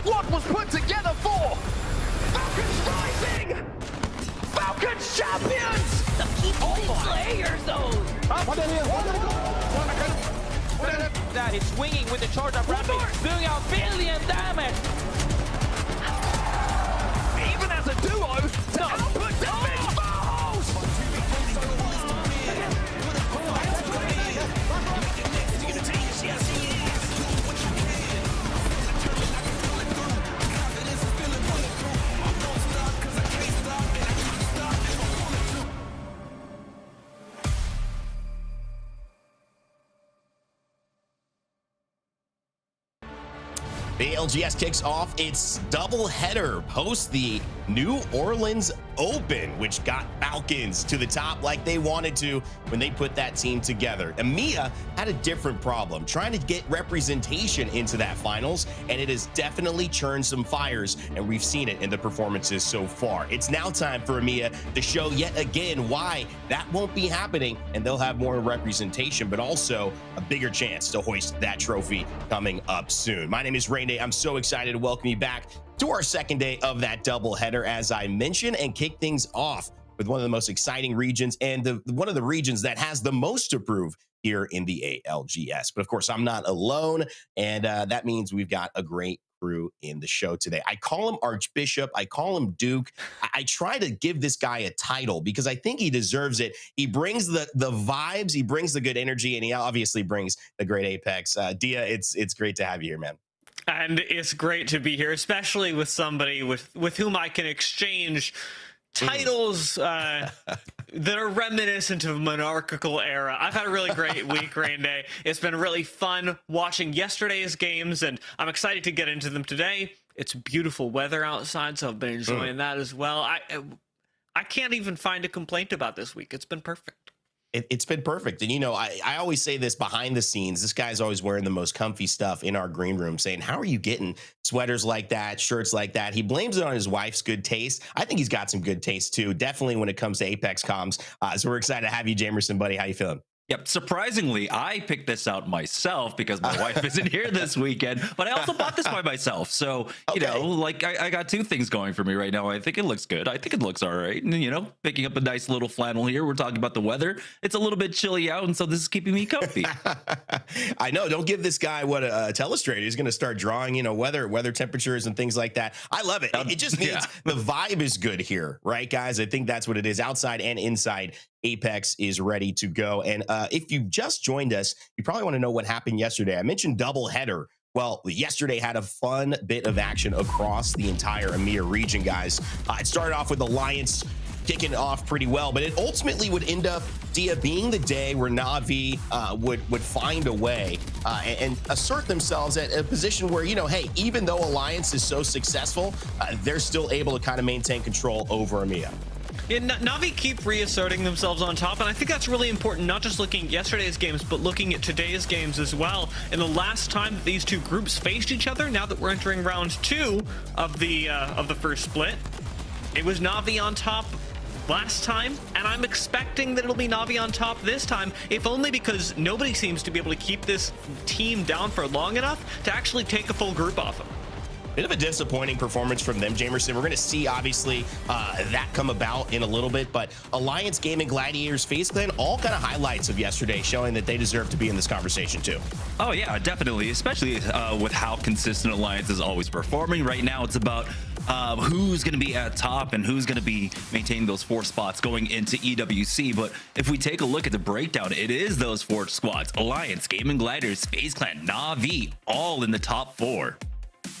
squad was put together for. Falcons rising! Falcons champions! The keep players, those! That is swinging with the charge up rapid, doing a billion damage. Even as a duo, to output defense balls! The ALGS kicks off its doubleheader post the New Orleans Open, which got Falcons to the top like they wanted to when they put that team together. EMEA had a different problem, trying to get representation into that finals, and it has definitely churned some fires, and we've seen it in the performances so far. It's now time for EMEA to show yet again why that won't be happening, and they'll have more representation, but also a bigger chance to hoist that trophy coming up soon. My name is Rain Day. I'm so excited to welcome you back to our second day of that doubleheader, as I mentioned, and kick things off with one of the most exciting regions and one of the regions that has the most to prove here in the ALGS. But of course, I'm not alone, and that means we've got a great crew in the show today. I call him Archbishop. I call him Duke. I try to give this guy a title because I think he deserves it. He brings the vibes, he brings the good energy, and he obviously brings the great Apex. Dia, it's great to have you here, man. And it's great to be here, especially with somebody with whom I can exchange titles that are reminiscent of monarchical era. I've had a really great week, Rain Day. It's been really fun watching yesterday's games, and I'm excited to get into them today. It's beautiful weather outside, so I've been enjoying that as well. I can't even find a complaint about this week. It's been perfect. It's been perfect. And, you know, I always say this behind the scenes, this guy's always wearing the most comfy stuff in our green room, saying, how are you getting sweaters like that, shirts like that? He blames it on his wife's good taste. I think he's got some good taste, too, definitely when it comes to Apex comms. So we're excited to have you, Jamerson, buddy. How you feeling? Yep. Surprisingly, I picked this out myself because my wife isn't here this weekend, but I also bought this by myself. So, you know, like I got two things going for me right now. I think it looks good. I think it looks all right. And, you know, picking up a nice little flannel here. We're talking about the weather. It's a little bit chilly out, and so this is keeping me comfy. I know. Don't give this guy what a telestrator. He's going to start drawing, you know, weather temperatures and things like that. I love it. It just means the vibe is good here, right, guys? I think that's what it is. Outside and inside, Apex is ready to go. And if you just joined us, you probably want to know what happened yesterday. I mentioned doubleheader. Well, yesterday had a fun bit of action across the entire EMEA region, guys. It started off with Alliance kicking off pretty well, but it ultimately would end up, Dia, being the day where Na'Vi would find a way and assert themselves at a position where, you know, hey, even though Alliance is so successful, they're still able to kind of maintain control over EMEA. Yeah, Na'Vi keep reasserting themselves on top, and I think that's really important, not just looking at yesterday's games, but looking at today's games as well. And the last time that these two groups faced each other, now that we're entering round 2 of the first split, it was Na'Vi on top last time, and I'm expecting that it'll be Na'Vi on top this time, if only because nobody seems to be able to keep this team down for long enough to actually take a full group off them. Bit of a disappointing performance from them, Jamerson. We're going to see, obviously, that come about in a little bit, but Alliance, Gaming, Gladiators, FaZe Clan, all kind of highlights of yesterday, showing that they deserve to be in this conversation, too. Oh, yeah, definitely, especially with how consistent Alliance is always performing. Right now, it's about who's going to be at top and who's going to be maintaining those 4 spots going into EWC. But if we take a look at the breakdown, it is those 4 squads: Alliance, Gaming, Gladiators, FaZe Clan, Na'Vi, all in the top 4.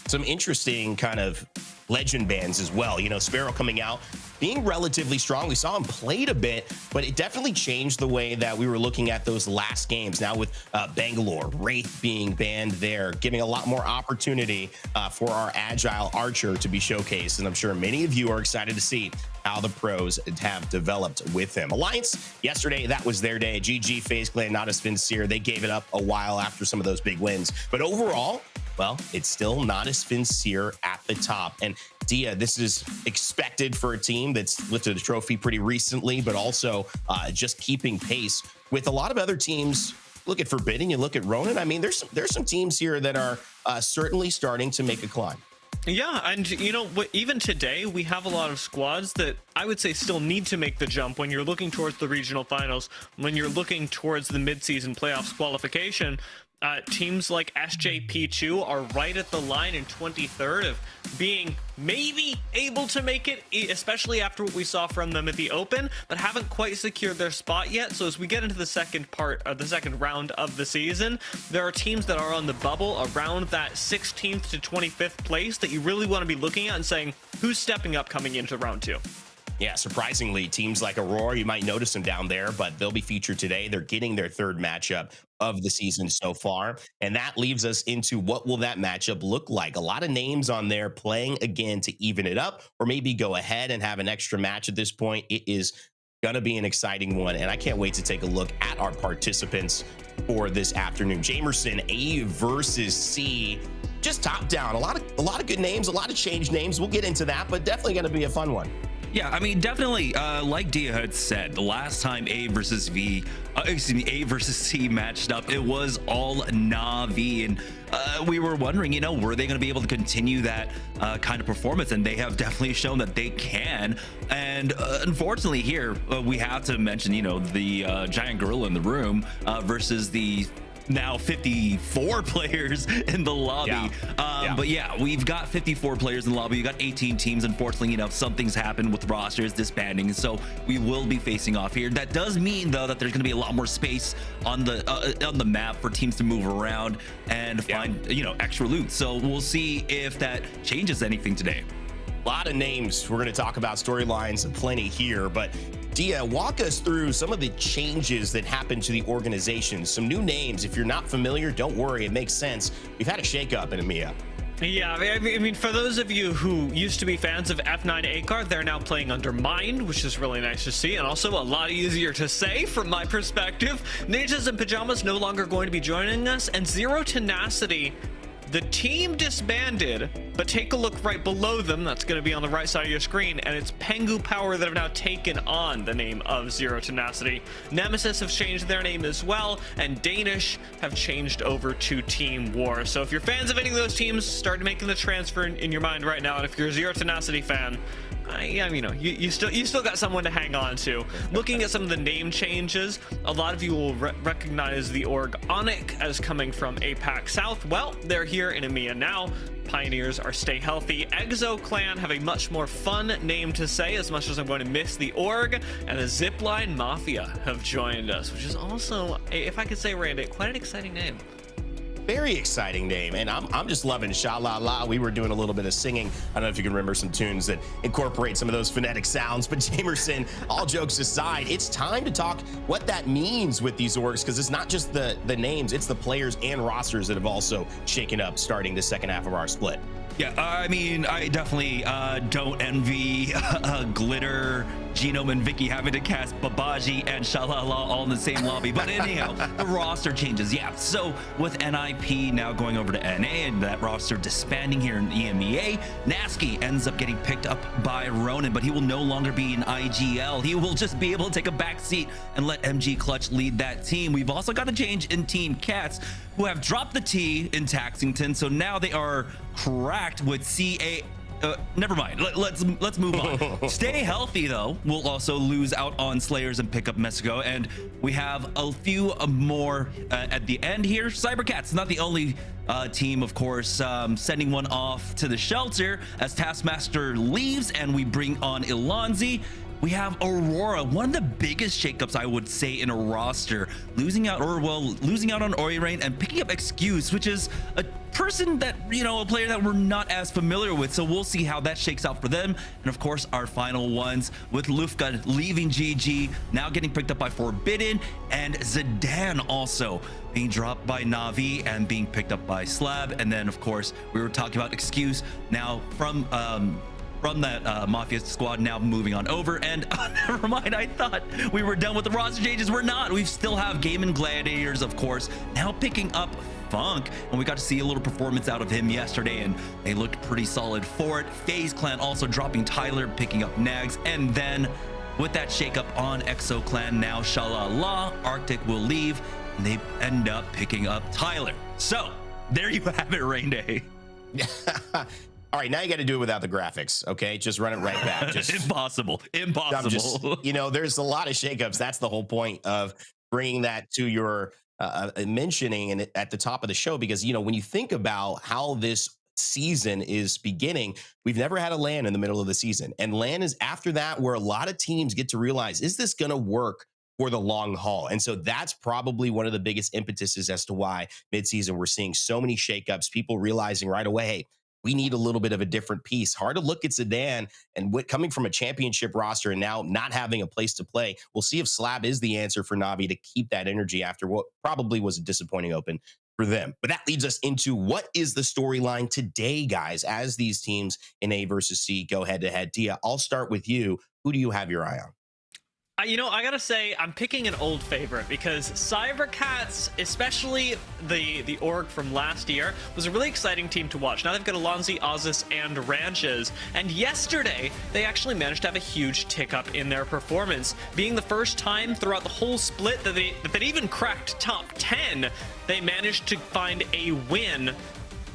Some interesting kind of legend bands as well. You know, Sparrow coming out, being relatively strong. We saw him played a bit, but it definitely changed the way that we were looking at those last games. Now with Bangalore, Wraith being banned there, giving a lot more opportunity for our agile archer to be showcased. And I'm sure many of you are excited to see how the pros have developed with him. Alliance, yesterday, that was their day. GG, FaZe Clan, Natus, Vincere, they gave it up a while after some of those big wins. But overall, well, it's still Natus, Vincere at the top. And Dia, this is expected for a team that's lifted a trophy pretty recently, but also just keeping pace with a lot of other teams. Look at Forbidden, you look at Ronin. I mean, there's some teams here that are certainly starting to make a climb. Yeah, and you know what, even today we have a lot of squads that I would say still need to make the jump when you're looking towards the regional finals, when you're looking towards the mid-season playoffs qualification. Teams like SJP2 are right at the line in 23rd of being maybe able to make it, especially after what we saw from them at the Open, but haven't quite secured their spot yet. So as we get into the second part of the second round of the season, there are teams that are on the bubble around that 16th to 25th place that you really want to be looking at and saying, who's stepping up coming into round 2? Yeah, surprisingly, teams like Aurora, you might notice them down there, but they'll be featured today. They're getting their third matchup of the season so far. And that leaves us into what will that matchup look like? A lot of names on there playing again to even it up, or maybe go ahead and have an extra match at this point. It is going to be an exciting one, and I can't wait to take a look at our participants for this afternoon. Jamerson, A versus C. Just top down. A lot of good names, a lot of changed names. We'll get into that, but definitely going to be a fun one. Yeah, I mean, definitely, like Dia had said, the last time A versus C matched up, it was all Na'Vi, and we were wondering, you know, were they going to be able to continue that kind of performance? And they have definitely shown that they can. And unfortunately here, we have to mention, you know, the giant gorilla in the room versus the now 54 players in the lobby. But yeah, we've got 54 players in the lobby. You got 18 teams. Unfortunately, you know, something's happened with rosters disbanding, so we will be facing off here. That does mean though that there's going to be a lot more space on the map for teams to move around and find you know, extra loot. So we'll see if that changes anything today. A lot of names. We're going to talk about storylines and plenty here, but Dia, walk us through some of the changes that happened to the organization. Some new names. If you're not familiar, don't worry, it makes sense. We've had a shakeup in EMEA. Yeah, I mean, for those of you who used to be fans of F9 ACAR, they're now playing under Mind, which is really nice to see, and also a lot easier to say from my perspective. Natus and Pyjamas no longer going to be joining us, and Zero Tenacity, the team disbanded, but take a look right below them. That's going to be on the right side of your screen, and it's Pengu Power that have now taken on the name of Zero Tenacity. Nemesis have changed their name as well, and Danish have changed over to Team War. So if you're fans of any of those teams, start making the transfer in your mind right now. And if you're a Zero Tenacity fan, you know, you still got someone to hang on to. Looking at some of the name changes, a lot of you will recognize the org Onyx as coming from APAC South. Well, they're here in EMEA now. Pioneers are Stay Healthy. Exo Clan have a much more fun name to say, as much as I'm going to miss the org. And the Zipline Mafia have joined us, which is also, if I could say, Randy, quite an exciting name. Very exciting name, and I'm just loving Sha La La. We were doing a little bit of singing. I don't know if you can remember some tunes that incorporate some of those phonetic sounds, but Jamerson, all jokes aside, it's time to talk what that means with these orgs, because it's not just the names, it's the players and rosters that have also shaken up starting the second half of our split. Yeah, I mean, I definitely don't envy Glitter, Genome, and Vicky having to cast Babaji and Shalala all in the same lobby. But anyhow, the roster changes. Yeah, so with NIP now going over to NA and that roster disbanding here in EMEA, Nasky ends up getting picked up by Ronin, but he will no longer be in IGL. He will just be able to take a back seat and let MG Clutch lead that team. We've also got a change in Team Cats, who have dropped the T in Taxington, so now they are cracked with CA. Never mind. Let's move on. Stay Healthy though will also lose out on Slayers and pick up Mexico, and we have a few more at the end here. Cybercats not the only team, of course, sending one off to the shelter as Taskmaster leaves, and we bring on Ilonzi. We have Aurora, one of the biggest shakeups I would say in a roster, losing out on Oirain and picking up Excuse, which is a person that, you know, a player that we're not as familiar with. So we'll see how that shakes out for them. And of course, our final ones with Lufka leaving GG, now getting picked up by Forbidden, and Zidane also being dropped by Na'Vi and being picked up by Slab. And then of course, we were talking about Excuse now from that Mafia squad now moving on over, and never mind, I thought we were done with the roster changes. We're not. We still have Game and Gladiators, of course, now picking up Funk, and we got to see a little performance out of him yesterday, and they looked pretty solid for it. FaZe Clan also dropping Tyler, picking up Nags, and then with that shakeup on Exo Clan, now Shalala, Arctic will leave, and they end up picking up Tyler. So there you have it, Rain Day. All right, now you got to do it without the graphics, okay? Just run it right back. Just Impossible. Impossible. There's a lot of shakeups. That's the whole point of bringing that to your mentioning and at the top of the show, because, when you think about how this season is beginning, we've never had a LAN in the middle of the season. And LAN is after that where a lot of teams get to realize, is this going to work for the long haul? And so that's probably one of the biggest impetuses as to why midseason we're seeing so many shakeups, people realizing right away, hey, we need a little bit of a different piece. Hard to look at Zidane and coming from a championship roster and now not having a place to play. We'll see if Slab is the answer for Navi to keep that energy after what probably was a disappointing open for them. But that leads us into what is the storyline today, guys, as these teams in A versus C go head to head. Tia, I'll start with you. Who do you have your eye on? I gotta say, I'm picking an old favorite because cybercats, especially the org from last year, was a really exciting team to watch. Now they've got Alonzi, Ozus, and Ranches, and yesterday they actually managed to have a huge tick up in their performance, being the first time throughout the whole split that they even cracked top 10. They managed to find a win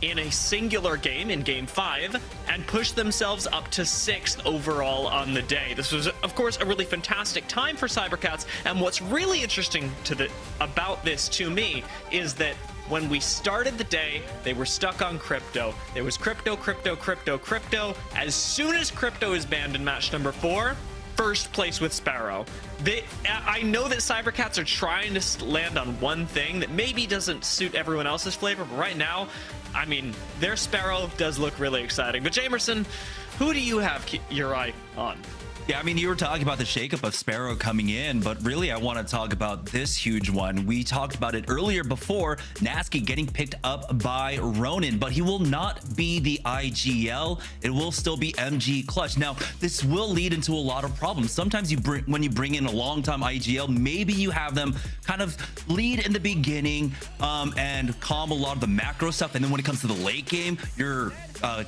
in a singular game in Game 5 and pushed themselves up to 6th overall on the day. This was, of course, a really fantastic time for cybercats, and what's really interesting about this to me is that when we started the day, they were stuck on crypto. There was crypto, crypto, crypto, crypto. As soon as crypto is banned in match number 4, first place with Sparrow. I know that cybercats are trying to land on one thing that maybe doesn't suit everyone else's flavor, but right now, I mean, their Sparrow does look really exciting. But Jamerson, who do you have your eye on? Yeah, I mean, you were talking about the shakeup of Sparrow coming in, but really I want to talk about this huge one. We talked about it earlier before, Nasky getting picked up by Ronin, but he will not be the IGL. It will still be MG Clutch. Now, this will lead into a lot of problems. Sometimes when you bring in a long-time IGL, maybe you have them kind of lead in the beginning and calm a lot of the macro stuff, and then when it comes to the late game, your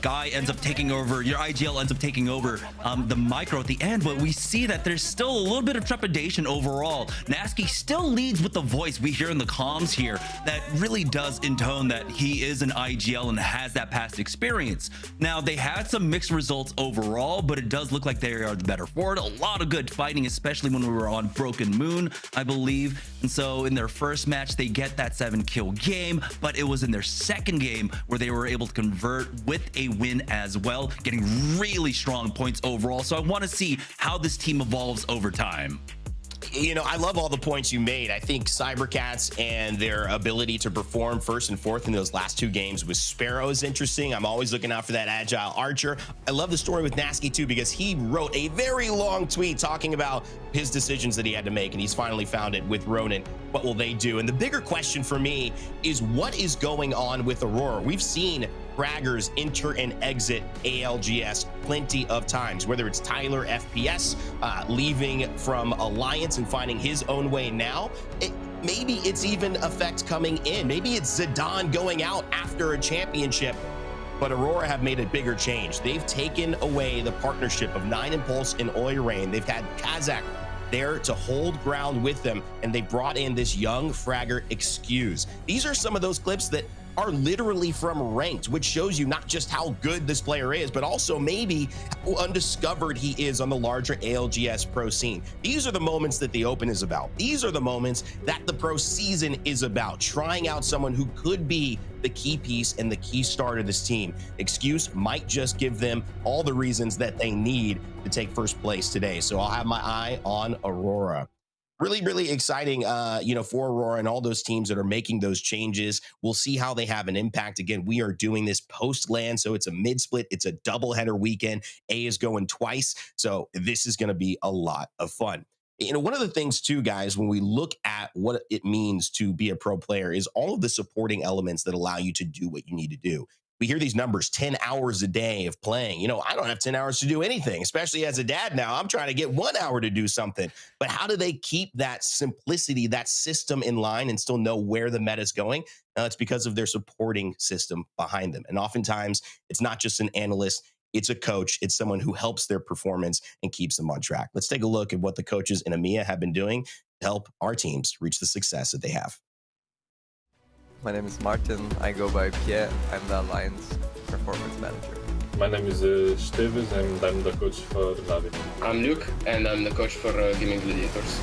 guy ends up taking over, your IGL ends up taking over the micro at the end, but we see that there's still a little bit of trepidation overall. Nasky still leads with the voice we hear in the comms here that really does intone that he is an IGL and has that past experience. Now, they had some mixed results overall, but it does look like they are the better for it. A lot of good fighting, especially when we were on Broken Moon, I believe. And so in their first match, they get that 7-kill game, but it was in their second game where they were able to convert with a win as well, getting really strong points overall. So I want to see how this team evolves over time. I love all the points you made. I think cybercats and their ability to perform first and fourth in those last 2 games with Sparrow is interesting. I'm always looking out for that agile archer. I love the story with Nasky too, because he wrote a very long tweet talking about his decisions that he had to make, and he's finally found it with Ronin. What will they do? And the bigger question for me is what is going on with Aurora? We've seen fraggers enter and exit ALGS plenty of times, whether it's Tyler FPS leaving from Alliance and finding his own way now. Maybe it's even Effect coming in. Maybe it's Zidane going out after a championship. But Aurora have made a bigger change. They've taken away the partnership of 9 Impulse and Oirain. They've had Kazakh there to hold ground with them, and they brought in this young fragger Excuse. These are some of those clips that are literally from ranked, which shows you not just how good this player is, but also maybe how undiscovered he is on the larger ALGS Pro scene. These are the moments that the Open is about. These are the moments that the Pro season is about, trying out someone who could be the key piece and the key star to this team. Excuse might just give them all the reasons that they need to take first place today. So I'll have my eye on Aurora. Really exciting, for Aurora and all those teams that are making those changes. We'll see how they have an impact. Again, we are doing this post-LAN, so it's a mid-split. It's a doubleheader weekend. A is going twice, so this is going to be a lot of fun. One of the things too, guys, when we look at what it means to be a pro player is all of the supporting elements that allow you to do what you need to do. We hear these numbers, 10 hours a day of playing. I don't have 10 hours to do anything, especially as a dad now. I'm trying to get 1 hour to do something. But how do they keep that simplicity, that system in line and still know where the meta is going? It's because of their supporting system behind them. And oftentimes, it's not just an analyst. It's a coach. It's someone who helps their performance and keeps them on track. Let's take a look at what the coaches in EMEA have been doing to help our teams reach the success that they have. My name is Martin. I go by Pierre. I'm the Alliance Performance Manager. My name is Esteves and I'm the coach for Navi. I'm Luke and I'm the coach for Gaming Gladiators.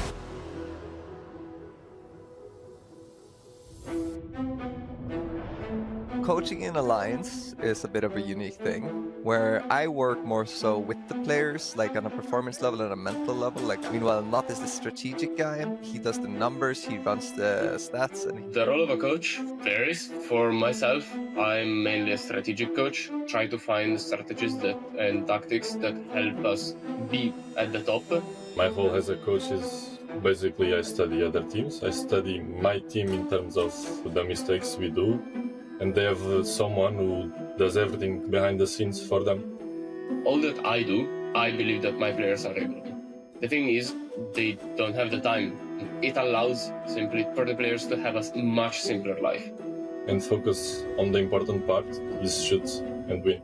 Coaching in Alliance is a bit of a unique thing, where I work more so with the players, like on a performance level and a mental level. Like, meanwhile, Natus is the strategic guy. He does the numbers, he runs the stats. And The role of a coach varies. For myself, I'm mainly a strategic coach. Try to find strategies and tactics that help us be at the top. My role as a coach is basically I study other teams. I study my team in terms of the mistakes we do. And they have someone who does everything behind the scenes for them. All that I do, I believe that my players are able to. The thing is, they don't have the time. It allows simply for the players to have a much simpler life. And focus on the important part is shoot and win.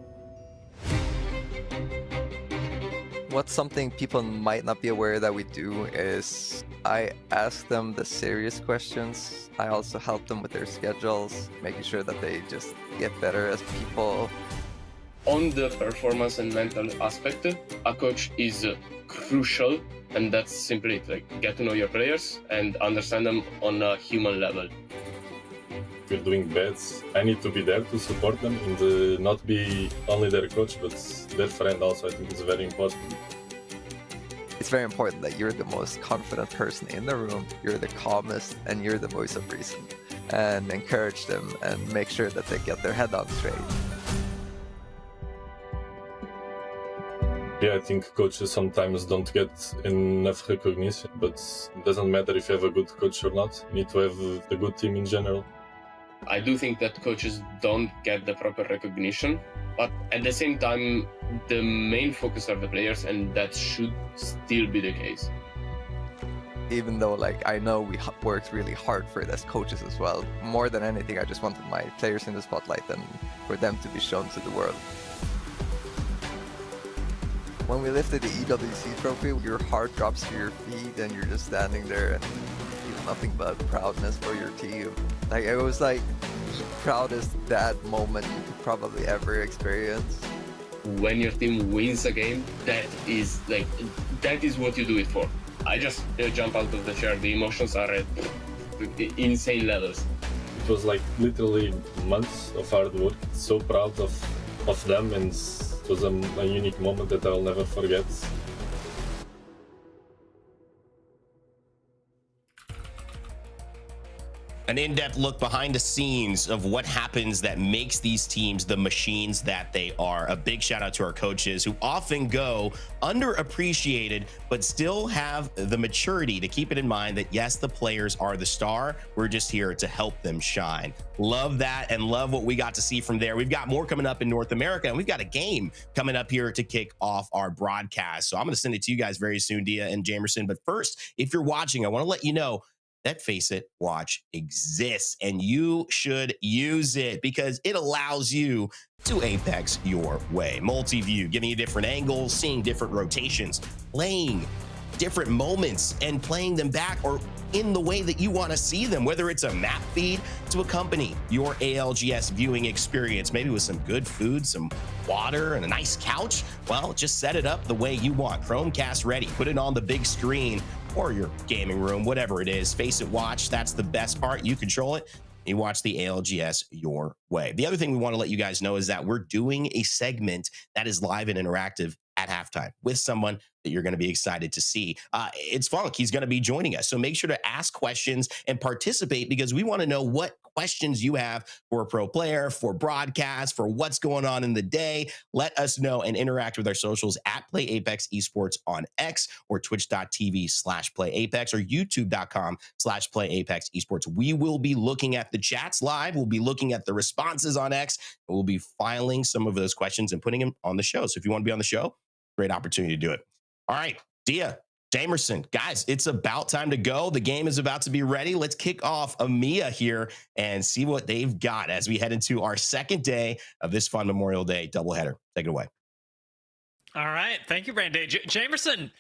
what's something people might not be aware that we do is I ask them the serious questions. I also help them with their schedules, making sure that they just get better as people. On the performance and mental aspect, a coach is crucial, and that's simply it. Like, get to know your players and understand them on a human level. If we're doing bets, I need to be there to support them and not be only their coach, but their friend also. I think it's very important. It's very important that you're the most confident person in the room, you're the calmest, and you're the voice of reason. And encourage them and make sure that they get their head on straight. Yeah, I think coaches sometimes don't get enough recognition, but it doesn't matter if you have a good coach or not. You need to have a good team in general. I do think that coaches don't get the proper recognition, but at the same time, the main focus are the players, and that should still be the case. Even though, like, I know we worked really hard for it as coaches as well. More than anything, I just wanted my players in the spotlight and for them to be shown to the world. When we lifted the EWC trophy, your heart drops to your feet and you're just standing there and feel nothing but proudness for your team. Like, it was like the proudest dad moment you could probably ever experience. When your team wins a game, that is what you do it for. I just jump out of the chair. The emotions are at insane levels. It was like literally months of hard work. So proud of them, and it was a unique moment that I'll never forget. An in-depth look behind the scenes of what happens that makes these teams the machines that they are. A big shout out to our coaches who often go underappreciated, but still have the maturity to keep it in mind that yes, the players are the star. We're just here to help them shine. Love that and love what we got to see from there. We've got more coming up in North America, and we've got a game coming up here to kick off our broadcast. So I'm going to send it to you guys very soon, Dia and Jamerson. But first, if you're watching, I want to let you know that Face It Watch exists, and you should use it because it allows you to apex your way. Multi-view, giving you different angles, seeing different rotations, playing different moments and playing them back or in the way that you want to see them, whether it's a map feed to accompany your ALGS viewing experience, maybe with some good food, some water, and a nice couch. Well, just set it up the way you want. Chromecast ready, put it on the big screen or your gaming room, whatever it is. Face It Watch, that's the best part. You control it. You watch the ALGS your way. The other thing we want to let you guys know is that we're doing a segment that is live and interactive at halftime with someone that you're going to be excited to see. It's Funk. He's going to be joining us. So make sure to ask questions and participate because we want to know what questions you have for a pro player, for broadcast, for what's going on in the day. Let us know and interact with our socials at Play Apex Esports on X or twitch.tv/PlayApex or youtube.com/Play Apex Esports. We will be looking at the chats live. We'll be looking at the responses on X. And we'll be filing some of those questions and putting them on the show. So if you want to be on the show, great opportunity to do it. All right, Dia, Jamerson, guys, it's about time to go. The game is about to be ready. Let's kick off EMEA here and see what they've got as we head into our second day of this fun Memorial Day doubleheader. Take it away. All right. Thank you, Randy. Jamerson,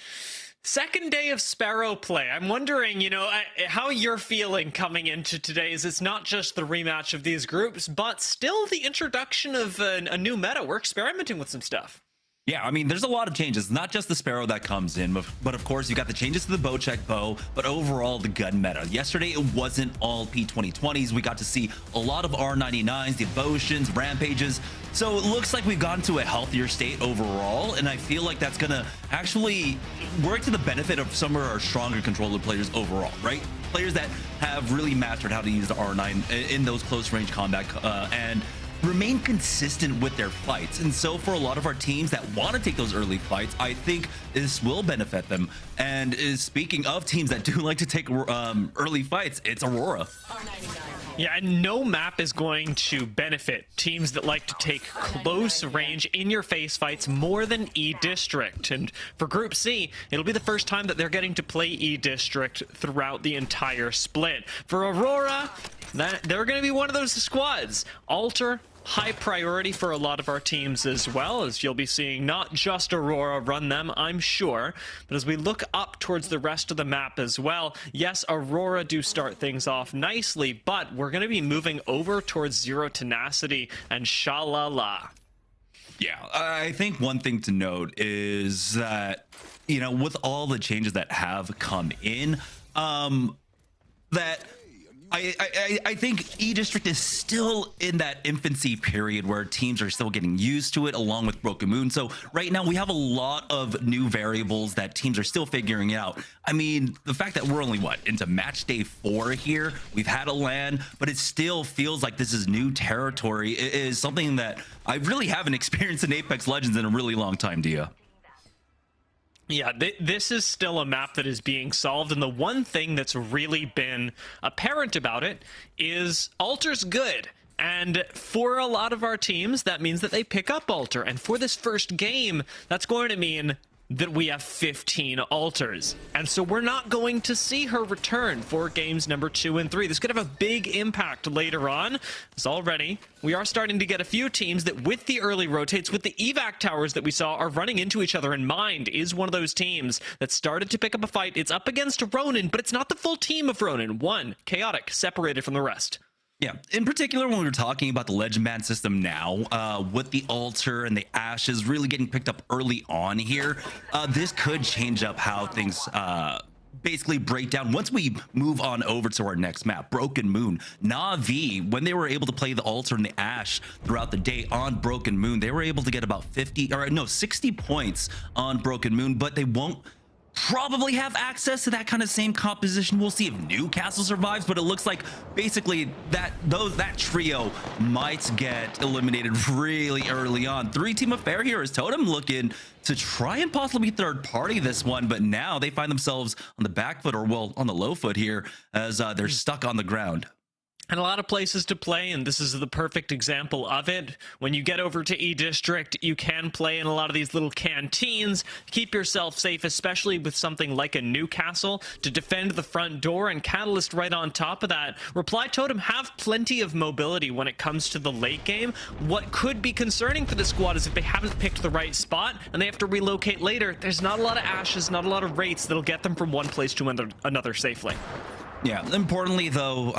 Second day of Sparrow play. I'm wondering, you know, how you're feeling coming into today. Is it's not just the rematch of these groups, but still the introduction of a new meta. We're experimenting with some stuff. Yeah, I mean, there's a lot of changes, not just the Sparrow that comes in, but of course, you got the changes to the bow check bow, but overall, the gun meta. Yesterday, it wasn't all P2020s. We got to see a lot of R99s, devotions, rampages. So it looks like we've gotten to a healthier state overall, and I feel like that's going to actually work to the benefit of some of our stronger controller players overall, right? Players that have really mastered how to use the R9 in those close range combat and remain consistent with their fights. And so for a lot of our teams that want to take those early fights, I think this will benefit them. And speaking of teams that do like to take early fights, it's Aurora. Yeah, and no map is going to benefit teams that like to take close range in-your-face fights more than E-District. And for Group C, it'll be the first time that they're getting to play E-District throughout the entire split. For Aurora, they're going to be one of those squads. Alter, high priority for a lot of our teams as well, as you'll be seeing not just Aurora run them, I'm sure, but as we look up towards the rest of the map as well, yes, Aurora do start things off nicely, but we're going to be moving over towards Zero Tenacity and Shalala. Yeah, I think one thing to note is that, you know, with all the changes that have come in, that I think E-District is still in that infancy period where teams are still getting used to it along with Broken Moon. So right now we have a lot of new variables that teams are still figuring out. I mean, the fact that we're only, into match day 4 here, we've had a LAN, but it still feels like this is new territory. It is something that I really haven't experienced in Apex Legends in a really long time, Dia. Yeah, this is still a map that is being solved, and the one thing that's really been apparent about it is Alter's good. And for a lot of our teams, that means that they pick up Alter. And for this first game, that's going to mean that we have 15 alters. And so we're not going to see her return for games number 2 and 3. This could have a big impact later on, as already we are starting to get a few teams that with the early rotates, with the evac towers that we saw, are running into each other. And Mind is one of those teams that started to pick up a fight. It's up against Ronin, but it's not the full team of Ronin. One, chaotic, separated from the rest. Yeah, in particular, when we were talking about the Legend Man system now, with the Altar and the Ashes really getting picked up early on here, this could change up how things basically break down once we move on over to our next map, Broken Moon. Na'Vi, when they were able to play the Altar and the Ash throughout the day on Broken Moon, they were able to get about 60 points on Broken Moon, but they won't probably have access to that kind of same composition. We'll see if Newcastle survives, but it looks like basically that trio might get eliminated really early on. 3-team affair here is Totem looking to try and possibly third party this one, but now they find themselves on the back foot, or well, on the low foot here, as they're stuck on the ground. And a lot of places to play, and this is the perfect example of it. When you get over to E-District, you can play in a lot of these little canteens. Keep yourself safe, especially with something like a Newcastle to defend the front door, and Catalyst right on top of that. Reply Totem have plenty of mobility when it comes to the late game. What could be concerning for the squad is if they haven't picked the right spot and they have to relocate later, there's not a lot of Ashes, not a lot of Wraiths that'll get them from one place to another safely. Yeah, importantly though,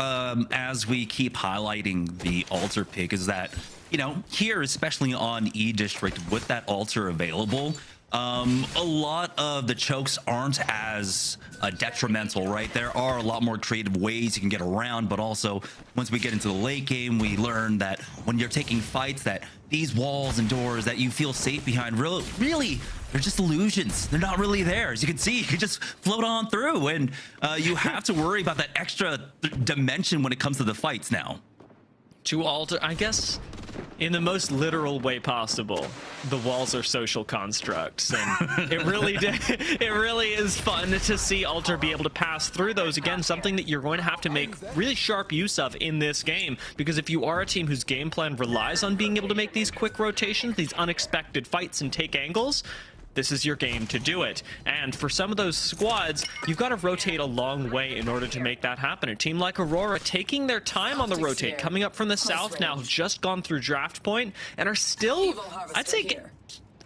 as we keep highlighting the Altar pick, is that, you know, here, especially on E-District, with that Altar available, a lot of the chokes aren't as detrimental, right? There are a lot more creative ways you can get around, but also once we get into the late game, we learn that when you're taking fights, that these walls and doors that you feel safe behind, really, they're just illusions. They're not really there. As you can see, you can just float on through, and you have to worry about that extra dimension when it comes to the fights now. To Alter, I guess, in the most literal way possible, the walls are social constructs, and it really is fun to see Alter be able to pass through those. Again, something that you're going to have to make really sharp use of in this game, because if you are a team whose game plan relies on being able to make these quick rotations, these unexpected fights and take angles, this is your game to do it. And for some of those squads, you've got to rotate a long way in order to make that happen. A team like Aurora taking their time on the rotate, coming up from the south now, just gone through draft point, and are still, I'd say,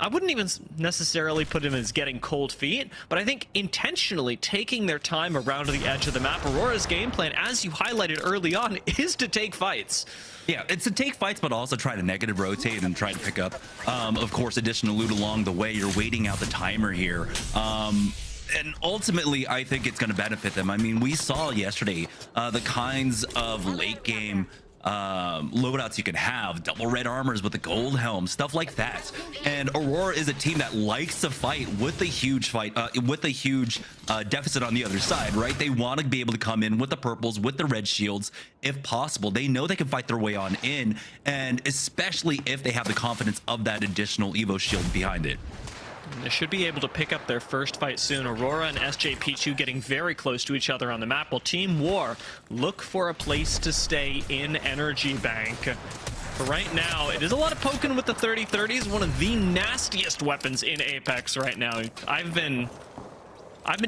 I wouldn't even necessarily put him as getting cold feet, but I think intentionally taking their time around the edge of the map. Aurora's game plan, as you highlighted early on, is to take fights. Yeah, it's to take fights, but also try to negative rotate and try to pick up, of course, additional loot along the way. You're waiting out the timer here. And ultimately, I think it's going to benefit them. I mean, we saw yesterday the kinds of late game loadouts you can have, double red armors with the gold helm, stuff like that. And Aurora is a team that likes to fight with a huge deficit on the other side, right? They want to be able to come in with the purples, with the red shields, if possible. They know they can fight their way on in, and especially if they have the confidence of that additional Evo shield behind it. They should be able to pick up their first fight soon. Aurora and SJ Pichu getting very close to each other on the map, while Team War look for a place to stay in Energy Bank. But right now, it is a lot of poking with the 30-30s, one of the nastiest weapons in Apex right now. I've been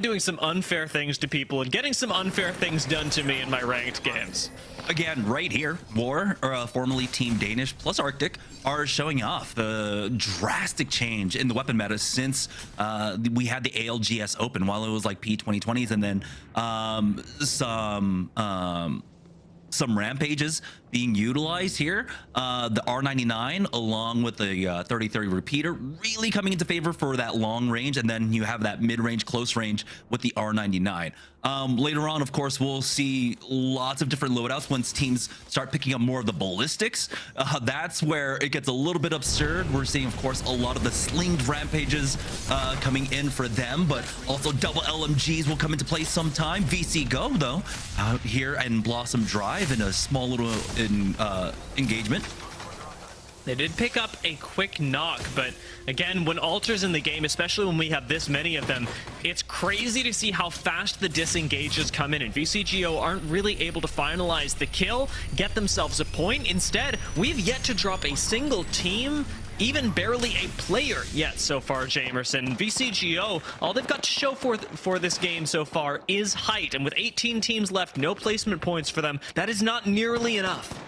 doing some unfair things to people and getting some unfair things done to me in my ranked games. Again, right here, War, or formerly Team Danish plus Arctic, are showing off the drastic change in the weapon meta since we had the ALGS open, while it was like P2020s, and then some rampages being utilized here. The R99 along with the 30-30 repeater really coming into favor for that long range, and then you have that mid-range close range with the R99. Later on, of course, we'll see lots of different loadouts once teams start picking up more of the ballistics. That's where it gets a little bit absurd. We're seeing, of course, a lot of the slinged rampages coming in for them, but also double LMGs will come into play sometime. VC Go, though, out here and Blossom Drive in a small little engagement. They did pick up a quick knock, but again, when ultras in the game, especially when we have this many of them, it's crazy to see how fast the disengages come in, and VCGO aren't really able to finalize the kill, get themselves a point. Instead, we've yet to drop a single team, even barely a player yet so far, Jamerson. VCGO, all they've got to show for this game so far is height, and with 18 teams left, no placement points for them, that is not nearly enough.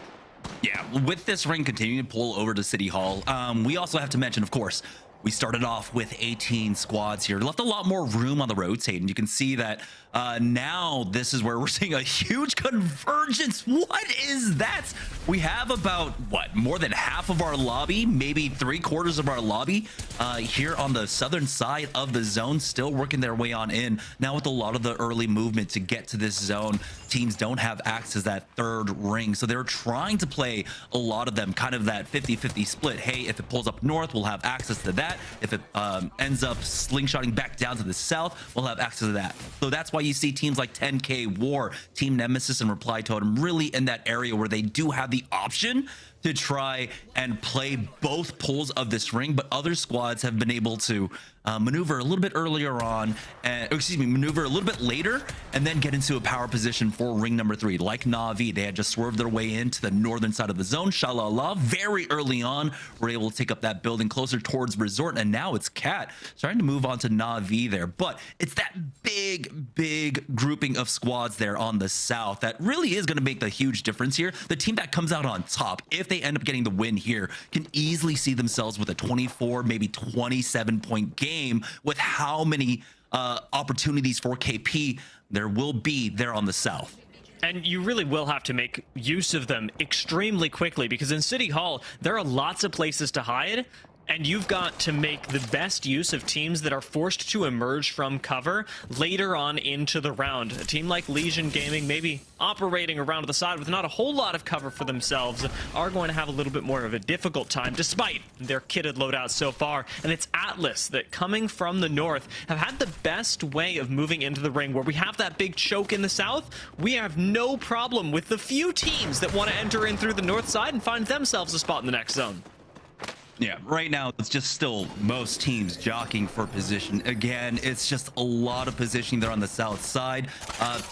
Yeah, with this ring continuing to pull over to City Hall, we also have to mention, of course, we started off with 18 squads here, left a lot more room on the rotate, and you can see that now this is where we're seeing a huge convergence. What is that? We have about, what, more than half of our lobby, maybe 3/4 of our lobby here on the southern side of the zone, still working their way on in. Now with a lot of the early movement to get to this zone, teams don't have access to that third ring, so they're trying to play a lot of them kind of that 50-50 split. Hey, if it pulls up north, we'll have access to that. If it ends up slingshotting back down to the south, we'll have access to that. So that's why you see teams like 10K, War, Team Nemesis, and Reply Totem really in that area where they do have the option to try and play both pulls of this ring, but other squads have been able to maneuver a little bit earlier on, and maneuver a little bit later, and then get into a power position for ring number 3. Like Na'Vi, they had just swerved their way into the northern side of the zone. Shalala, very early on, were able to take up that building closer towards Resort, and now it's Cat starting to move on to Na'Vi there. But it's that big grouping of squads there on the south that really is going to make the huge difference here. The team that comes out on top, if they end up getting the win here, can easily see themselves with a 24, maybe 27 point game, with how many opportunities for KP there will be there on the south. And you really will have to make use of them extremely quickly, because in City Hall, there are lots of places to hide, and you've got to make the best use of teams that are forced to emerge from cover later on into the round. A team like Legion Gaming, maybe operating around to the side with not a whole lot of cover for themselves, are going to have a little bit more of a difficult time despite their kitted loadouts so far. And it's Atlas that, coming from the north, have had the best way of moving into the ring. Where we have that big choke in the south, we have no problem with the few teams that want to enter in through the north side and find themselves a spot in the next zone. Yeah, right now it's just still most teams jockeying for position. Again, it's just a lot of positioning there on the south side.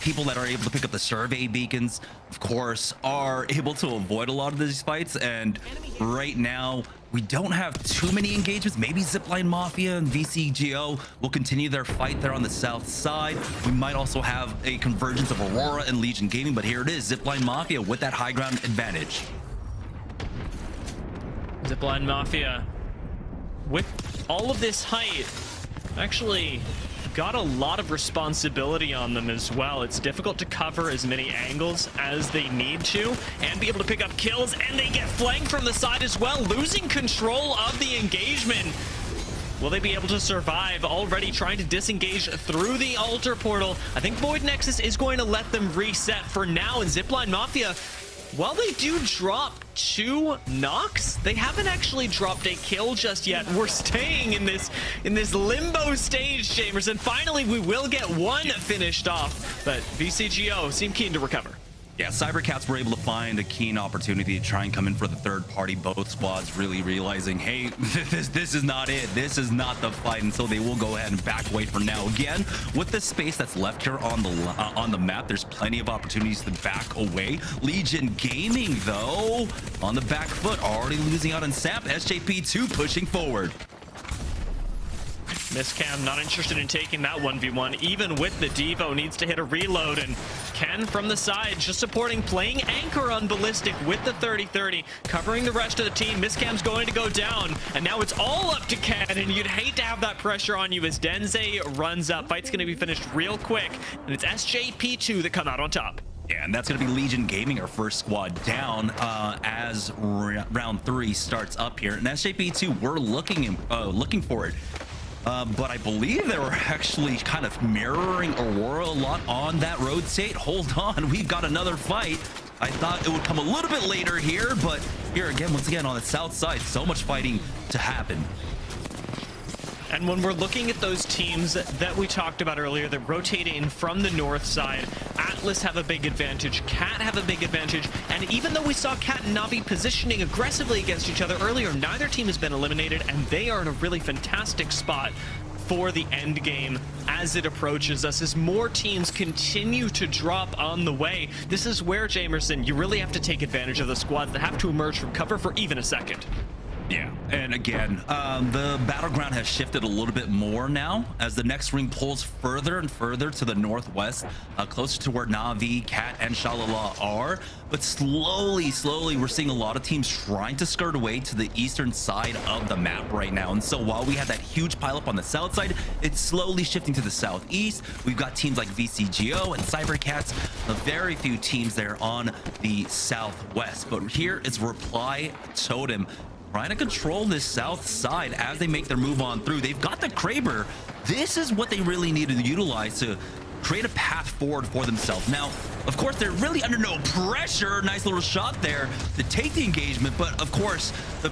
People that are able to pick up the survey beacons, of course, are able to avoid a lot of these fights. And right now, we don't have too many engagements. Maybe Zipline Mafia and VCGO will continue their fight there on the south side. We might also have a convergence of Aurora and Legion Gaming, but here it is, Zipline Mafia with that high ground advantage. Zipline Mafia with all of this height actually got a lot of responsibility on them as well. It's difficult to cover as many angles as they need to and be able to pick up kills, and they get flanked from the side as well, losing control of the engagement. Will they be able to survive? Already trying to disengage through the altar portal. I think Void Nexus is going to let them reset for now, and Zipline Mafia, while they do drop 2 knocks, they haven't actually dropped a kill just yet. We're staying in this limbo stage, Chambers, and finally we will get one finished off, but VCGO seem keen to recover. Yeah, cybercats were able to find a keen opportunity to try and come in for the third party. Both squads really realizing, hey, this is not it. This is not the fight, and so they will go ahead and back away for now. Again, with the space that's left here on the map, there's plenty of opportunities to back away. Legion Gaming, though, on the back foot, already losing out on Sap. SJP2 pushing forward. Miscam not interested in taking that 1v1, even with the Devo, needs to hit a reload, and Ken from the side just supporting, playing anchor on Ballistic with the 30-30, covering the rest of the team. Miscam's going to go down, and now it's all up to Ken, and you'd hate to have that pressure on you as Denze runs up. Fight's going to be finished real quick, and it's SJP2 that come out on top. Yeah, and that's going to be Legion Gaming, our first squad down as round 3 starts up here. And SJP2, we're looking for it. But I believe they were actually kind of mirroring Aurora a lot on that road state. Hold on, we've got another fight. I thought it would come a little bit later here, but here again, once again, on the south side, so much fighting to happen. And when we're looking at those teams that we talked about earlier that rotate in from the north side, Atlas have a big advantage, Cat have a big advantage, and even though we saw Cat and Navi positioning aggressively against each other earlier, neither team has been eliminated, and they are in a really fantastic spot for the end game as it approaches us, as more teams continue to drop on the way. This is where, Jamerson, you really have to take advantage of the squads that have to emerge from cover for even a second. Yeah, and again, the battleground has shifted a little bit more now as the next ring pulls further and further to the northwest, closer to where Navi, Cat, and Shalala are. But slowly, we're seeing a lot of teams trying to skirt away to the eastern side of the map right now. And so while we had that huge pileup on the south side, it's slowly shifting to the southeast. We've got teams like VCGO and cybercats, a very few teams there on the southwest. But here is Reply Totem, trying to control this south side as they make their move on through. They've got the Kraber. This is what they really need to utilize to create a path forward for themselves. Now, of course, they're really under no pressure. Nice little shot there to take the engagement, but of course, the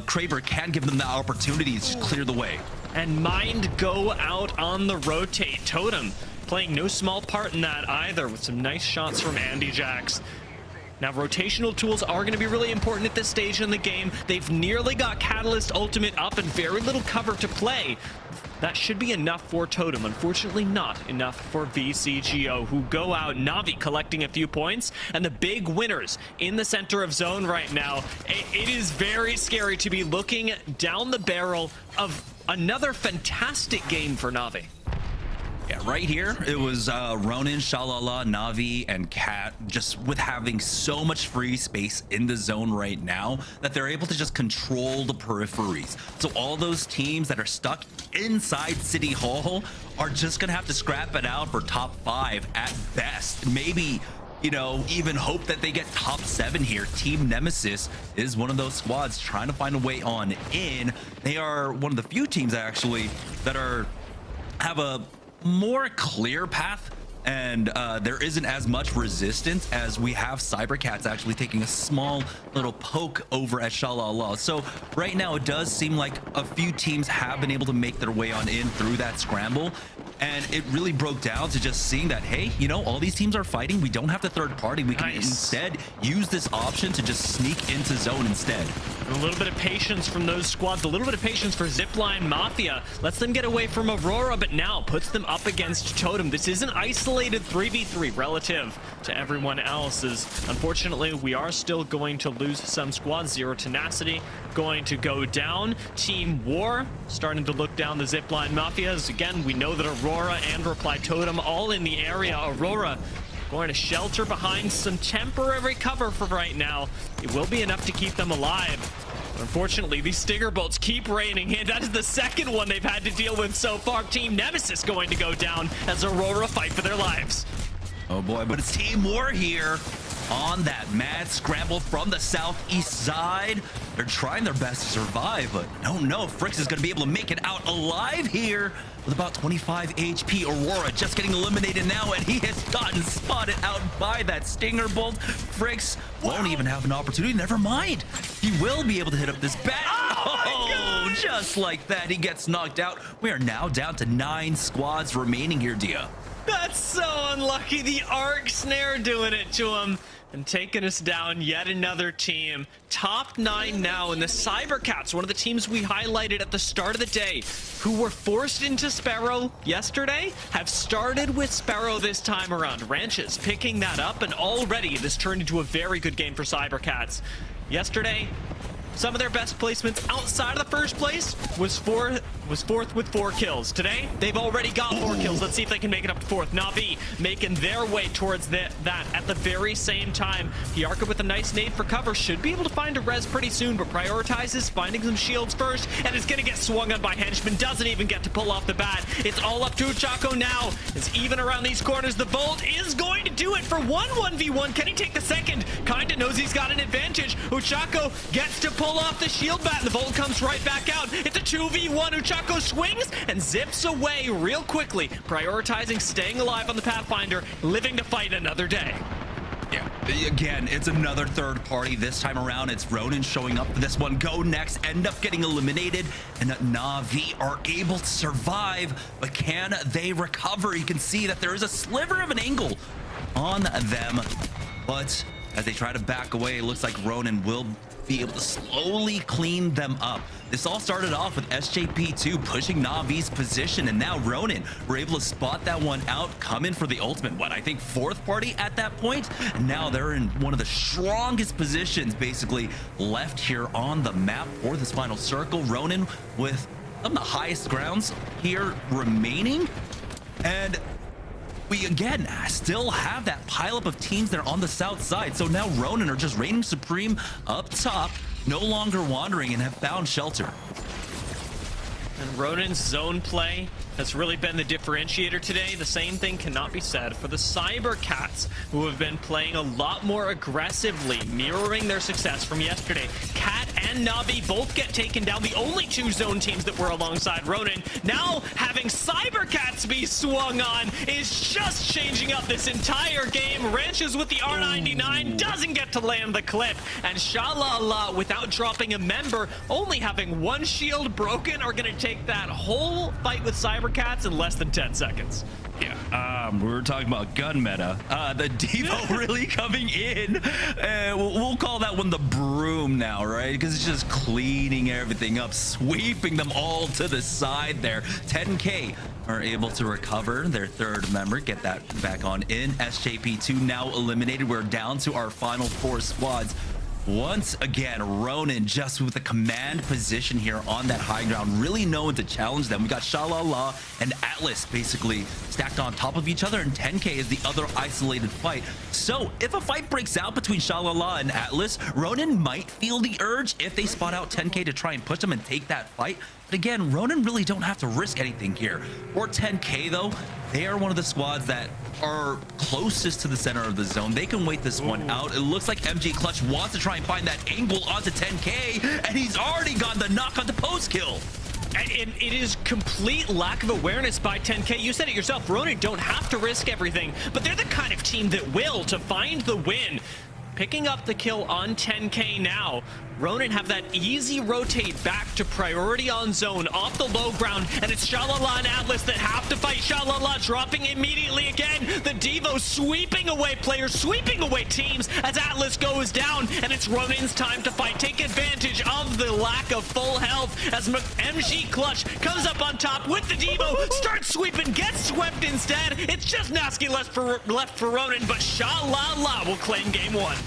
Kraber can give them the opportunity to clear the way. And Mind go out on the rotate. Totem playing no small part in that either, with some nice shots from Andy Jax. Now, rotational tools are going to be really important at this stage in the game. They've nearly got Catalyst Ultimate up and very little cover to play. That should be enough for Totem. Unfortunately, not enough for VCGO, who go out. Navi collecting a few points, and the big winners in the center of zone right now. It is very scary to be looking down the barrel of another fantastic game for Navi. Yeah, right here, it was Ronin, Shalala, Navi, and Cat, just with having so much free space in the zone right now that they're able to just control the peripheries. So all those teams that are stuck inside City Hall are just gonna have to scrap it out for top 5 at best. Maybe, you know, even hope that they get top 7 here. Team Nemesis is one of those squads trying to find a way on in. They are one of the few teams actually that have a more clear path, and there isn't as much resistance as we have cybercats actually taking a small little poke over at Shalala. So right now it does seem like a few teams have been able to make their way on in through that scramble, and it really broke down to just seeing that, hey, you know, all these teams are fighting. We don't have the third party. We can instead use this option to just sneak into zone instead. A little bit of patience from those squads, a little bit of patience for Zipline Mafia. Lets them get away from Aurora, but now puts them up against Totem. This is an isolated 3v3 relative to everyone else's. Unfortunately, we are still going to lose some squads. Zero Tenacity going to go down. Team War starting to look down the Zipline Mafias. Again, we know that Aurora and Reply Totem all in the area. Aurora going to shelter behind some temporary cover for right now. It will be enough to keep them alive. Unfortunately, these Stinger bolts keep raining in. That is the second one they've had to deal with so far. Team Nemesis going to go down as Aurora fight for their lives. Oh boy, but it's Team War here on that mad scramble from the southeast side. They're trying their best to survive, but no, Frix is going to be able to make it out alive here with about 25 HP. Aurora just getting eliminated now, and he has gotten spotted out by that Stinger bolt. Frix won't even have an opportunity. Never mind. He will be able to hit up this bat. Oh, just like that, he gets knocked out. We are now down to 9 squads remaining here, Dia. That's so unlucky. The arc snare doing it to him and taking us down. Yet another team. Top 9 now, and the cybercats, one of the teams we highlighted at the start of the day, who were forced into Sparrow yesterday, have started with Sparrow this time around. Ranches picking that up, and already this turned into a very good game for cybercats. Yesterday, some of their best placements outside of the first place was fourth with 4 kills. Today, they've already got 4 kills. Let's see if they can make it up to 4th. Na'Vi making their way towards that at the very same time. Hiarka with a nice nade for cover. Should be able to find a res pretty soon, but prioritizes finding some shields first, and is going to get swung on by Henchman. Doesn't even get to pull off the bat. It's all up to Uchako now. It's even around these corners. The Bolt is going to do it for 1v1. Can he take the second? Kinda knows he's got an advantage. Uchako gets to pull off the shield bat, and the Bolt comes right back out. It's a 2v1. Uchako swings and zips away real quickly, prioritizing staying alive on the Pathfinder, living to fight another day. Yeah, again, it's another third party. This time around, it's Ronin showing up for this one. GoNext end up getting eliminated, and Na'Vi are able to survive, but can they recover? You can see that there is a sliver of an angle on them, but as they try to back away, it looks like Ronin will be able to slowly clean them up. This all started off with SJP2 pushing Na'Vi's position, and now Ronin were able to spot that one out, come in for the ultimate, I think 4th party at that point, and now they're in one of the strongest positions basically left here on the map for this final circle. Ronin with some of the highest grounds here remaining, and we again still have that pileup of teams that are on the south side. So now Ronin are just reigning supreme up top, no longer wandering, and have found shelter. And Ronin's zone play has really been the differentiator today. The same thing cannot be said for the cybercats, who have been playing a lot more aggressively, mirroring their success from yesterday. Cat and Na'Vi both get taken down, the only 2 zone teams that were alongside Ronin. Now having cybercats be swung on is just changing up this entire game. Ranches with the R99 doesn't get to land the clip, and Shalala, without dropping a member, only having 1 shield broken, are going to take that whole fight with cybercats in less than 10 seconds. Yeah, we were talking about gun meta. The Devo really coming in. We'll call that one the broom now, right? Because it's just cleaning everything up, sweeping them all to the side there. 10K are able to recover their 3rd member, get that back on in. SJP2 now eliminated. We're down to our final 4 squads. Once again, Ronin just with the command position here on that high ground, really knowing to challenge them. We got Shalala and Atlas basically stacked on top of each other, and 10K is the other isolated fight. So if a fight breaks out between Shalala and Atlas, Ronin might feel the urge if they spot out 10K to try and push them and take that fight. But again, Ronin really don't have to risk anything here. For 10K though, they are one of the squads that are closest to the center of the zone. They can wait this one out. It looks like MG Clutch wants to try and find that angle onto 10K, and he's already got the knock on the post kill. And it is complete lack of awareness by 10K. You said it yourself, Ronin don't have to risk everything, but they're the kind of team that will to find the win. Picking up the kill on 10K now. Ronin have that easy rotate back to priority on zone off the low ground, and it's Shalala and Atlas that have to fight. Shalala dropping immediately again. The Devo sweeping away players, sweeping away teams as Atlas goes down, and it's Ronin's time to fight. Take advantage of the lack of full health as MG Clutch comes up on top with the Devo, starts sweeping, gets swept instead. It's just Nasky left for Ronin, but Shalala will claim game 1.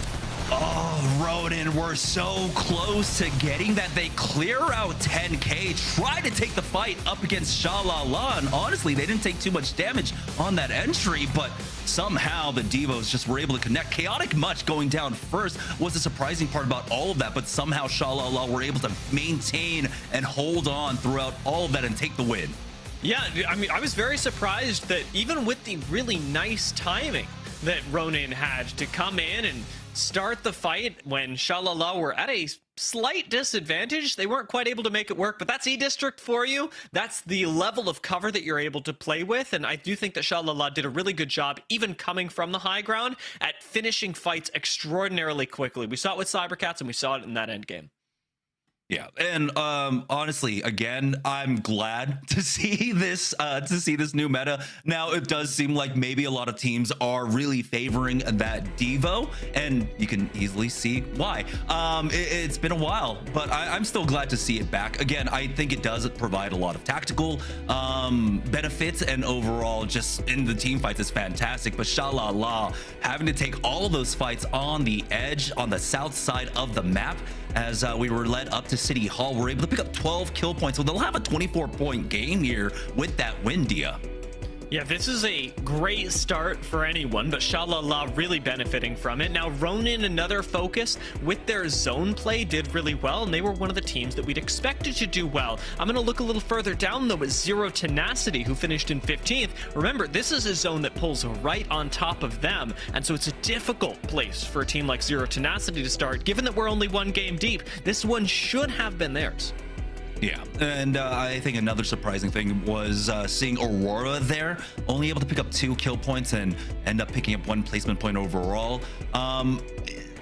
Oh, Ronin, we're so close to getting that. They clear out 10K, try to take the fight up against Shalala, and honestly, they didn't take too much damage on that entry, but somehow the Devos just were able to connect. Chaotic Much going down first was the surprising part about all of that, but somehow Shalala were able to maintain and hold on throughout all of that and take the win. Yeah, I mean, I was very surprised that even with the really nice timing that Ronin had to come in and start the fight when Shalala were at a slight disadvantage, they weren't quite able to make it work, but that's E-District for you. That's the level of cover that you're able to play with, and I do think that Shalala did a really good job, even coming from the high ground, at finishing fights extraordinarily quickly. We saw it with cybercats, and we saw it in that end game. Yeah, and honestly, again, I'm glad to see this new meta. Now, it does seem like maybe a lot of teams are really favoring that Devo, and you can easily see why. It's been a while, but I'm still glad to see it back. Again, I think it does provide a lot of tactical benefits, and overall, just in the team fights is fantastic. But Shalala having to take all of those fights on the edge, on the south side of the map, as we were led up to City Hall, we're able to pick up 12 kill points, so they'll have a 24-point game here with that win, Dia. Yeah, this is a great start for anyone, but Shalala really benefiting from it. Now, Ronin, another focus with their zone play, did really well, and they were one of the teams that we'd expected to do well. I'm going to look a little further down, though, at Zero Tenacity, who finished in 15th. Remember, this is a zone that pulls right on top of them, and so it's a difficult place for a team like Zero Tenacity to start. Given that we're only one game deep, this one should have been theirs. Yeah, and I think another surprising thing was seeing Aurora there, only able to pick up 2 kill points and end up picking up 1 placement point overall.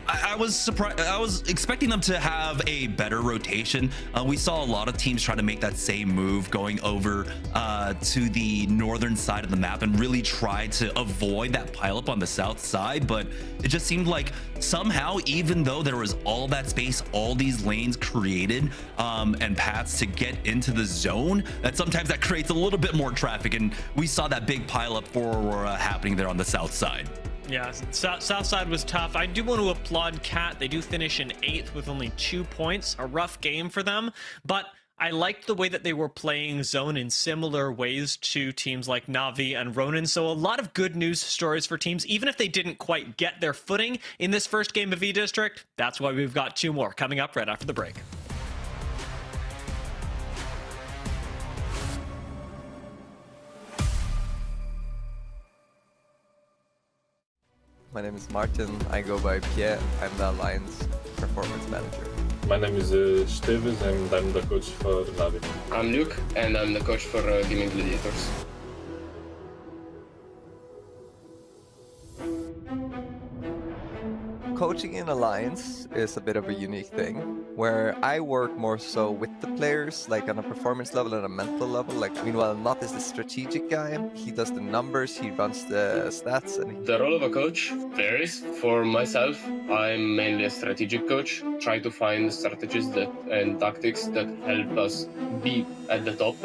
I was surprised. I was expecting them to have a better rotation. We saw a lot of teams try to make that same move, going over to the northern side of the map and really try to avoid that pileup on the south side. But it just seemed like somehow, even though there was all that space, all these lanes created and paths to get into the zone, that sometimes that creates a little bit more traffic. And we saw that big pileup for Aurora happening there on the south side. Yeah, south side was tough. I do want to applaud Cat. They do finish in 8th with only 2 points. A rough game for them, but I liked the way that they were playing zone in similar ways to teams like Na'Vi and Ronin. So a lot of good news stories for teams, even if they didn't quite get their footing in this first game of E-District. That's why we've got 2 more coming up right after the break. My name is Martin. I go by Pierre. I'm the Alliance Performance Manager. My name is Esteves and I'm the coach for Navi. I'm Luke, and I'm the coach for Gaming Gladiators. Coaching in Alliance is a bit of a unique thing, where I work more so with the players, like on a performance level and a mental level. Like, meanwhile, Not is the strategic guy. He does the numbers, he runs the stats, and The role of a coach varies. For myself, I'm mainly a strategic coach. Try to find strategies and tactics that help us be at the top.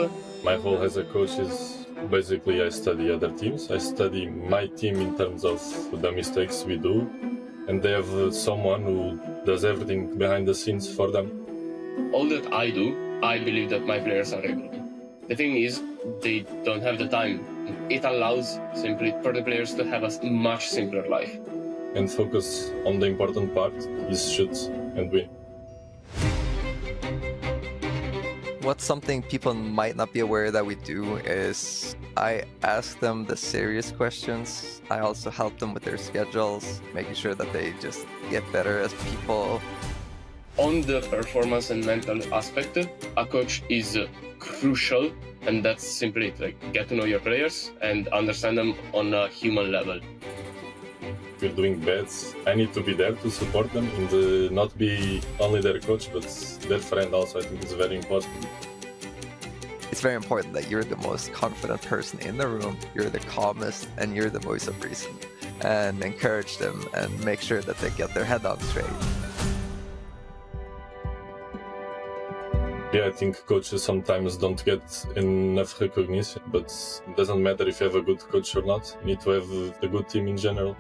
My role as a coach is basically I study other teams. I study my team in terms of the mistakes we do, and they have someone who does everything behind the scenes for them. All that I do, I believe that my players are able to. The thing is, they don't have the time. It allows simply for the players to have a much simpler life. And focus on the important part is shoot and win. what's something people might not be aware that we do is I ask them the serious questions. I also help them with their schedules, making sure that they just get better as people. On the performance and mental aspect, a coach is crucial, and that's simply it. Like, get to know your players and understand them on a human level. If you're doing bets, I need to be there to support them and not be only their coach, but their friend also. I think it's very important. It's very important that you're the most confident person in the room, you're the calmest, and you're the voice of reason. And encourage them and make sure that they get their head on straight. Yeah, I think coaches sometimes don't get enough recognition, but it doesn't matter if you have a good coach or not. You need to have a good team in general.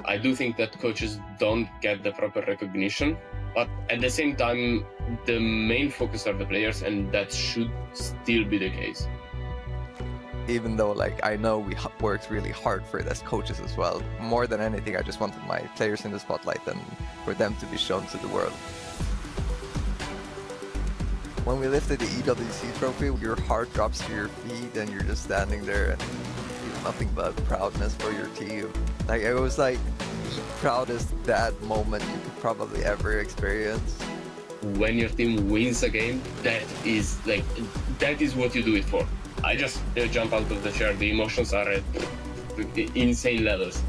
I do think that coaches don't get the proper recognition, but at the same time, the main focus are the players, and that should still be the case. Even though, like, I know we worked really hard for it as coaches as well. More than anything, I just wanted my players in the spotlight and for them to be shown to the world. When we lifted the EWC trophy, your heart drops to your feet and you're just standing there and feel nothing but proudness for your team. Like, it was like the proudest dad moment you could probably ever experience. When your team wins a game, that is what you do it for. I just jump out of the chair. The emotions are at insane levels.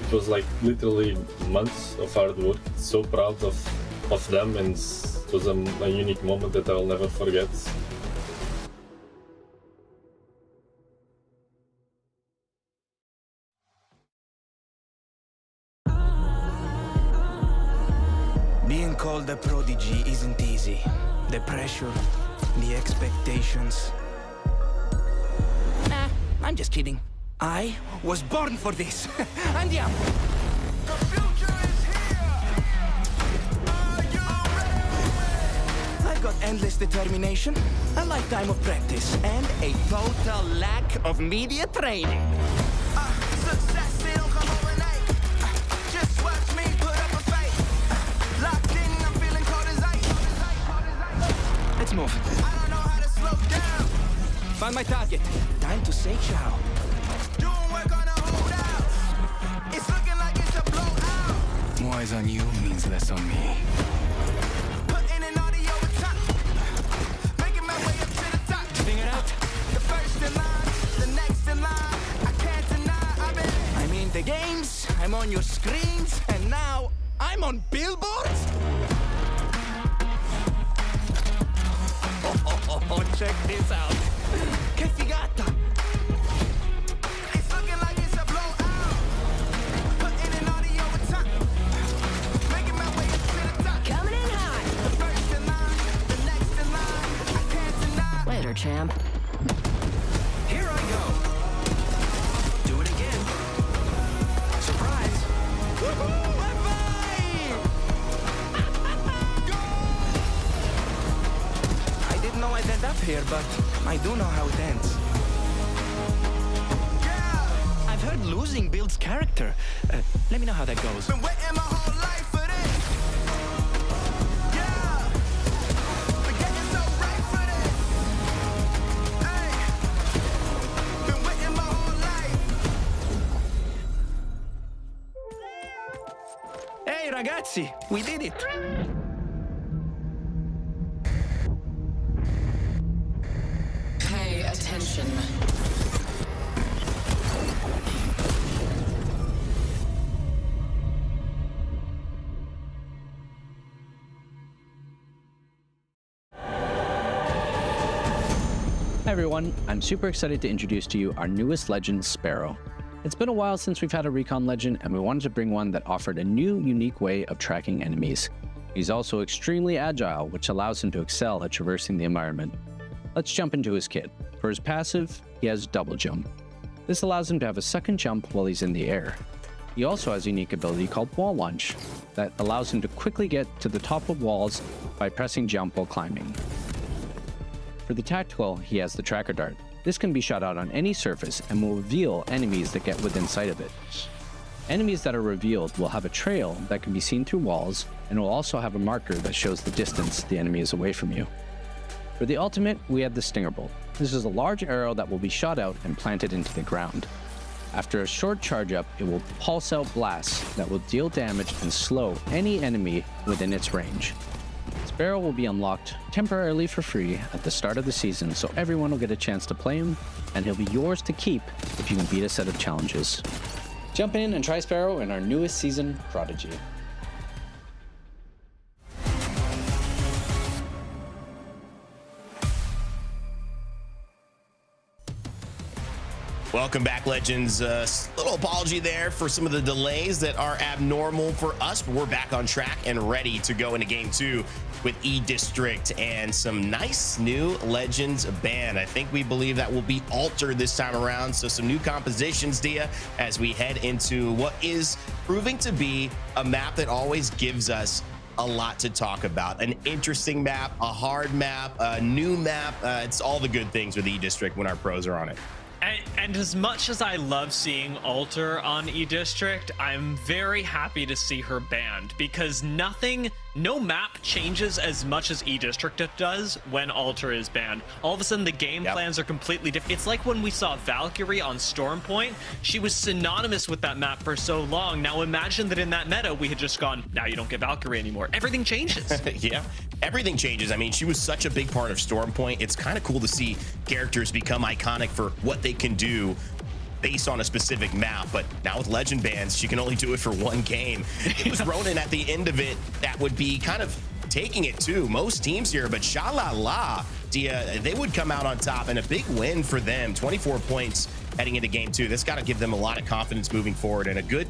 It was like literally months of hard work. So proud of them, and it was a unique moment that I'll never forget. Being called a prodigy isn't easy. The pressure, the expectations. Nah, I'm just kidding. I was born for this. And yeah. The future is here. Are you ready? I've got endless determination, a lifetime of practice, and a total lack of media training. Success, it don't come overnight. Just watch me put up a fight. Locked in, I'm feeling cold as ice. Let's move. I don't know how to slow down. Found my target. Time to say ciao. Doing work on a holdout. It's looking like it's a blowout. More eyes on you means less on me. Putting in audio with top. Making my way up to the top. Figure it out. The first in line, the next in line. I can't deny I've been. I'm in the games, I'm on your screens, and now I'm on billboards? Oh, check this out. Que figata! It's looking like it's a blowout. Putting in audio with top. Making my way up to the top. Coming in hot. The first in line, the next in line. I can't deny. Later, champ. Here I go. Do it again. Surprise. Woohoo! I didn't know I'd end up here, but I do know how it ends. Yeah. I've heard losing builds character. Let me know how that goes. Been waiting my whole life for this. Yeah. Been getting so right for this. Hey. Been waiting my whole life. Hey, ragazzi, we did it. Pay attention. Hi everyone, I'm super excited to introduce to you our newest legend, Sparrow. It's been a while since we've had a recon legend, and we wanted to bring one that offered a new, unique way of tracking enemies. He's also extremely agile, which allows him to excel at traversing the environment. Let's jump into his kit. For his passive, he has double jump. This allows him to have a second jump while he's in the air. He also has a unique ability called wall launch that allows him to quickly get to the top of walls by pressing jump while climbing. For the tactical, he has the tracker dart. This can be shot out on any surface and will reveal enemies that get within sight of it. Enemies that are revealed will have a trail that can be seen through walls, and will also have a marker that shows the distance the enemy is away from you. For the ultimate, we have the Stinger Bolt. This is a large arrow that will be shot out and planted into the ground. After a short charge up, it will pulse out blasts that will deal damage and slow any enemy within its range. Sparrow will be unlocked temporarily for free at the start of the season, so everyone will get a chance to play him, and he'll be yours to keep if you can beat a set of challenges. Jump in and try Sparrow in our newest season, Prodigy. Welcome back, Legends. Little apology there for some of the delays that are abnormal for us, but we're back on track and ready to go into game 2 with E-District and some nice new Legends band. I think we believe that will be altered this time around. So some new compositions, Dia, as we head into what is proving to be a map that always gives us a lot to talk about. An interesting map, a hard map, a new map. It's all the good things with E-District when our pros are on it. And as much as I love seeing Alter on E-District, I'm very happy to see her banned, because no map changes as much as E-District does when Alter is banned. All of a sudden, the game plans are completely different. It's like when we saw Valkyrie on Stormpoint. She was synonymous with that map for so long. Now imagine that in that meta, we had just gone, now you don't get Valkyrie anymore. Everything changes. Yeah, everything changes. I mean, she was such a big part of Stormpoint. It's kind of cool to see characters become iconic for what they can do based on a specific map, but now with legend bans, she can only do it for one game. It was Ronin at the end of it that would be kind of taking it to most teams here, but Shalala, Dia, they would come out on top, and a big win for them. 24 points heading into game 2. That's got to give them a lot of confidence moving forward, and a good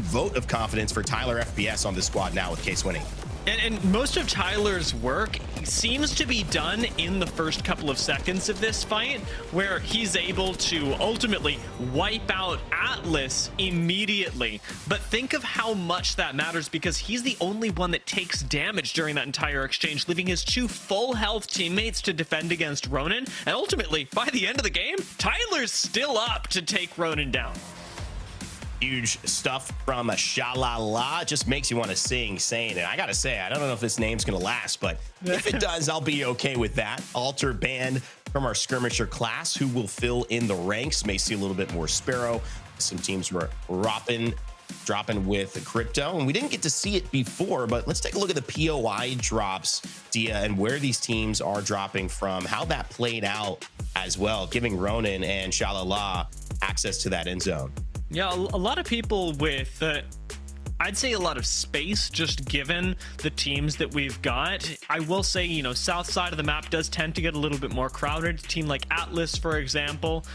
vote of confidence for Tyler FPS on this squad now with Case winning. And most of Tyler's work seems to be done in the first couple of seconds of this fight, where he's able to ultimately wipe out Atlas immediately. But think of how much that matters, because he's the only one that takes damage during that entire exchange, leaving his 2 full health teammates to defend against Ronin. And ultimately, by the end of the game, Tyler's still up to take Ronin down. Huge stuff from a Shalala. Just makes you want to sing saying it. I gotta say, I don't know if this name's gonna last, but if it does, I'll be okay with that. Alter banned from our skirmisher class, who will fill in the ranks. May see a little bit more Sparrow. Some teams were dropping with crypto, and we didn't get to see it before, but let's take a look at the POI drops, Dia, and where these teams are dropping from, how that played out as well, giving Ronin and Shalala access to that end zone. Yeah, a lot of people with, I'd say a lot of space, just given the teams that we've got. I will say, you know, south side of the map does tend to get a little bit more crowded. A team like Atlas, for example,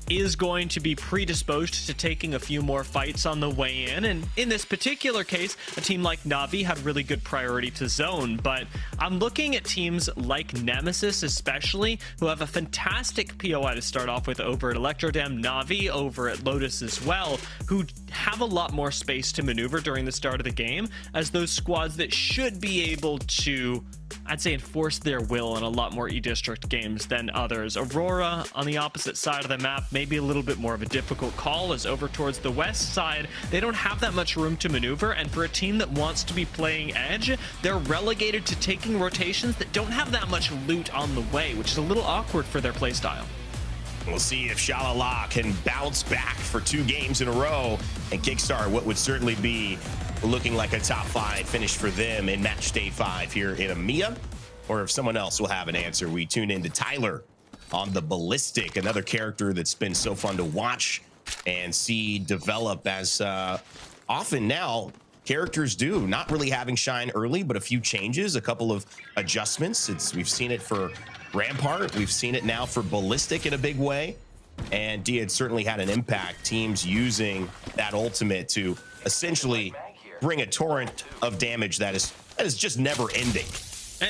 is going to be predisposed to taking a few more fights on the way in. And in this particular case, a team like Na'Vi had really good priority to zone. But I'm looking at teams like Nemesis, especially, who have a fantastic POI to start off with over at Electrodam, Na'Vi over at Lotus as well, who have a lot more space to maneuver during the start of the game, as those squads that should be able to, I'd say, enforce their will in a lot more E-District games than others. Aurora on the opposite side of the map, maybe a little bit more of a difficult call, as over towards the west side, they don't have that much room to maneuver, and for a team that wants to be playing edge, they're relegated to taking rotations that don't have that much loot on the way, which is a little awkward for their playstyle. We'll see if Shalala can bounce back for 2 games in a row and kickstart what would certainly be looking like a top 5 finish for them in match day 5 here in EMEA, or if someone else will have an answer. We tune in to Tyler on the Ballistic, another character that's been so fun to watch and see develop, as often now characters do, not really having shine early, but a few changes, a couple of adjustments. We've seen it for Rampart, we've seen it now for Ballistic in a big way, and D had certainly had an impact, teams using that ultimate to essentially bring a torrent of damage that is just never ending.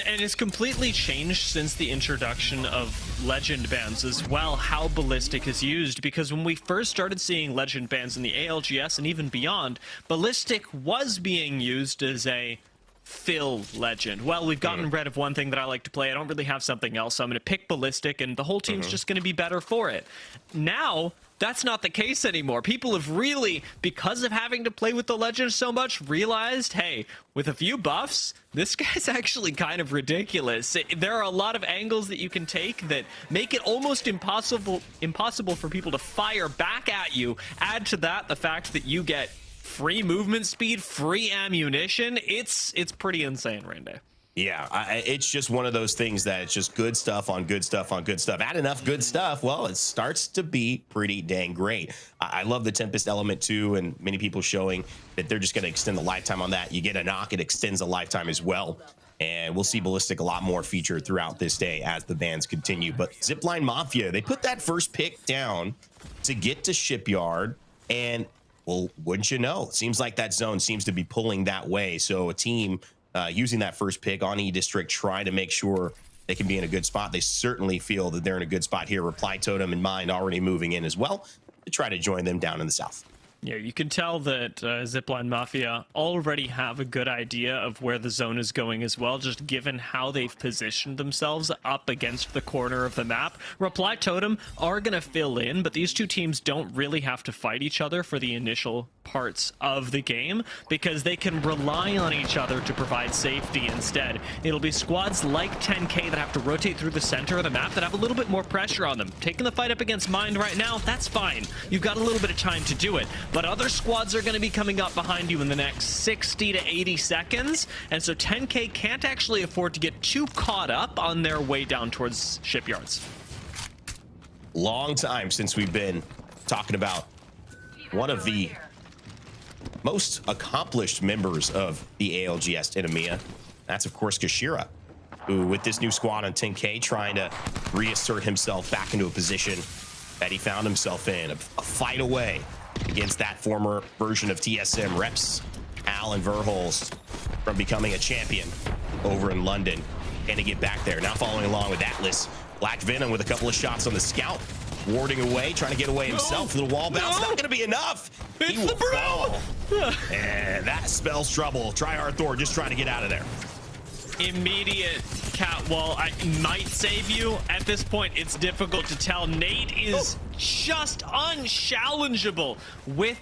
And it's completely changed since the introduction of legend bans as well, how Ballistic is used, because when we first started seeing legend bans in the ALGS and even beyond, Ballistic was being used as a fill legend. Well, we've gotten rid of one thing that I like to play. I don't really have something else, so I'm going to pick Ballistic, and the whole team's just going to be better for it. Now, that's not the case anymore. People have really, because of having to play with the legend so much, realized, hey, with a few buffs, this guy's actually kind of ridiculous. There are a lot of angles that you can take that make it almost impossible for people to fire back at you. Add to that the fact that you get free movement speed, free ammunition. It's pretty insane, Randy. Yeah, it's just one of those things that it's just good stuff on good stuff on good stuff. Add enough good stuff, well, it starts to be pretty dang great. I love the Tempest element too, and many people showing that they're just going to extend the lifetime on that. You get a knock, it extends the lifetime as well. And we'll see Ballistic a lot more featured throughout this day as the bans continue. But Zipline Mafia, they put that first pick down to get to Shipyard. And, well, wouldn't you know, it seems like that zone seems to be pulling that way. So a team using that first pick on E-District, trying to make sure they can be in a good spot. They certainly feel that they're in a good spot here. Reply Totem in mind already moving in as well to try to join them down in the south. Yeah, you can tell that Zipline Mafia already have a good idea of where the zone is going as well, just given how they've positioned themselves up against the corner of the map. Reply Totem are going to fill in, but these two teams don't really have to fight each other for the initial parts of the game because they can rely on each other to provide safety instead. It'll be squads like 10K that have to rotate through the center of the map that have a little bit more pressure on them. Taking the fight up against Mind right now, that's fine. You've got a little bit of time to do it. But other squads are going to be coming up behind you in the next 60 to 80 seconds, and so 10K can't actually afford to get too caught up on their way down towards Shipyards. Long time since we've been talking about one of the most accomplished members of the ALGS in EMEA. That's, of course, Kashira, who, with this new squad on 10K, trying to reassert himself back into a position that he found himself in, a fight away against that former version of TSM reps, Al and Verholst, from becoming a champion over in London and to get back there. Now following along with Atlas, Black Venom with a couple of shots on the scout, warding away, trying to get away himself. Little wall bounce, not going to be enough. He will fall. And that spells trouble. Tryhard Thor just trying to get out of there. Immediate catwall. I might save you. At this point, it's difficult to tell. Nate is just unchallengeable with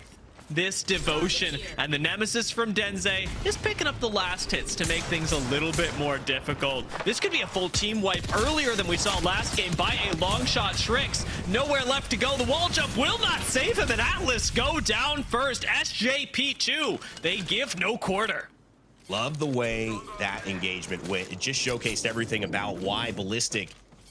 this devotion, and the Nemesis from Denze is picking up the last hits to make things a little bit more difficult. This could be a full team wipe earlier than we saw last game by a long shot. Shrix, nowhere left to go. The wall jump will not save him, and Atlas go down first. SJP2, they give no quarter. Love the way that engagement went. It just showcased everything about why Ballistic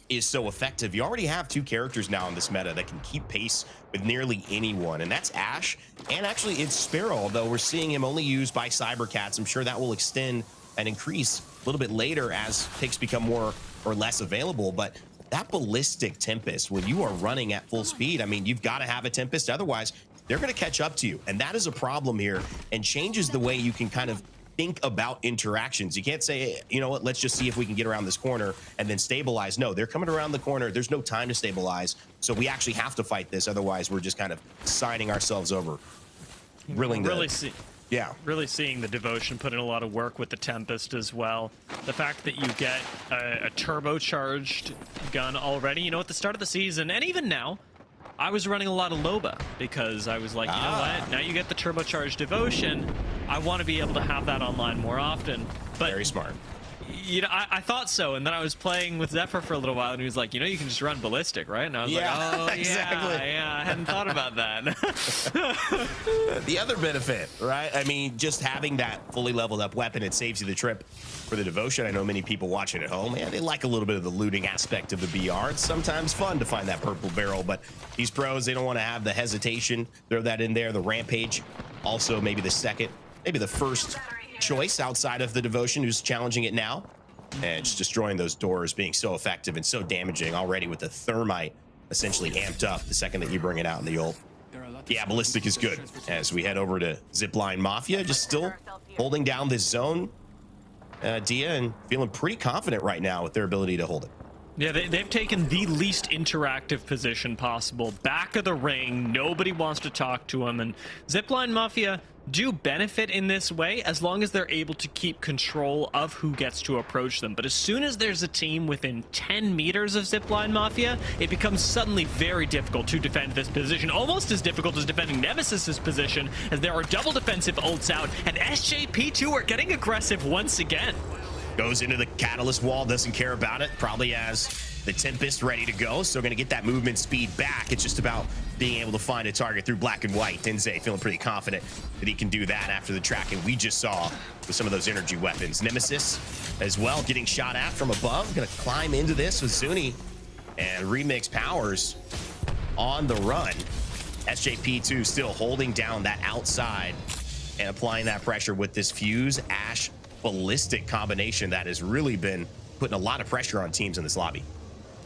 is so effective. You already have two characters now in this meta that can keep pace with nearly anyone, and that's Ash, and actually it's Sparrow, although we're seeing him only used by cybercats. I'm sure that will extend and increase a little bit later as picks become more or less available. But that Ballistic Tempest, when you are running at full speed, I mean, you've got to have a Tempest, otherwise they're going to catch up to you, and that is a problem here and changes the way you can kind of think about interactions. You can't say, hey, you know what, let's just see if we can get around this corner and then stabilize. No, they're coming around the corner. There's no time to stabilize. So we actually have to fight this. Otherwise, we're just kind of signing ourselves over. Really seeing the devotion put in a lot of work with the Tempest as well. The fact that you get a turbocharged gun already, you know, at the start of the season, and even now, I was running a lot of Loba because I was like, you know what? Now you get the turbocharged devotion. I want to be able to have that online more often. But very smart. You know, I thought so, and then I was playing with Zephyr for a little while, and he was like, you know, you can just run Ballistic, right? And I was like, oh, exactly. Yeah, I hadn't thought about that. The other benefit, right? I mean, just having that fully leveled up weapon, it saves you the trip for the devotion. I know many people watching at home, man, they like a little bit of the looting aspect of the BR. It's sometimes fun to find that purple barrel, but these pros, they don't want to have the hesitation. Throw that in there. The Rampage, also maybe the second, maybe the first choice outside of the devotion who's challenging it now. And just destroying those doors, being so effective and so damaging already with the thermite essentially amped up the second that you bring it out in the ult. Yeah, Ballistic is good. As we head over to Zipline Mafia, just still holding down this zone, Dia, and feeling pretty confident right now with their ability to hold it. Yeah, they've taken the least interactive position possible. Back of the ring, nobody wants to talk to them, and Zipline Mafia do benefit in this way as long as they're able to keep control of who gets to approach them. But as soon as there's a team within 10 meters of Zipline Mafia, it becomes suddenly very difficult to defend this position. Almost as difficult as defending Nemesis's position, as there are double defensive ults out, and SJP2 are getting aggressive once again. Goes into the catalyst wall, doesn't care about it, probably has the Tempest ready to go, so going to get that movement speed back. It's just about being able to find a target through black and white. Denze feeling pretty confident that he can do that after the tracking we just saw with some of those energy weapons. Nemesis as well, getting shot at from above. Going to climb into this with Zuni, and Remix Powers on the run. SJP2 still holding down that outside and applying that pressure with this Fuse Ash Ballistic combination that has really been putting a lot of pressure on teams in this lobby.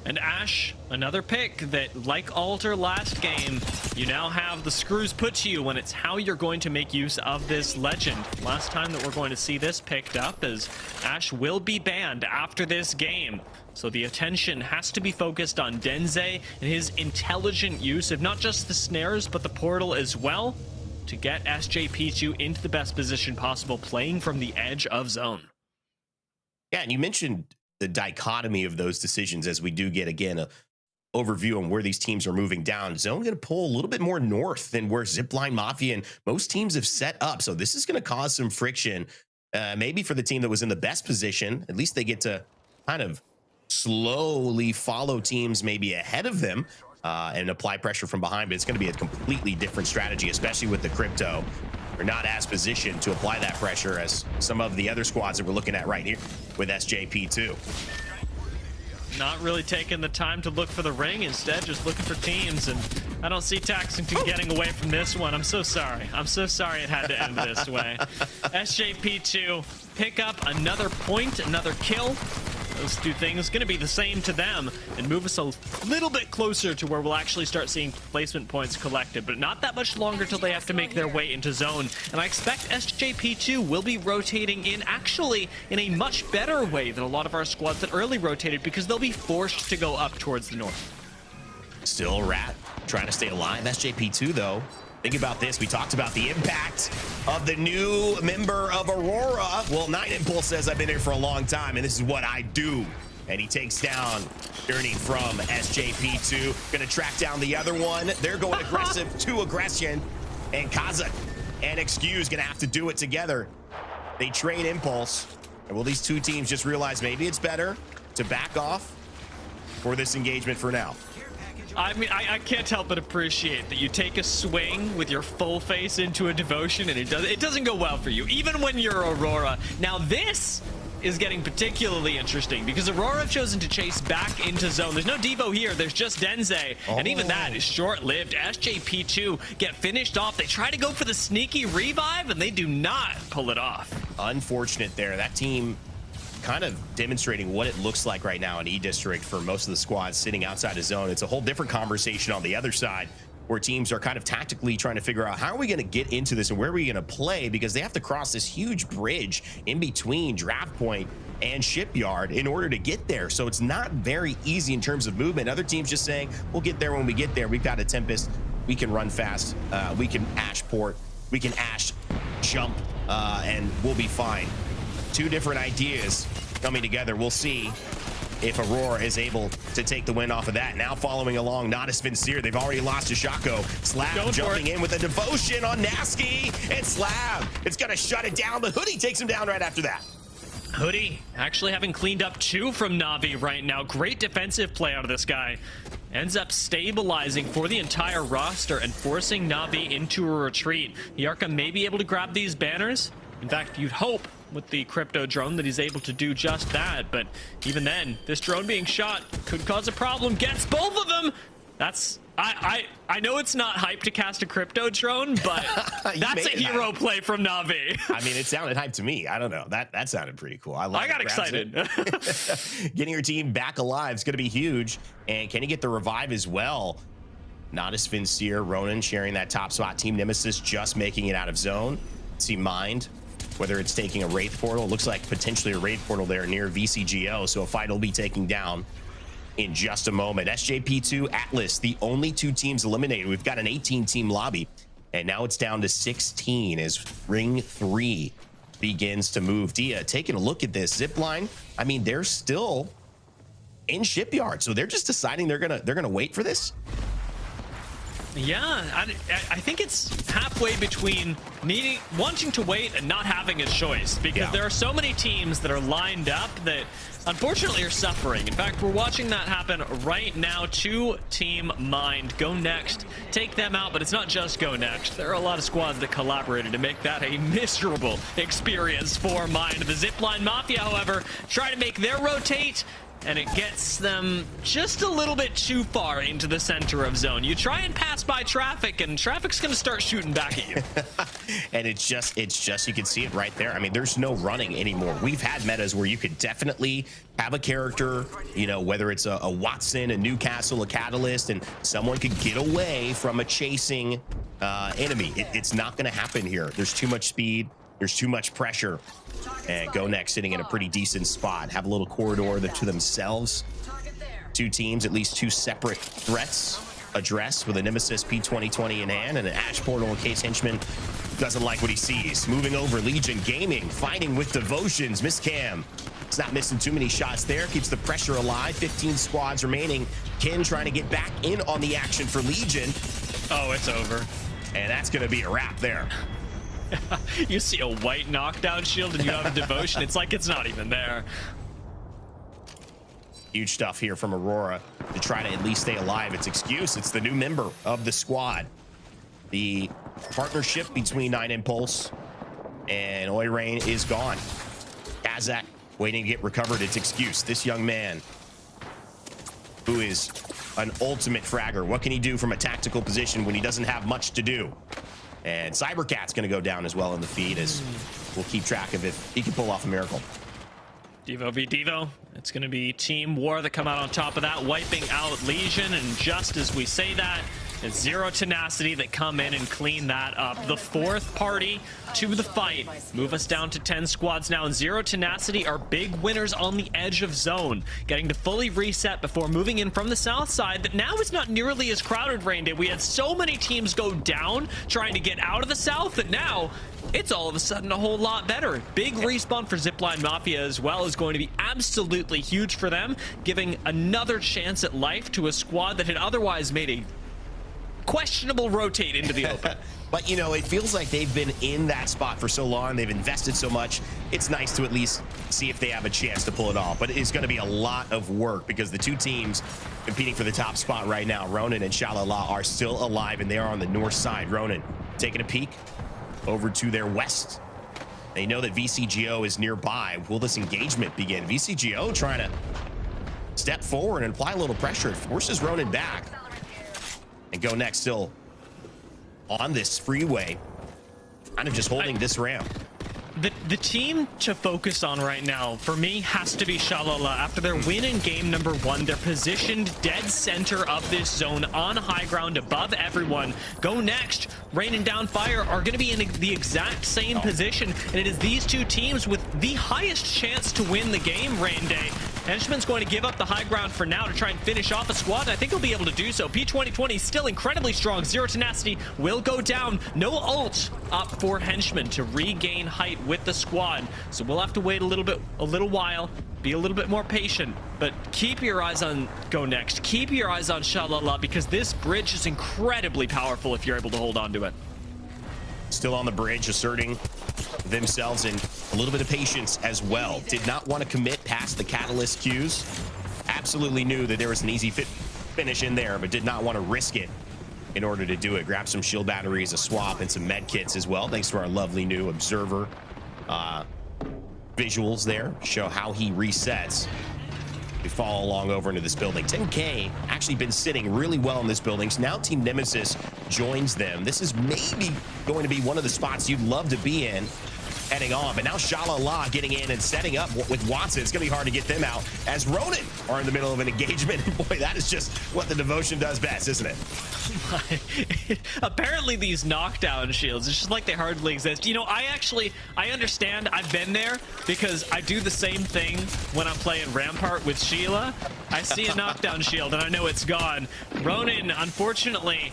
And Ash, another pick that, like Alter last game, you now have the screws put to you when it's how you're going to make use of this legend. Last time that we're going to see this picked up is Ash will be banned after this game. So the attention has to be focused on Denze and his intelligent use of not just the snares, but the portal as well, to get SJP2 into the best position possible, playing from the edge of zone. Yeah, and you mentioned the dichotomy of those decisions as we do get, again, a overview on where these teams are moving down. Zone going to pull a little bit more north than where Zipline Mafia and most teams have set up. So this is going to cause some friction, maybe for the team that was in the best position. At least they get to kind of slowly follow teams maybe ahead of them and apply pressure from behind. But it's going to be a completely different strategy, especially with the crypto. They're not as positioned to apply that pressure as some of the other squads that we're looking at right here with SJP2. Not really taking the time to look for the ring, instead just looking for teams, and I don't see Taxington getting away from this one. I'm so sorry. I'm so sorry it had to end this way. SJP2 pick up another point, another kill. Those two things going to be the same to them and move us a little bit closer to where we'll actually start seeing placement points collected, but not that much longer till they have to make their way into zone. And I expect SJP2 will be rotating in actually in a much better way than a lot of our squads that early rotated, because they'll be forced to go up towards the north. Still Rat trying to stay alive. SJP2 though, think about this. We talked about the impact of the new member of Aurora. Well, Nine Impulse says, I've been here for a long time, and this is what I do. And he takes down Journey from SJP2. Gonna track down the other one. They're going aggressive to aggression. And Kazakh and Excuse gonna have to do it together. They trade Impulse. And will these two teams just realize maybe it's better to back off for this engagement for now? I mean, I can't help but appreciate that you take a swing with your full face into a devotion and it doesn't go well for you, even when you're Aurora. Now this is getting particularly interesting because Aurora have chosen to chase back into zone. There's no Devo here, there's just Denze, and even that is short-lived. SJP2 get finished off. They try to go for the sneaky revive and they do not pull it off. Unfortunate there. That team kind of demonstrating what it looks like right now in E-District for most of the squads sitting outside of zone. It's a whole different conversation on the other side where teams are kind of tactically trying to figure out how are we going to get into this and where are we going to play, because they have to cross this huge bridge in between Draft Point and Shipyard in order to get there. So it's not very easy in terms of movement. Other teams just saying, we'll get there when we get there. We've got a Tempest. We can run fast. We can Ash port. We can Ash jump and we'll be fine. Two different ideas coming together. We'll see if Aurora is able to take the win off of that. Now following along, Natus Vincere. They've already lost to Shaco. Slab jumping in with a devotion on Nasky. And Slab, it's going to shut it down, but Hoodie takes him down right after that. Hoodie actually having cleaned up 2 from Na'Vi right now. Great defensive play out of this guy. Ends up stabilizing for the entire roster and forcing Na'Vi into a retreat. Yarka may be able to grab these banners. In fact, you'd hope with the crypto drone that he's able to do just that, but even then, this drone being shot could cause a problem. Gets both of them. That's I know it's not hype to cast a crypto drone, but that's a hero play from Na'Vi. I mean, it sounded hype to me. I don't know. That sounded pretty cool. I got excited. Getting your team back alive is going to be huge. And can he get the revive as well? Natus Vincere, Ronin sharing that top spot. Team Nemesis just making it out of zone. See Mind, whether it's taking a Wraith portal. It looks like potentially a Wraith portal there near VCGO. So a fight will be taking down in just a moment. SJP2, Atlas, the only 2 teams eliminated. We've got an 18-team lobby, and now it's down to 16 as Ring 3 begins to move. Dia, taking a look at this zipline. I mean, they're still in Shipyard, so they're just deciding they're gonna wait for this. Yeah, I think it's halfway between wanting to wait and not having a choice, because there are so many teams that are lined up that unfortunately are suffering. In fact, we're watching that happen right now to Team Mind. GoNext take them out, but it's not just GoNext. There are a lot of squads that collaborated to make that a miserable experience for Mind. The Zipline Mafia, however, try to make their rotate. and it gets them just a little bit too far into the center of zone. You try and pass by traffic, and traffic's going to start shooting back at you. And it's just, you can see it right there. I mean, there's no running anymore. We've had metas where you could definitely have a character, you know, whether it's a Watson, a Newcastle, a Catalyst, and someone could get away from a chasing enemy. It's not going to happen here. There's too much speed. There's too much pressure. And GoNext sitting in a pretty decent spot. Have a little corridor to themselves. Two teams, at least two separate threats addressed with a Nemesis P2020 in hand and an Ash Portal in case Henchman doesn't like what he sees. Moving over, Legion Gaming, fighting with Devotions. Miss Cam, it's not missing too many shots there. Keeps the pressure alive. 15 squads remaining. Ken trying to get back in on the action for Legion. Oh, it's over. And that's going to be a wrap there. You see a white knockdown shield and you have a Devotion. It's like it's not even there. Huge stuff here from Aurora to try to at least stay alive. It's excuse. It's the new member of the squad. The partnership between 9 Impulse and Oirain is gone. Kazak waiting to get recovered. It's excuse. This young man who is an ultimate fragger. What can he do from a tactical position when he doesn't have much to do? And cybercats going to go down as well in the feed, as we'll keep track of if he can pull off a miracle. Devo v Devo. It's going to be Team War that come out on top of that, wiping out Legion. And just as we say that, it's Zero Tenacity that come in and clean that up. The fourth party to the fight. Move us down to 10 squads now. And Zero Tenacity are big winners on the edge of zone. Getting to fully reset before moving in from the south side. That now is not nearly as crowded, Rain Day. We had so many teams go down trying to get out of the south that now it's all of a sudden a whole lot better. Big respawn for Zipline Mafia as well is going to be absolutely huge for them, giving another chance at life to a squad that had otherwise made a questionable rotate into the open. But, you know, it feels like they've been in that spot for so long. They've invested so much. It's nice to at least see if they have a chance to pull it off. But it's going to be a lot of work because the two teams competing for the top spot right now, Ronin and Shalala, are still alive, and they are on the north side. Ronin taking a peek over to their west. They know that VCGO is nearby. Will this engagement begin? VCGO trying to step forward and apply a little pressure. It forces Ronin back. And GoNext still on this freeway, kind of just holding this ramp. The team to focus on right now, for me, has to be Shalala. After their win in game number 1, they're positioned dead center of this zone on high ground above everyone. GoNext, raining down fire, are going to be in the exact same position, and it is these two teams with the highest chance to win the game, Rain Day. Henchman's going to give up the high ground for now to try and finish off a squad, and I think he'll be able to do so. P2020 still incredibly strong. Zero Tenacity will go down. No ult up for Henchman to regain height with the squad. So we'll have to wait a little while, be a little bit more patient, but keep your eyes on GoNext. Keep your eyes on Shalala, because this bridge is incredibly powerful if you're able to hold on to it. Still on the bridge, asserting themselves in a little bit of patience as well. Did not want to commit past the Catalyst queues. Absolutely knew that there was an easy finish in there, but did not want to risk it in order to do it. Grab some shield batteries, a swap, and some med kits as well. Thanks to our lovely new observer visuals there. Show how he resets. We follow along over into this building. 10K actually been sitting really well in this building. So now Team Nemesis joins them. This is maybe going to be one of the spots you'd love to be in heading on. But now Shalala getting in and setting up with Watson. It's going to be hard to get them out as Ronin are in the middle of an engagement. Boy, that is just what the Devotion does best, isn't it? Apparently these knockdown shields, it's just like they hardly exist. You know, I understand. I've been there because I do the same thing when I'm playing Rampart with Sheila. I see a knockdown shield and I know it's gone. Ronin, unfortunately,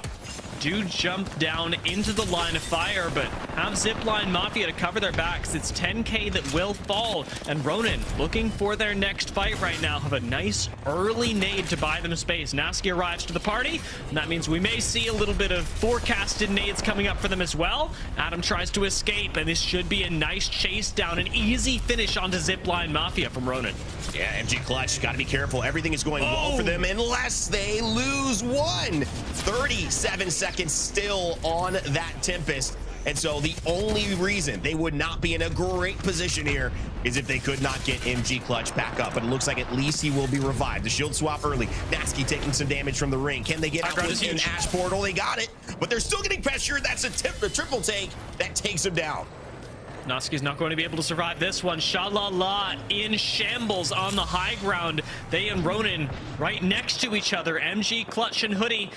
do jump down into the line of fire, but have Zipline Mafia to cover their backs. It's 10K that will fall, and Ronin looking for their next fight right now. Have a nice early nade to buy them space. Nasky arrives to the party, and that means we may see a little bit of forecasted nades coming up for them as well. Adam tries to escape, and this should be a nice chase down, an easy finish onto Zipline Mafia from Ronin. Yeah, MG Clutch, got to be careful. Everything is going well for them unless they lose one. 37 seconds still on that Tempest. And so the only reason they would not be in a great position here is if they could not get MG Clutch back up. But it looks like at least he will be revived. The shield swap early. Nasky taking some damage from the ring. Can they get out with an Ash portal? They got it, but they're still getting pressure. That's a triple take that takes him down. Nasky's not going to be able to survive this one. Sha-la-la in shambles on the high ground. They and Ronin right next to each other. MG, Clutch, and Hoodie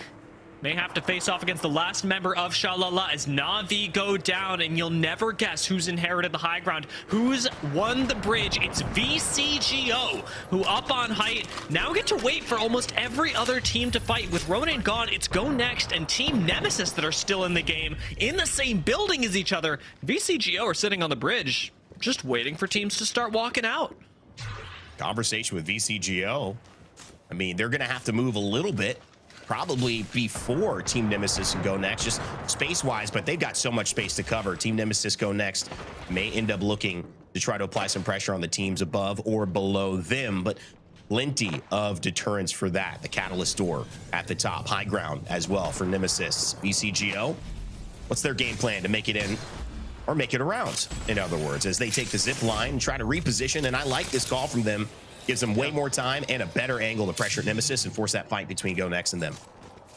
may have to face off against the last member of Sha-la-la as Na'Vi go down, and you'll never guess who's inherited the high ground, who's won the bridge. It's VCGO, who up on height now get to wait for almost every other team to fight. With Ronin gone, it's GoNext and Team Nemesis that are still in the game, in the same building as each other. VCGO are sitting on the bridge, just waiting for teams to start walking out. Conversation with VCGO. I mean, they're gonna have to move a little bit, probably before Team Nemesis and GoNext, just space-wise, but they've got so much space to cover. Team Nemesis, GoNext may end up looking to try to apply some pressure on the teams above or below them, but plenty of deterrence for that. The Catalyst door at the top, high ground as well for Nemesis. VCGO, what's their game plan to make it in or make it around, in other words, as they take the zip line and try to reposition? And I like this call from them. Gives them way more time and a better angle to pressure Nemesis and force that fight between GoNext and them.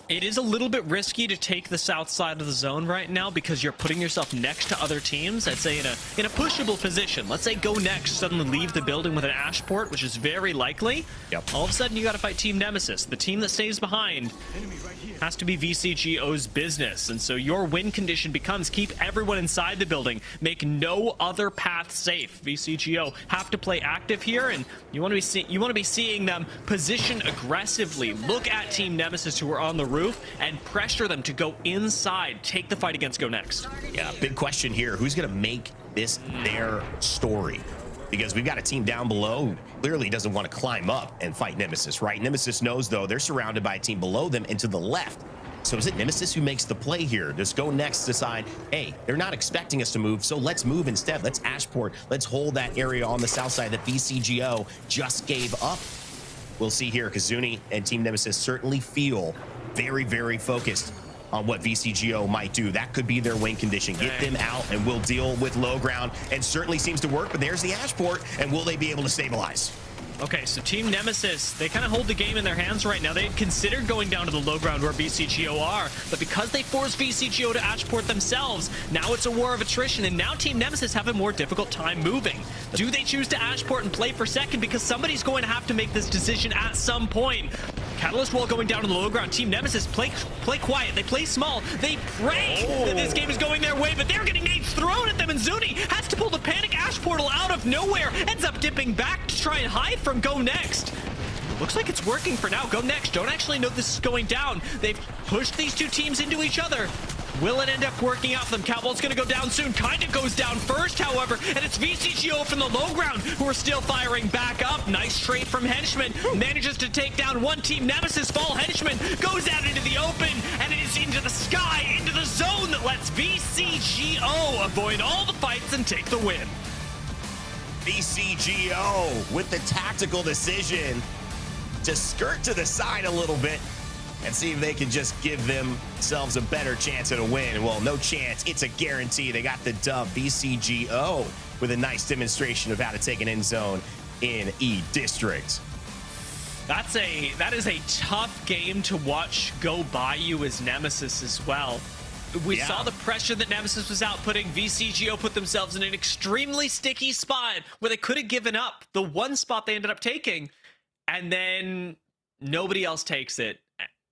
It is a little bit risky to take the south side of the zone right now because you're putting yourself next to other teams. I'd say in a pushable position. Let's say GoNext suddenly leave the building with an Ash port, which is very likely. Yep. All of a sudden, you got to fight Team Nemesis. The team that stays behind has to be VCGO's business. And so your win condition becomes keep everyone inside the building. Make no other path safe. VCGO have to play active here, and you want to be seeing them position aggressively. Look at Team Nemesis, who are on the roof, and pressure them to go inside, take the fight against GoNext. Yeah, big question here. Who's going to make this their story? Because we've got a team down below who clearly doesn't want to climb up and fight Nemesis, right? Nemesis knows, though, they're surrounded by a team below them and to the left. So is it Nemesis who makes the play here? Does GoNext decide, hey, they're not expecting us to move, so let's move instead. Let's Ashport. Let's hold that area on the south side that VCGO just gave up. We'll see here. Kazuni and Team Nemesis certainly feel very, very focused on what VCGO might do. That could be their win condition. Get them out and we'll deal with low ground. And certainly seems to work, but there's the Ashport, and will they be able to stabilize? Okay, so Team Nemesis, they kind of hold the game in their hands right now. They had considered going down to the low ground where VCGO are, but because they forced VCGO to Ashport themselves, now it's a war of attrition, and now Team Nemesis have a more difficult time moving. Do they choose to Ashport and play for second? Because somebody's going to have to make this decision at some point. Catalyst wall going down to the low ground. Team Nemesis play quiet. They play small. They pray that this game is going their way, but they're getting nades thrown at them, and Zuni has to pull the panic Ash portal out of nowhere. Ends up dipping back to try and hide from GoNext. Looks like it's working for now. GoNext don't actually know this is going down. They've pushed these two teams into each other. Will it end up working out for them? Catwall's going to go down soon. Kinda goes down first, however, and it's VCGO from the low ground who are still firing back up. Nice trade from Henchman. Manages to take down one Team Nemesis. Fall Henchman goes out into the open, and it is into the sky, into the zone that lets VCGO avoid all the fights and take the win. VCGO with the tactical decision to skirt to the side a little bit and see if they can just give themselves a better chance at a win. Well, no chance. It's a guarantee. They got the dub. VCGO with a nice demonstration of how to take an end zone in E District. That is a tough game to watch go by you as Nemesis as well. We saw the pressure that Nemesis was outputting. VCGO put themselves in an extremely sticky spot where they could have given up the one spot they ended up taking, and then nobody else takes it.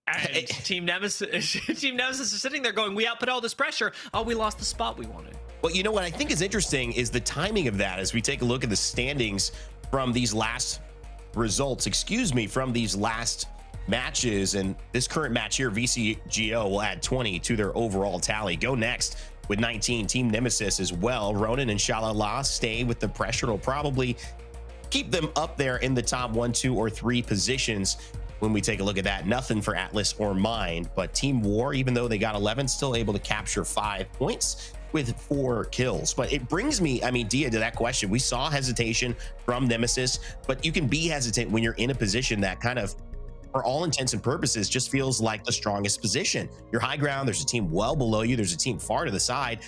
And Team Nemesis is sitting there going, we output all this pressure. Oh, we lost the spot we wanted. Well, you know what I think is interesting is the timing of that as we take a look at the standings from these last results, from these last matches. And this current match here, VCGO will add 20 to their overall tally. GoNext with 19. Team Nemesis as well. Ronin and Sha-la-la stay with the pressure. It'll probably keep them up there in the top 1, 2, or 3 positions. When we take a look at that, nothing for Atlas or Mind, but Team War, even though they got 11, still able to capture 5 points with 4 kills. But it brings me, Dia, to that question. We saw hesitation from Nemesis, but you can be hesitant when you're in a position that kind of, for all intents and purposes, just feels like the strongest position. You're high ground, there's a team well below you, there's a team far to the side.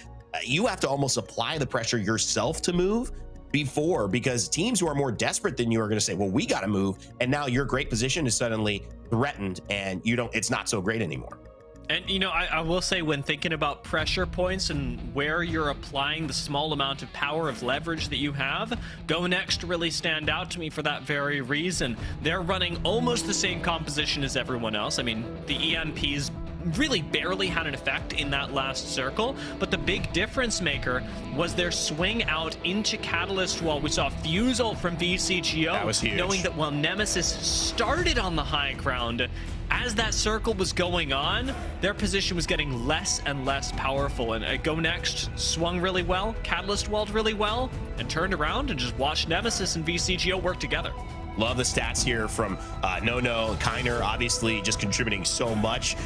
you have to almost apply the pressure yourself to move before, because teams who are more desperate than you are going to say, well, we got to move. And now your great position is suddenly threatened and it's not so great anymore. And, you know, I will say, when thinking about pressure points and where you're applying the small amount of power of leverage that you have, GoNext really stand out to me for that very reason. They're running almost the same composition as everyone else. I mean, the EMPs really barely had an effect in that last circle, but the big difference maker was their swing out into Catalyst wall. We saw Fuse ult from VCGO, that was huge. Knowing that while Nemesis started on the high ground, as that circle was going on, their position was getting less and less powerful, and GoNext swung really well, Catalyst walled really well, and turned around and just watched Nemesis and VCGO work together. Love the stats here from No, Kiner, obviously just contributing so much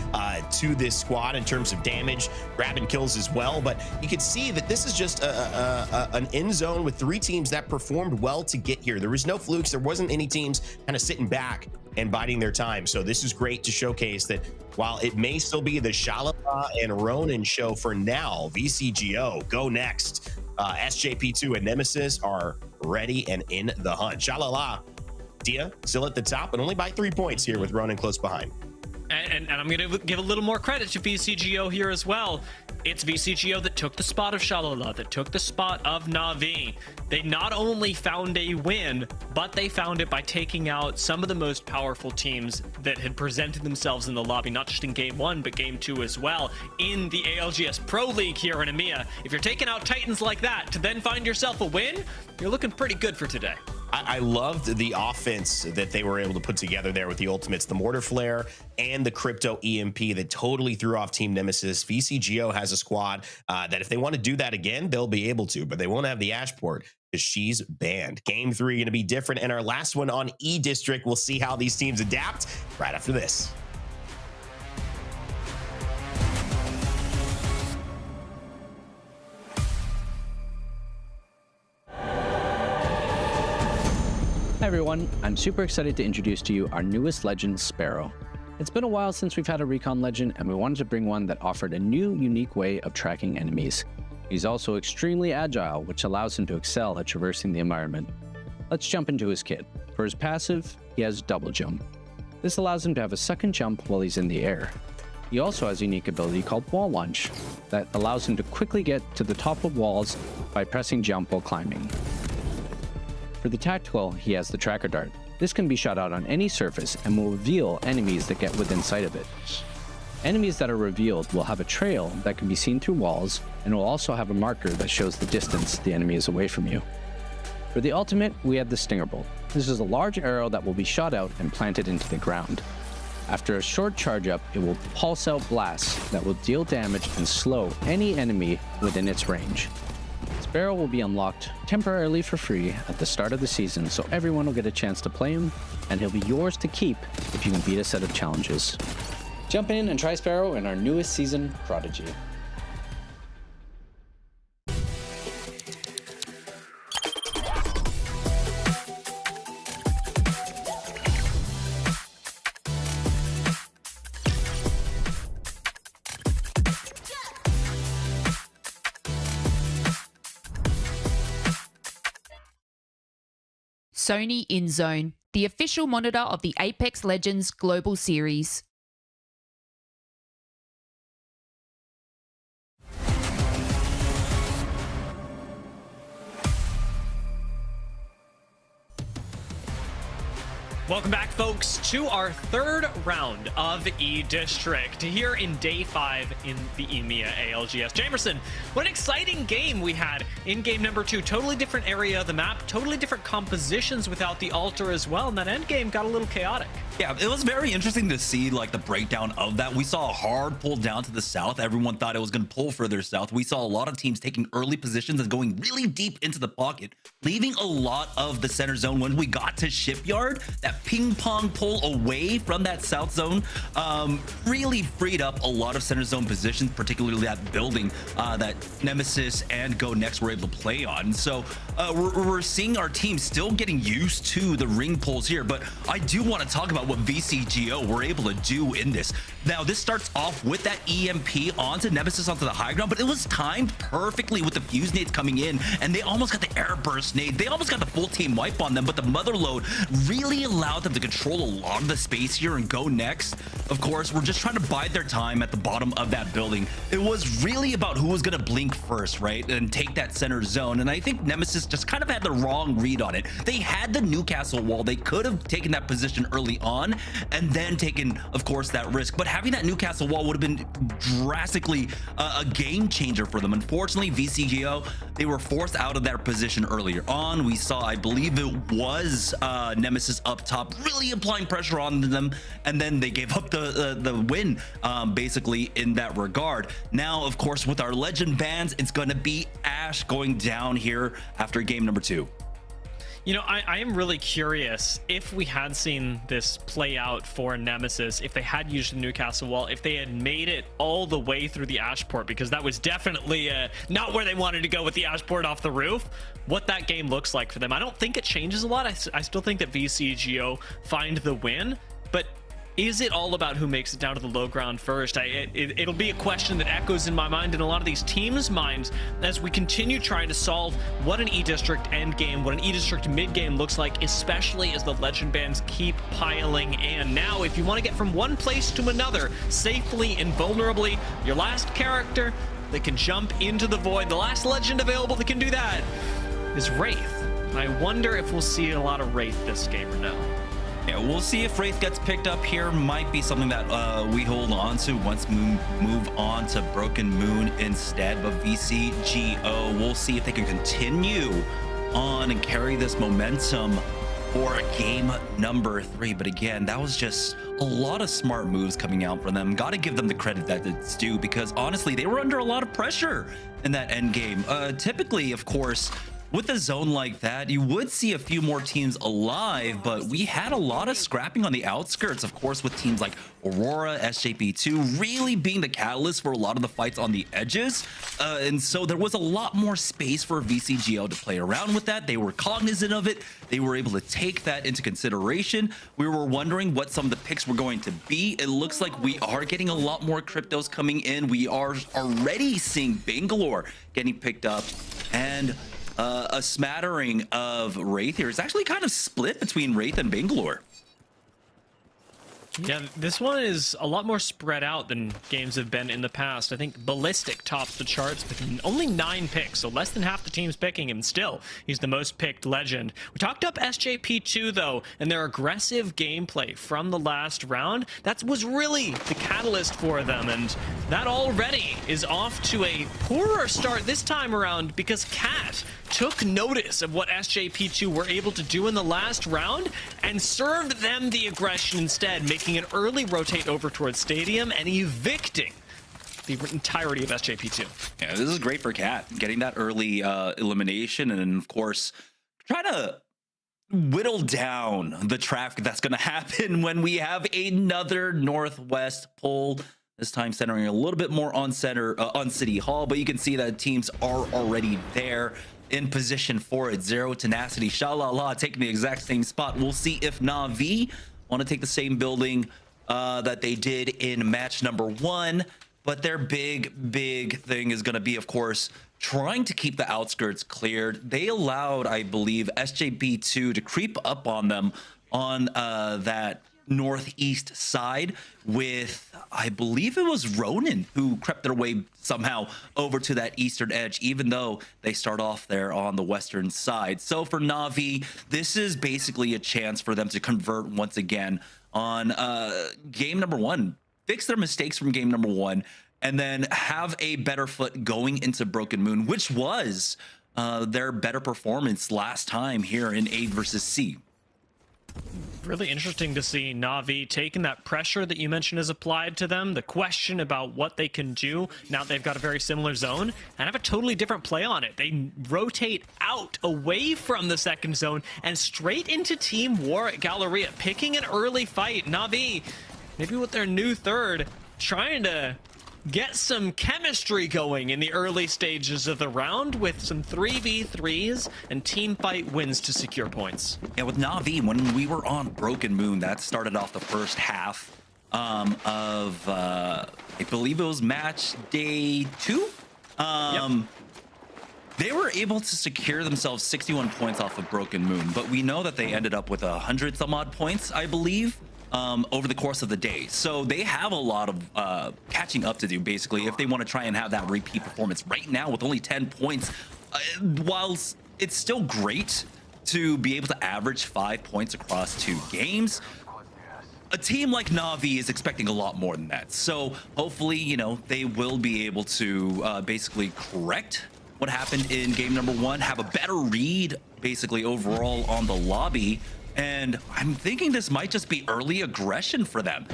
to this squad in terms of damage, grabbing kills as well. But you can see that this is just an end zone with 3 teams that performed well to get here. There was no flukes. There wasn't any teams kind of sitting back and biding their time. So this is great to showcase that while it may still be the Shalala and Ronin show for now, VCGO, GoNext, SJP2, and Nemesis are ready and in the hunt. Shalala, Dia still at the top, and only by 3 points here with Ronin close behind. And I'm going to give a little more credit to VCGO here as well. It's VCGO that took the spot of Shalala, that took the spot of Na'Vi. They not only found a win, but they found it by taking out some of the most powerful teams that had presented themselves in the lobby, not just in Game 1, but Game 2 as well, in the ALGS Pro League here in EMEA. If you're taking out Titans like that to then find yourself a win, you're looking pretty good for today. I loved the offense that they were able to put together there with the ultimates, the mortar flare and the crypto EMP that totally threw off Team Nemesis. VCGO has a squad that if they want to do that again, they'll be able to, but they won't have the Ashport because she's banned. Game 3 going to be different, and our last one on E District. We'll see how these teams adapt right after this. Hi everyone, I'm super excited to introduce to you our newest legend, Sparrow. It's been a while since we've had a recon legend, and we wanted to bring one that offered a new, unique way of tracking enemies. He's also extremely agile, which allows him to excel at traversing the environment. Let's jump into his kit. For his passive, he has double jump. This allows him to have a second jump while he's in the air. He also has a unique ability called wall launch that allows him to quickly get to the top of walls by pressing jump while climbing. For the tactical, he has the tracker dart. This can be shot out on any surface and will reveal enemies that get within sight of it. Enemies that are revealed will have a trail that can be seen through walls, and will also have a marker that shows the distance the enemy is away from you. For the ultimate, we have the Stinger Bolt. This is a large arrow that will be shot out and planted into the ground. After a short charge up, it will pulse out blasts that will deal damage and slow any enemy within its range. Sparrow will be unlocked temporarily for free at the start of the season, so everyone will get a chance to play him, and he'll be yours to keep if you can beat a set of challenges. Jump in and try Sparrow in our newest season, Prodigy. Sony InZone, the official monitor of the Apex Legends Global Series. Welcome back, folks, to our third round of E-District here in Day 5 in the EMEA ALGS. Jamerson, what an exciting game we had in game number 2. Totally different area of the map, totally different compositions without the altar as well, and that end game got a little chaotic. Yeah, it was very interesting to see like the breakdown of that. We saw a hard pull down to the south. Everyone thought it was going to pull further south. We saw a lot of teams taking early positions and going really deep into the pocket, leaving a lot of the center zone. When we got to Shipyard, that that ping pong pull away from that south zone really freed up a lot of center zone positions, particularly that building that Nemesis and GoNext were able to play on. So we're seeing our team still getting used to the ring pulls here, but I do want to talk about what VCGO were able to do in this. Now, this starts off with that EMP onto Nemesis onto the high ground, but it was timed perfectly with the fuse nades coming in, and they almost got the airburst nade. They almost got the full team wipe on them, but the mother load really allowed them to control a lot of the space here and GoNext. Of course, we're just trying to bide their time at the bottom of that building. It was really about who was going to blink first, right, and take that center zone, and I think Nemesis just kind of had the wrong read on it. They had the Newcastle wall. They could have taken that position early on and then taken, of course, that risk, but having that Newcastle wall would have been drastically a game changer for them. Unfortunately, VCGO, they were forced out of their position earlier on. We saw, I believe it was Nemesis up top really applying pressure on them, and then they gave up the win basically in that regard. Now, of course, with our legend bans, it's going to be Ash going down here after game number 2. You know, I am really curious if we had seen this play out for Nemesis, if they had used the Newcastle wall, if they had made it all the way through the Ashport, because that was definitely not where they wanted to go with the Ashport off the roof, what that game looks like for them. I don't think it changes a lot. I still think that VCGO find the win, but is it all about who makes it down to the low ground first? It'll be a question that echoes in my mind and a lot of these teams' minds as we continue trying to solve what an E-District end game, what an E-District mid game looks like, especially as the legend bans keep piling in. Now, if you want to get from one place to another safely and vulnerably, your last character that can jump into the void, the last legend available that can do that, is Wraith. I wonder if we'll see a lot of Wraith this game or no. Yeah, we'll see if Wraith gets picked up here. Might be something that we hold on to once we move on to Broken Moon instead. But VCGO, we'll see if they can continue on and carry this momentum for game number 3. But again, that was just a lot of smart moves coming out from them. Got to give them the credit that it's due, because honestly, they were under a lot of pressure in that end game. Typically, of course, with a zone like that, you would see a few more teams alive, but we had a lot of scrapping on the outskirts, of course, with teams like Aurora, SJP2 really being the catalyst for a lot of the fights on the edges. And so there was a lot more space for VCGO to play around with that. They were cognizant of it. They were able to take that into consideration. We were wondering what some of the picks were going to be. It looks like we are getting a lot more cryptos coming in. We are already seeing Bangalore getting picked up, and a smattering of Wraith here. It's actually kind of split between Wraith and Bangalore. Yeah, this one is a lot more spread out than games have been in the past. I think Ballistic tops the charts with only 9 picks, so less than half the team's picking him. Still, he's the most picked legend. We talked up SJP2, though, and their aggressive gameplay from the last round. That was really the catalyst for them, and that already is off to a poorer start this time around, because Cat took notice of what SJP2 were able to do in the last round and served them the aggression instead, making an early rotate over towards Stadium and evicting the entirety of SJP2. Yeah, this is great for Cat, getting that early elimination, and of course, trying to whittle down the traffic that's going to happen when we have another Northwest pull. This time centering a little bit more on on City Hall, but you can see that teams are already there in position for it. Zero, Tenacity, Shalala taking the exact same spot. We'll see if Na'Vi want to take the same building that they did in match number 1, but their big thing is going to be, of course, trying to keep the outskirts cleared. They allowed, I believe, SJP2 to creep up on them on that northeast side with, I believe it was Ronin who crept their way somehow over to that eastern edge, even though they start off there on the western side. So for Na'Vi, this is basically a chance for them to convert once again on game number 1, fix their mistakes from game number 1, and then have a better foot going into Broken Moon, which was their better performance last time here in A versus C. Really interesting to see Na'Vi taking that pressure that you mentioned is applied to them, the question about what they can do now they've got a very similar zone, and have a totally different play on it. They rotate out away from the second zone and straight into Team War at Galleria, picking an early fight. Na'Vi, maybe with their new third, trying to get some chemistry going in the early stages of the round with some 3v3s and team fight wins to secure points. Yeah, with Na'Vi, when we were on Broken Moon, that started off the first half of, I believe it was match day 2. They were able to secure themselves 61 points off of Broken Moon, but we know that they ended up with 100 some odd points, I believe, over the course of the day. So they have a lot of catching up to do, basically, if they want to try and have that repeat performance. Right now, with only 10 points, while it's still great to be able to average 5 points across 2 games, a team like Na'Vi is expecting a lot more than that. So hopefully, you know, they will be able to basically correct what happened in game number 1, have a better read, basically, overall on the lobby. And I'm thinking this might just be early aggression for them.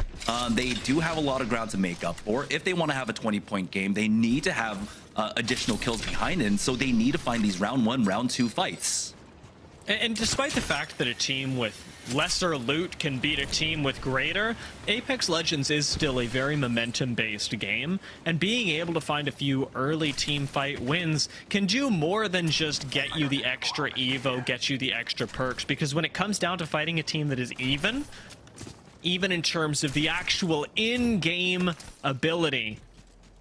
They do have a lot of ground to make up for. If they want to have a 20-point game, they need to have additional kills behind it. And so they need to find these round 1, round 2 fights. And despite the fact that a team with lesser loot can beat a team with greater, Apex Legends is still a very momentum-based game, and being able to find a few early team fight wins can do more than just get you the extra Evo, get you the extra perks, because when it comes down to fighting a team that is even in terms of the actual in-game ability,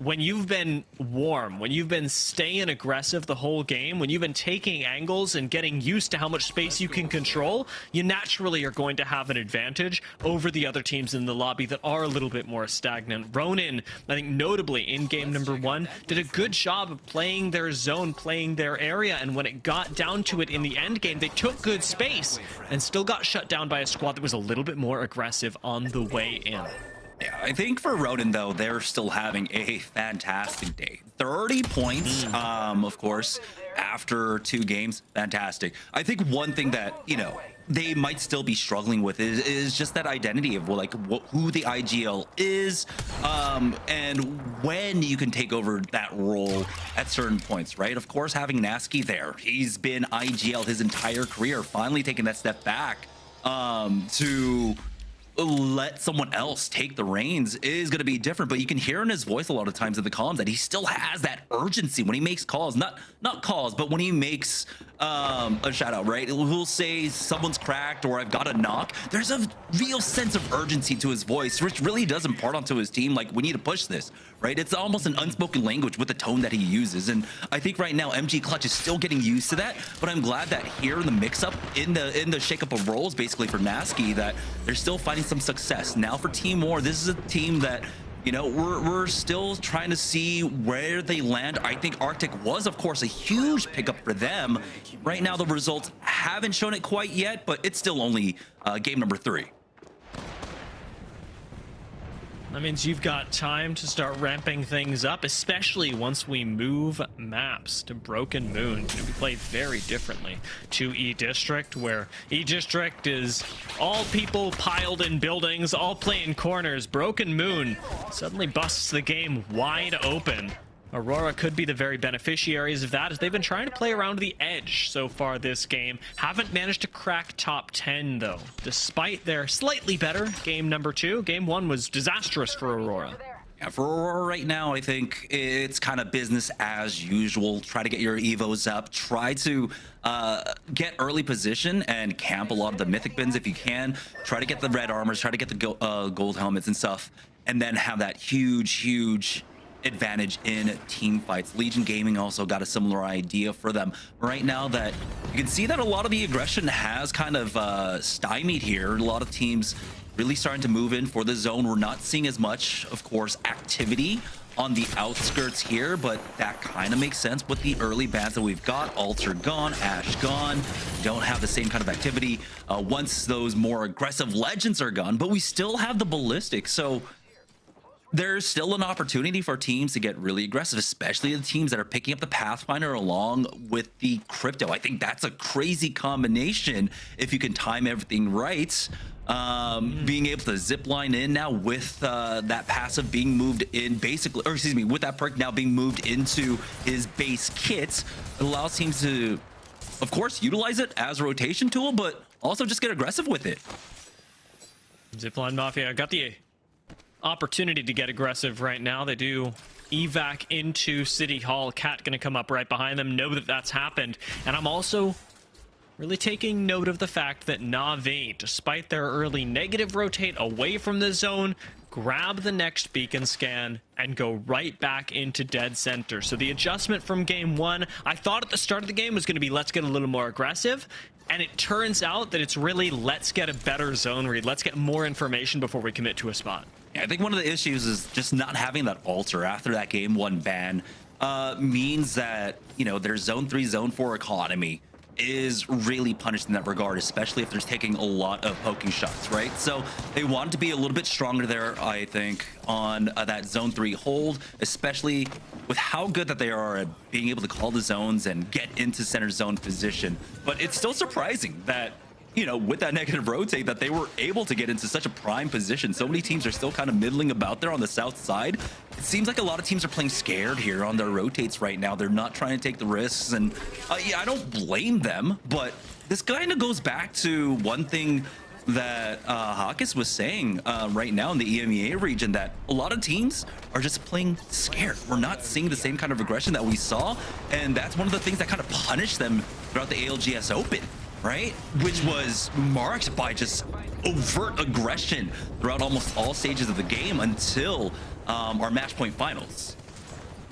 when you've been warm, when you've been staying aggressive the whole game, when you've been taking angles and getting used to how much space you can control, you naturally are going to have an advantage over the other teams in the lobby that are a little bit more stagnant. Ronin, I think notably in game number 1, did a good job of playing their zone, playing their area, and when it got down to it in the end game, they took good space and still got shut down by a squad that was a little bit more aggressive on the way in. Yeah, I think for Ronin, though, they're still having a fantastic day. 30 points, of course, after 2 games. Fantastic. I think one thing that, you know, they might still be struggling with is just that identity of, well, like, who the IGL is, and when you can take over that role at certain points, right? Of course, having Nasky there, he's been IGL his entire career, finally taking that step back to let someone else take the reins is going to be different. But you can hear in his voice a lot of times in the comms that he still has that urgency when he makes calls, not calls, but when he makes a shout out, right? He'll say someone's cracked or I've got a knock. There's a real sense of urgency to his voice, which really does impart onto his team, like, we need to push this, right? It's almost an unspoken language with the tone that he uses. And I think right now MG Clutch is still getting used to that, but I'm glad that here in the mix-up, in the shakeup of roles, basically for Nasky, that they're still finding some success. Now for Team War, this is a team that, you know, we're still trying to see where they land. I think Arctic was, of course, a huge pickup for them. Right now, the results haven't shown it quite yet, but it's still only game number 3. That means you've got time to start ramping things up, especially once we move maps to Broken Moon. It's going to be played very differently to E-District, where E-District is all people piled in buildings, all playing corners. Broken Moon suddenly busts the game wide open. Aurora could be the very beneficiaries of that, as they've been trying to play around the edge so far this game. Haven't managed to crack top 10, though, despite their slightly better game number 2. Game 1 was disastrous for Aurora. Yeah, for Aurora right now, I think it's kind of business as usual. Try to get your Evos up. Try to get early position and camp a lot of the mythic bins if you can. Try to get the red armors. Try to get the gold helmets and stuff. And then have that huge advantage in team fights. Legion Gaming also got a similar idea for them right now, that you can see that a lot of the aggression has kind of stymied here. A lot of teams really starting to move in for the zone. We're not seeing as much, of course, activity on the outskirts here, but that kind of makes sense with the early bans that we've got. Alter gone, Ash gone. Don't have the same kind of activity once those more aggressive legends are gone, but we still have the ballistic. So there's still an opportunity for teams to get really aggressive, especially the teams that are picking up the Pathfinder along with the Crypto. I think that's a crazy combination if you can time everything right. Being able to zip line in now with that passive being moved in basically, or excuse me, with that perk now being moved into his base kits, it allows teams to, of course, utilize it as a rotation tool, but also just get aggressive with it. Zipline Mafia got the opportunity to get aggressive right now. They do evac into City Hall. Cat gonna come up right behind them, know that that's happened. And I'm also really taking note of the fact that Na'Vi, despite their early negative rotate away from the zone, grab the next beacon scan and go right back into dead center. So the adjustment from game one, I thought at the start of the game was going to be let's get a little more aggressive, and it turns out that it's really let's get a better zone read, let's get more information before we commit to a spot. Yeah, I think one of the issues is just not having that alter after that game one ban means that, you know, their zone 3, zone 4 economy is really punished in that regard, especially if they're taking a lot of poking shots, right? So they want to be a little bit stronger there, I think, on that zone 3 hold, especially with how good that they are at being able to call the zones and get into center zone position. But it's still surprising that, you know, with that negative rotate, that they were able to get into such a prime position. So many teams are still kind of middling about there on the south side. It seems like a lot of teams are playing scared here on their rotates right now. They're not trying to take the risks, and yeah, I don't blame them, but this kind of goes back to one thing that Hawkes was saying right now in the EMEA region, that a lot of teams are just playing scared. We're not seeing the same kind of aggression that we saw, and that's one of the things that kind of punished them throughout the ALGS Open, right? Which was marked by just overt aggression throughout almost all stages of the game until our match point finals.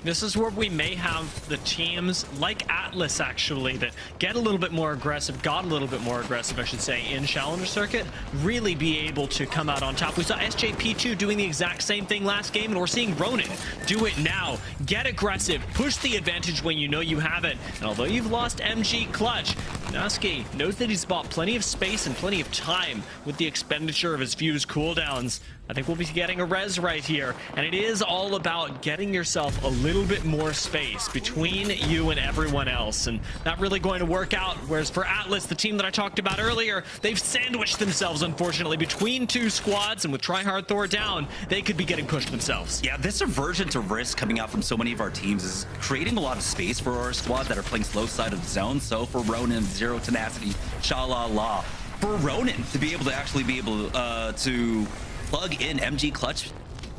This is where we may have the teams like Atlas, actually, that get a little bit more aggressive, got a little bit more aggressive, I should say, in Challenger Circuit, really be able to come out on top. We saw SJP2 doing the exact same thing last game, and we're seeing Ronin do it now. Get aggressive, push the advantage when you know you have it. And although you've lost MG Clutch, Naski knows that he's bought plenty of space and plenty of time with the expenditure of his Fuse cooldowns. I think we'll be getting a res right here, and it is all about getting yourself a little bit more space between you and everyone else, and not really going to work out. Whereas for Atlas, the team that I talked about earlier, they've sandwiched themselves, unfortunately, between two squads, and with Tryhard Thor down, they could be getting pushed themselves. Yeah, this aversion to risk coming out from so many of our teams is creating a lot of space for our squads that are playing slow side of the zone. So for Ronin, Zero Tenacity, Sha-La-La, for Ronin to be able to actually be able to plug in MG Clutch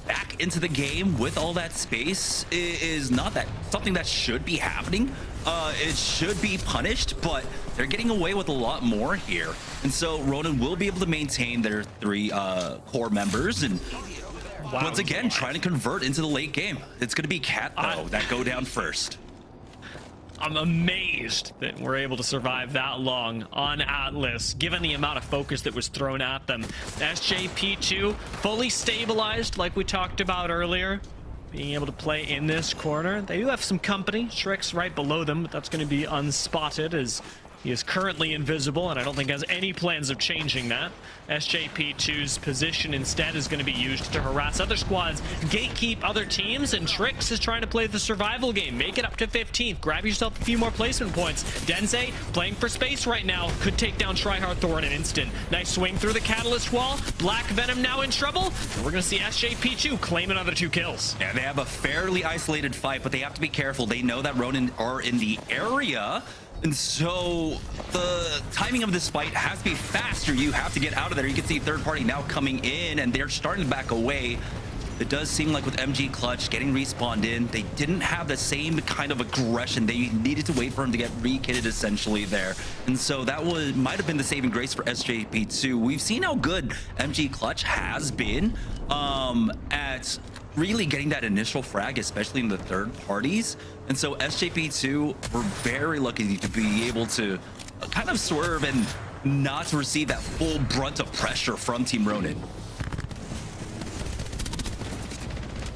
back into the game with all that space is not that something that should be happening. It should be punished, but they're getting away with a lot more here. And so Ronin will be able to maintain their 3 core members, and once again, trying to convert into the late game. It's going to be Cat, though, that go down first. I'm amazed that we're able to survive that long on Atlas, given the amount of focus that was thrown at them. SJP2 fully stabilized, like we talked about earlier, being able to play in this corner. They do have some company. Shrik's right below them, but that's going to be unspotted as he is currently invisible, and I don't think has any plans of changing that. SJP2's position instead is going to be used to harass other squads, gatekeep other teams, and Trix is trying to play the survival game. Make it up to 15th. Grab yourself a few more placement points. Denze playing for space right now. Could take down Tryhard Thor in an instant. Nice swing through the Catalyst wall. Black Venom now in trouble. And we're going to see SJP2 claim another 2 kills. Yeah, they have a fairly isolated fight, but they have to be careful. They know that Ronin are in the area, and so the timing of this fight has to be faster. You have to get out of there. You can see third party now coming in, and they're starting to back away. It does seem like with MG Clutch getting respawned in, they didn't have the same kind of aggression. They needed to wait for him to get re-kitted essentially there. And so that might have been the saving grace for SJP2. We've seen how good MG Clutch has been at really getting that initial frag, especially in the third parties. And so SJP2 were very lucky to be able to kind of swerve and not receive that full brunt of pressure from Team Ronin.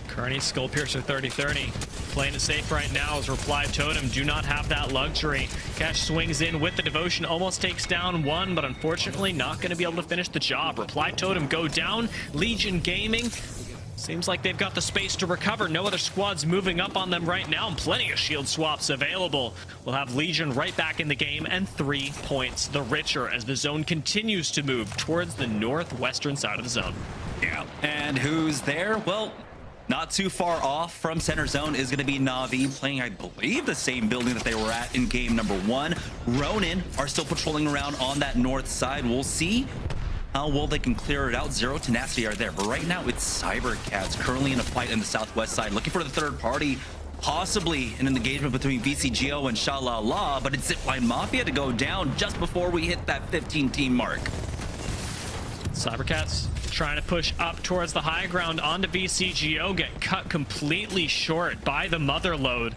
Kearney, Skull Piercer 30-30. Playing it safe right now as Reply Totem do not have that luxury. Cash swings in with the Devotion, almost takes down one, but unfortunately not going to be able to finish the job. Reply Totem go down. Legion Gaming Seems like they've got the space to recover. No other squads moving up on them right now, and plenty of shield swaps available. We'll have Legion right back in the game and 3 points the richer as the zone continues to move towards the northwestern side of the zone. Yeah, and who's there? Well, not too far off from center zone is going to be Na'Vi playing, I believe, the same building that they were at in game number 1. Ronin are still patrolling around on that north side. We'll see how well they can clear it out. Zero Tenacity are there, but right now it's cybercats currently in a fight in the southwest side, looking for the third party, possibly in an engagement between VCGO and Shalala, but it's Zipline Mafia to go down just before we hit that 15-team mark. Cybercats trying to push up towards the high ground onto VCGO, get cut completely short by the mother load.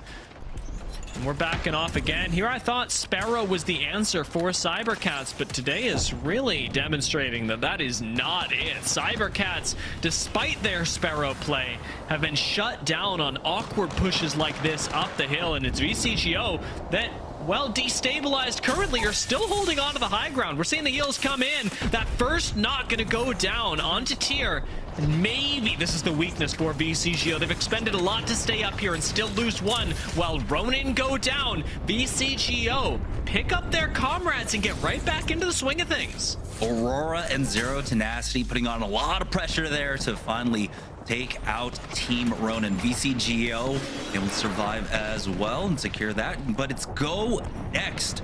And we're backing off again. Here I thought Sparrow was the answer for Cybercats, but today is really demonstrating that that is not it. Cybercats, despite their Sparrow play, have been shut down on awkward pushes like this up the hill, and it's VCGO that, well, destabilized currently, are still holding on to the high ground. We're seeing the heals come in. That first knock gonna go down onto Tier. And maybe this is the weakness for VCGO. They've expended a lot to stay up here and still lose one, while Ronin go down. VCGO pick up their comrades and get right back into the swing of things. Aurora and Zero Tenacity putting on a lot of pressure there to finally take out Team Ronin. VCGO able to survive as well and secure that, but it's GoNext.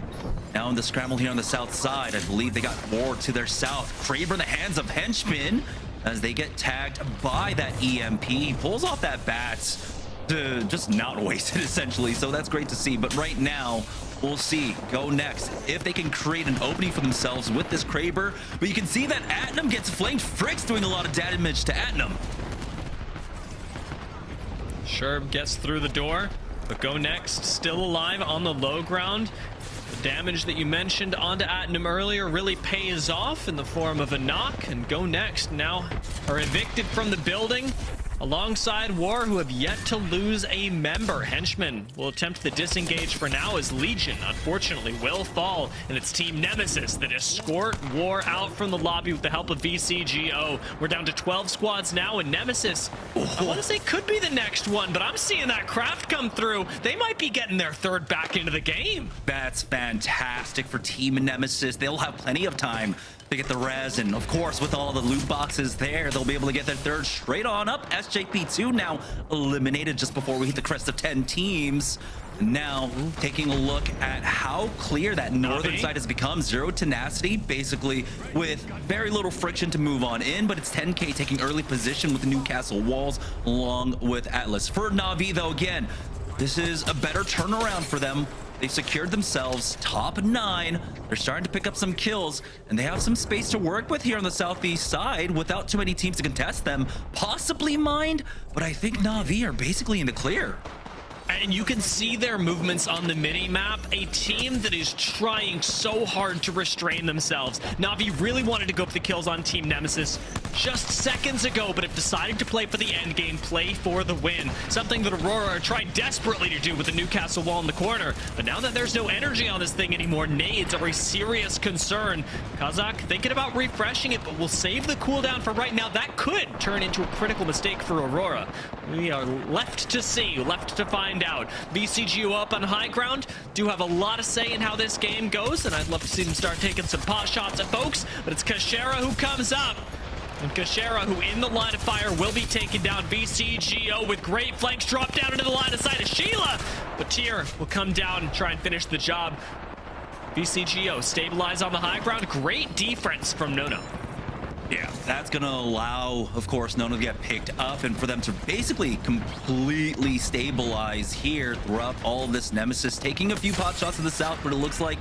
Now in the scramble here on the south side, I believe they got more to their south. Kraber in the hands of Henchmen as they get tagged by that EMP. He pulls off that bats to just not waste it essentially, so that's great to see. But right now, we'll see GoNext if they can create an opening for themselves with this Kraber. But you can see that Atnum gets flanked. Frick's doing a lot of damage to Atnum. Sherb gets through the door, but GoNext still alive on the low ground. The damage that you mentioned onto Atnum earlier really pays off in the form of a knock, and GoNext now are evicted from the building alongside War, who have yet to lose a member. Henchmen will attempt the disengage for now as Legion, unfortunately, will fall, and it's Team Nemesis that escort War out from the lobby with the help of VCGO. We're down to 12 squads now, and Nemesis, I want to say could be the next one, but I'm seeing that craft come through. They might be getting their third back into the game. That's fantastic for Team Nemesis. They'll have plenty of time to get the res, and of course with all the loot boxes there, they'll be able to get their third straight on up. SJP2 now eliminated just before we hit the crest of 10 teams. Now taking a look at how clear that northern side has become. Zero Tenacity basically with very little friction to move on in, but it's 10K taking early position with the Newcastle walls along with Atlas. For Na'Vi though, again, this is a better turnaround for them. They've secured themselves top 9. They're starting to pick up some kills, and they have some space to work with here on the southeast side without too many teams to contest them. Possibly mined, but I think Na'Vi are basically in the clear. And you can see their movements on the mini-map. A team that is trying so hard to restrain themselves. Na'Vi really wanted to go for the kills on Team Nemesis just seconds ago, but have decided to play for the end game, play for the win. Something that Aurora tried desperately to do with the Newcastle wall in the corner. But now that there's no energy on this thing anymore, nades are a serious concern. Kazakh thinking about refreshing it, but will save the cooldown for right now. That could turn into a critical mistake for Aurora. We are left to see, left to find out. VCGO up on high ground, do have a lot of say in how this game goes, and I'd love to see them start taking some pot shots at folks, but it's Kashera who comes up. And Kashera, who in the line of fire, will be taken down. VCGO with great flanks, drop down into the line of sight of Sheila, but Tier will come down and try and finish the job. VCGO stabilize on the high ground. Great defense from Nono. Yeah, that's going to allow, of course, Nono to get picked up and for them to basically completely stabilize here throughout all of this. Nemesis taking a few pot shots to the south, but it looks like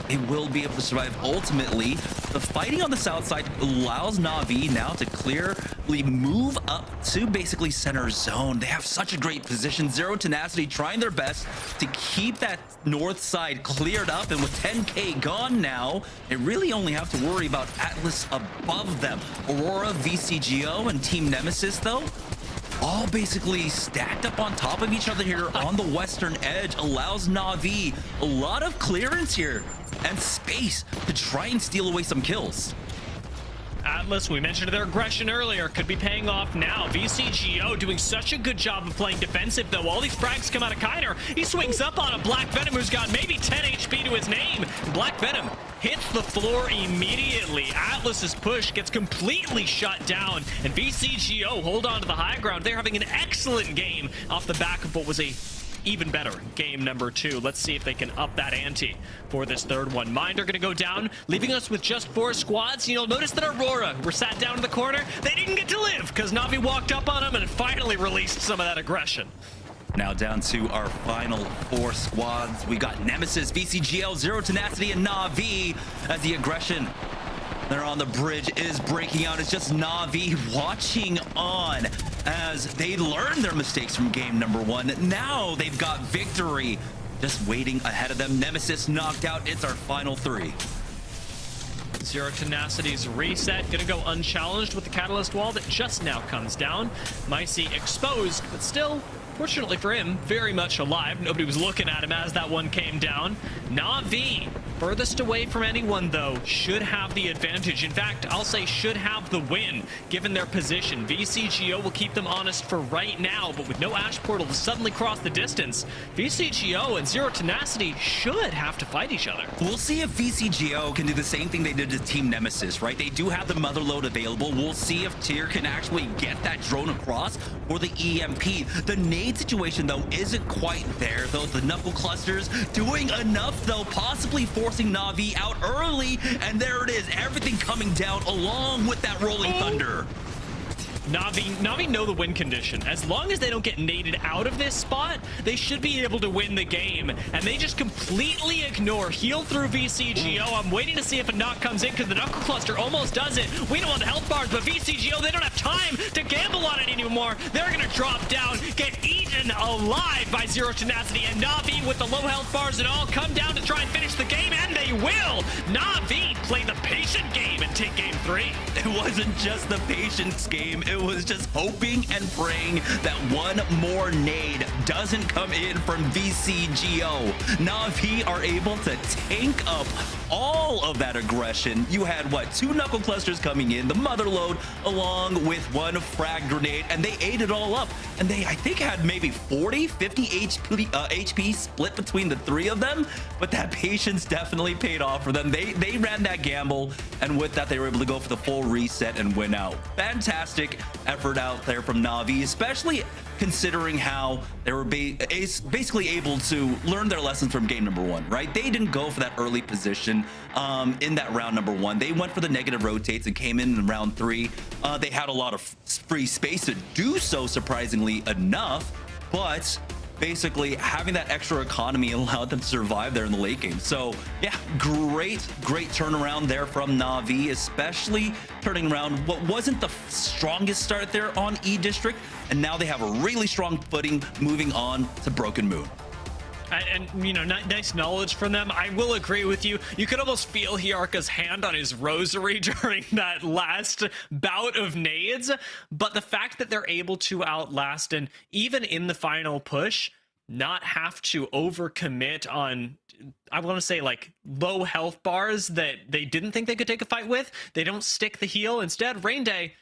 they will be able to survive. Ultimately, the fighting on the south side allows Na'Vi now to clearly move up to basically center zone. They have such a great position. Zero Tenacity trying their best to keep that north side cleared up, and with 10K gone now, they really only have to worry about Atlas above them. Aurora, VCGO, and Team Nemesis, though, all basically stacked up on top of each other here on the western edge, allows Na'Vi a lot of clearance here and space to try and steal away some kills. Atlas, we mentioned their aggression earlier, could be paying off now. VCGO doing such a good job of playing defensive, though. All these frags come out of Kiner. He swings up on a Black Venom who's got maybe 10 HP to his name. Black Venom hits the floor immediately. Atlas's push gets completely shut down, and VCGO hold on to the high ground. They're having an excellent game off the back of what was a even better game number 2. Let's see if they can up that ante for this third one. Mind are going to go down, leaving us with just 4 squads. You'll notice that Aurora were sat down in the corner. They didn't get to live because Na'Vi walked up on them and finally released some of that aggression. Now down to our final 4 squads. We got Nemesis, VCGL, Zero Tenacity, and Na'Vi as the aggression there on the bridge is breaking out. It's just Na'Vi watching on as they learn their mistakes from game number 1. Now they've got victory just waiting ahead of them. Nemesis knocked out. It's our final 3. Zero Tenacity's reset gonna go unchallenged with the catalyst wall that just now comes down. Micey exposed, but still, fortunately for him, very much alive. Nobody was looking at him as that one came down. Na'Vi, furthest away from anyone though, should have the advantage. In fact, I'll say should have the win, given their position. VCGO will keep them honest for right now, but with no Ash Portal to suddenly cross the distance, VCGO and Zero Tenacity should have to fight each other. We'll see if VCGO can do the same thing they did to Team Nemesis, right? They do have the Motherload available. We'll see if Tyr can actually get that drone across for the EMP. The nade situation, though, isn't quite there, though. The knuckle clusters doing enough, though, possibly forcing Na'Vi out early, and there it is, everything coming down along with that rolling thunder. Na'Vi know the win condition. As long as they don't get naded out of this spot, they should be able to win the game. And they just completely ignore heal through VCGO. I'm waiting to see if a knock comes in because the knuckle cluster almost does it. We don't want the health bars, but VCGO, they don't have time to gamble on it anymore. They're going to drop down, get eaten alive by Zero Tenacity, and Na'Vi with the low health bars and all come down to try and finish the game, and they will. Na'Vi play the patient game and take game 3. It wasn't just the patience game. It was just hoping and praying that one more nade doesn't come in from VCGO. Na'Vi are able to tank up all of that aggression. You had, what, 2 knuckle clusters coming in, the Motherload, along with 1 frag grenade, and they ate it all up. And they, I think, had maybe 40, 50 HP split between the 3 of them, but that patience definitely paid off for them. They ran that gamble, and with that, they were able to go for the full reset and win out. Fantastic effort out there from Na'Vi, especially considering how they were basically able to learn their lessons from game number 1, right? They didn't go for that early position in that round number 1. They went for the negative rotates and came in round 3. They had a lot of free space to do so, surprisingly enough, but basically having that extra economy allowed them to survive there in the late game. So yeah, great turnaround there from Na'Vi, especially turning around what wasn't the strongest start there on E District, and now they have a really strong footing moving on to Broken Moon. And you know, nice knowledge from them. I will agree with you. You could almost feel Hiarka's hand on his rosary during that last bout of nades. But the fact that they're able to outlast and even in the final push, not have to overcommit on, I want to say, like low health bars that they didn't think they could take a fight with. They don't stick the heal. Instead, Rain Day,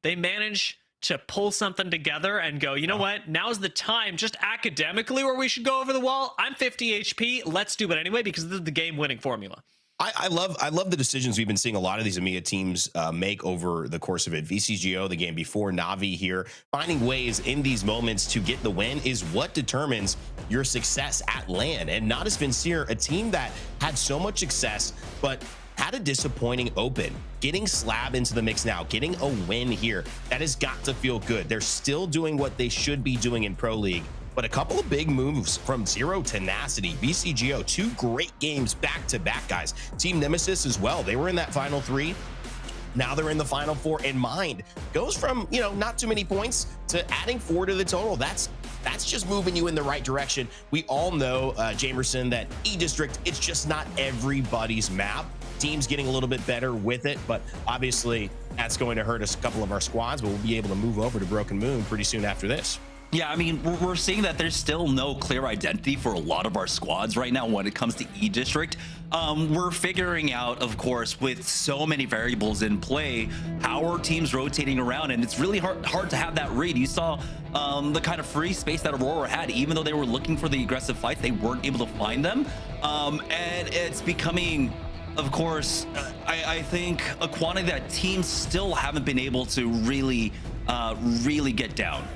they manage to pull something together and go, you know what, now's the time, just academically, where we should go over the wall. I'm 50 HP, let's do it anyway, because this is the game winning formula. I love the decisions we've been seeing a lot of these EMEA teams make over the course of it. VCGO, the game before, Na'Vi here, finding ways in these moments to get the win is what determines your success at LAN. And Natus Vincere, a team that had so much success, but had a disappointing open. Getting Slab into the mix now, getting a win here, that has got to feel good. They're still doing what they should be doing in Pro League, but a couple of big moves from Zero Tenacity, VCGO, 2 great games back to back, guys. Team Nemesis as well. They were in that final 3. Now they're in the final 4, and Mind goes from, you know, not too many points to adding 4 to the total. That's just moving you in the right direction. We all know, Jamerson, that E-District, it's just not everybody's map. Team's getting a little bit better with it, but obviously that's going to hurt us a couple of our squads, but we'll be able to move over to Broken Moon pretty soon after this. Yeah, I mean, we're seeing that there's still no clear identity for a lot of our squads right now when it comes to E-District. We're figuring out, of course, with so many variables in play, how are teams rotating around, and it's really hard to have that read. You saw the kind of free space that Aurora had. Even though they were looking for the aggressive fights, they weren't able to find them. And it's becoming, of course, I think a quantity that teams still haven't been able to really get down.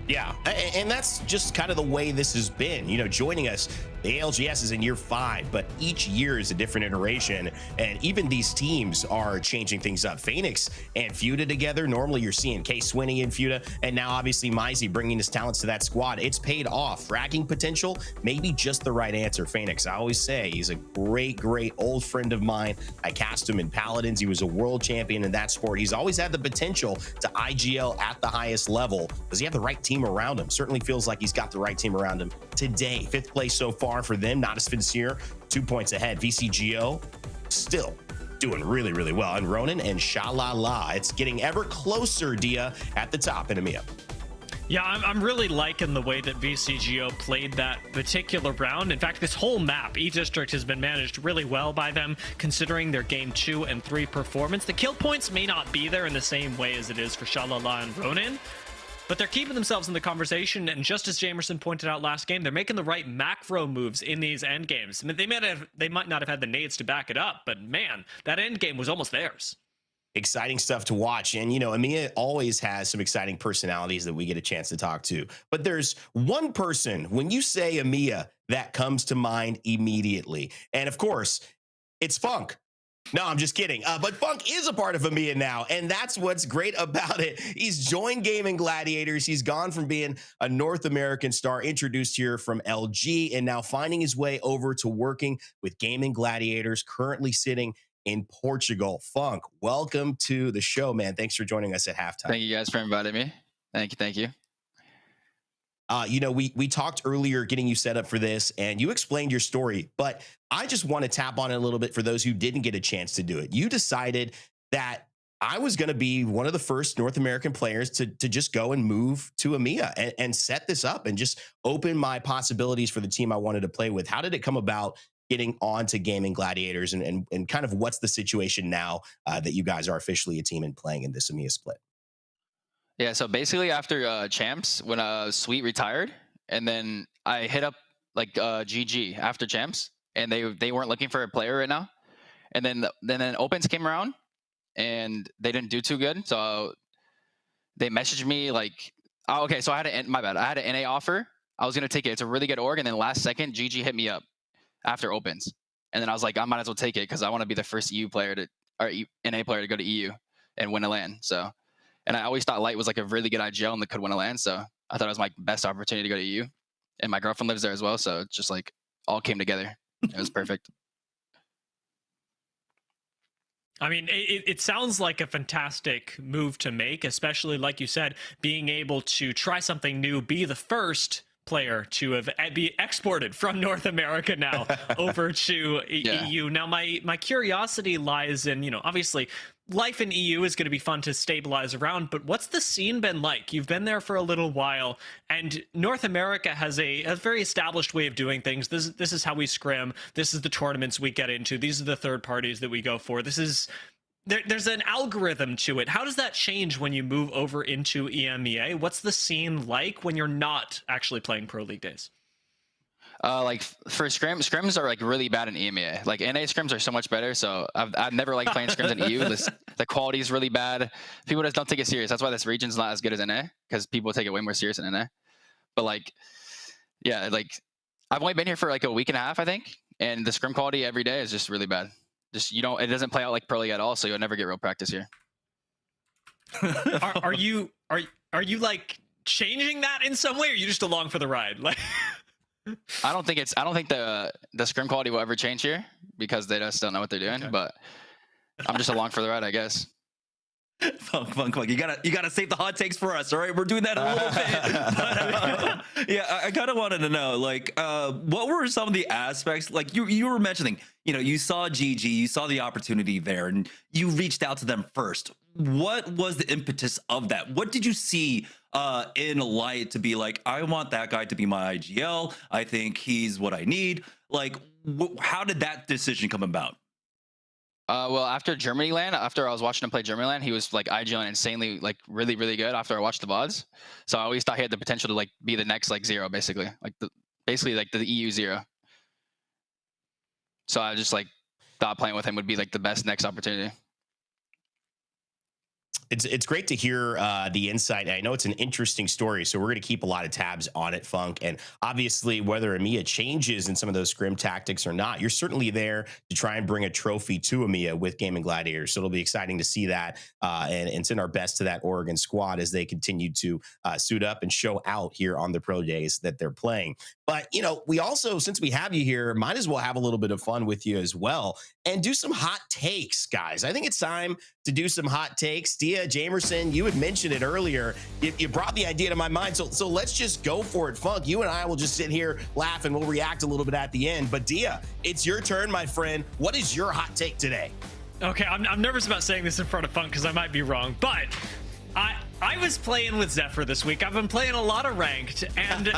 Yeah, and that's just kind of the way this has been. You know, joining us, the ALGS is in year 5, but each year is a different iteration, and even these teams are changing things up. Phoenix and Fuda together. Normally you're seeing K-Swinney and Fuda, and now obviously Mizey bringing his talents to that squad. It's paid off. Fracking potential, maybe just the right answer. Phoenix, I always say, he's a great old friend of mine. I cast him in Paladins. He was a world champion in that sport. He's always had the potential to IGL at the highest level. Does he have the right team around him? Certainly feels like he's got the right team around him today. 5th place so far for them. Natus, Vincere, 2 points ahead. VCGO still doing really well. And Ronin and Shalala. It's getting ever closer, Dia, at the top in EMEA. Yeah, I'm really liking the way that VCGO played that particular round. In fact, this whole map, E-District, has been managed really well by them, considering their game 2 and 3 performance. The kill points may not be there in the same way as it is for Shalala and Ronin, but they're keeping themselves in the conversation, and just as Jamerson pointed out last game, they're making the right macro moves in these end games. I mean, they might not have had the nades to back it up, but man, that end game was almost theirs. Exciting stuff to watch. And, you know, EMEA always has some exciting personalities that we get a chance to talk to. But there's one person, when you say EMEA, that comes to mind immediately. And of course, it's Funk. No, I'm just kidding. But Funk is a part of EMEA now, and that's what's great about it. He's joined Gaming Gladiators. He's gone from being a North American star, introduced here from LG, and now finding his way over to working with Gaming Gladiators, currently sitting in Portugal. Funk, welcome to the show, man. Thanks for joining us at halftime. Thank you guys for inviting me. Thank you. You know, we talked earlier getting you set up for this, and you explained your story, but I just want to tap on it a little bit for those who didn't get a chance to do it. You decided that I was going to be one of the first North American players to just go and move to EMEA and set this up and just open my possibilities for the team I wanted to play with. How did it come about getting on to Gaming Gladiators, and kind of what's the situation now that you guys are officially a team and playing in this EMEA split? Yeah, so basically after Champs, when Sweet retired, and then I hit up like GG after Champs, and they weren't looking for a player right now. And then Opens came around, and they didn't do too good. So they messaged me like, oh, okay, so I had an NA offer. I was going to take it. It's a really good org. And then last second, GG hit me up after Opens. And then I was like, I might as well take it because I want to be the first NA player to go to EU and win a LAN. So, and I always thought Light was like a really good IGL and that could win a LAN. So I thought it was my best opportunity to go to EU. And my girlfriend lives there as well. So it just like all came together. It was perfect. I mean, it sounds like a fantastic move to make, especially like you said, being able to try something new, be the first player to be exported from North America now over to EU. Now, my curiosity lies in, you know, obviously life in EU is going to be fun to stabilize around, but what's the scene been like? You've been there for a little while, and North America has a very established way of doing things. This is how we scrim. This is the tournaments we get into. These are the third parties that we go for. There's an algorithm to it. How does that change when you move over into EMEA? What's the scene like when you're not actually playing Pro League days? Like for scrims are like really bad in EMEA. Like NA scrims are so much better. So I've never liked playing scrims in EU. The quality is really bad. People just don't take it serious. That's why this region's not as good as NA, because people take it way more serious in NA. But like, yeah, like I've only been here for like a week and a half, I think, and the scrim quality every day is just really bad. Just it doesn't play out like Pro League at all, so you'll never get real practice here. Are you like changing that in some way, or are you just along for the ride? Like, I don't think the scrim quality will ever change here because they just don't know what they're doing. Okay. But I'm just along for the ride, I guess. Funk. You gotta save the hot takes for us, all right? We're doing that in a little bit. But, yeah, I kind of wanted to know, like, what were some of the aspects? Like you were mentioning, you know, you saw GG, you saw the opportunity there, and you reached out to them first. What was the impetus of that? What did you see in light to be like, I want that guy to be my IGL. I think he's what I need. Like, how did that decision come about? Well, after Germany land, after I was watching him play Germany land, he was like IGL insanely, like really, really good after I watched the VODs. So I always thought he had the potential to like be the next like Zero, basically. Like basically like the EU Zero. So I just like thought playing with him would be like the best next opportunity. It's great to hear the insight. I know it's an interesting story, so we're going to keep a lot of tabs on it, Funk. And obviously, whether EMEA changes in some of those scrim tactics or not, you're certainly there to try and bring a trophy to EMEA with Gaming Gladiators. So it'll be exciting to see that and send our best to that Oregon squad as they continue to suit up and show out here on the pro days that they're playing. But, you know, we also, since we have you here, might as well have a little bit of fun with you as well and do some hot takes, guys. I think it's time to do some hot takes. Dia, Jamerson, you had mentioned it earlier. You brought the idea to my mind. So let's just go for it, Funk. You and I will just sit here, laugh, and we'll react a little bit at the end. But Dia, it's your turn, my friend. What is your hot take today? Okay, I'm nervous about saying this in front of Funk because I might be wrong, but I was playing with Zephyr this week. I've been playing a lot of ranked, and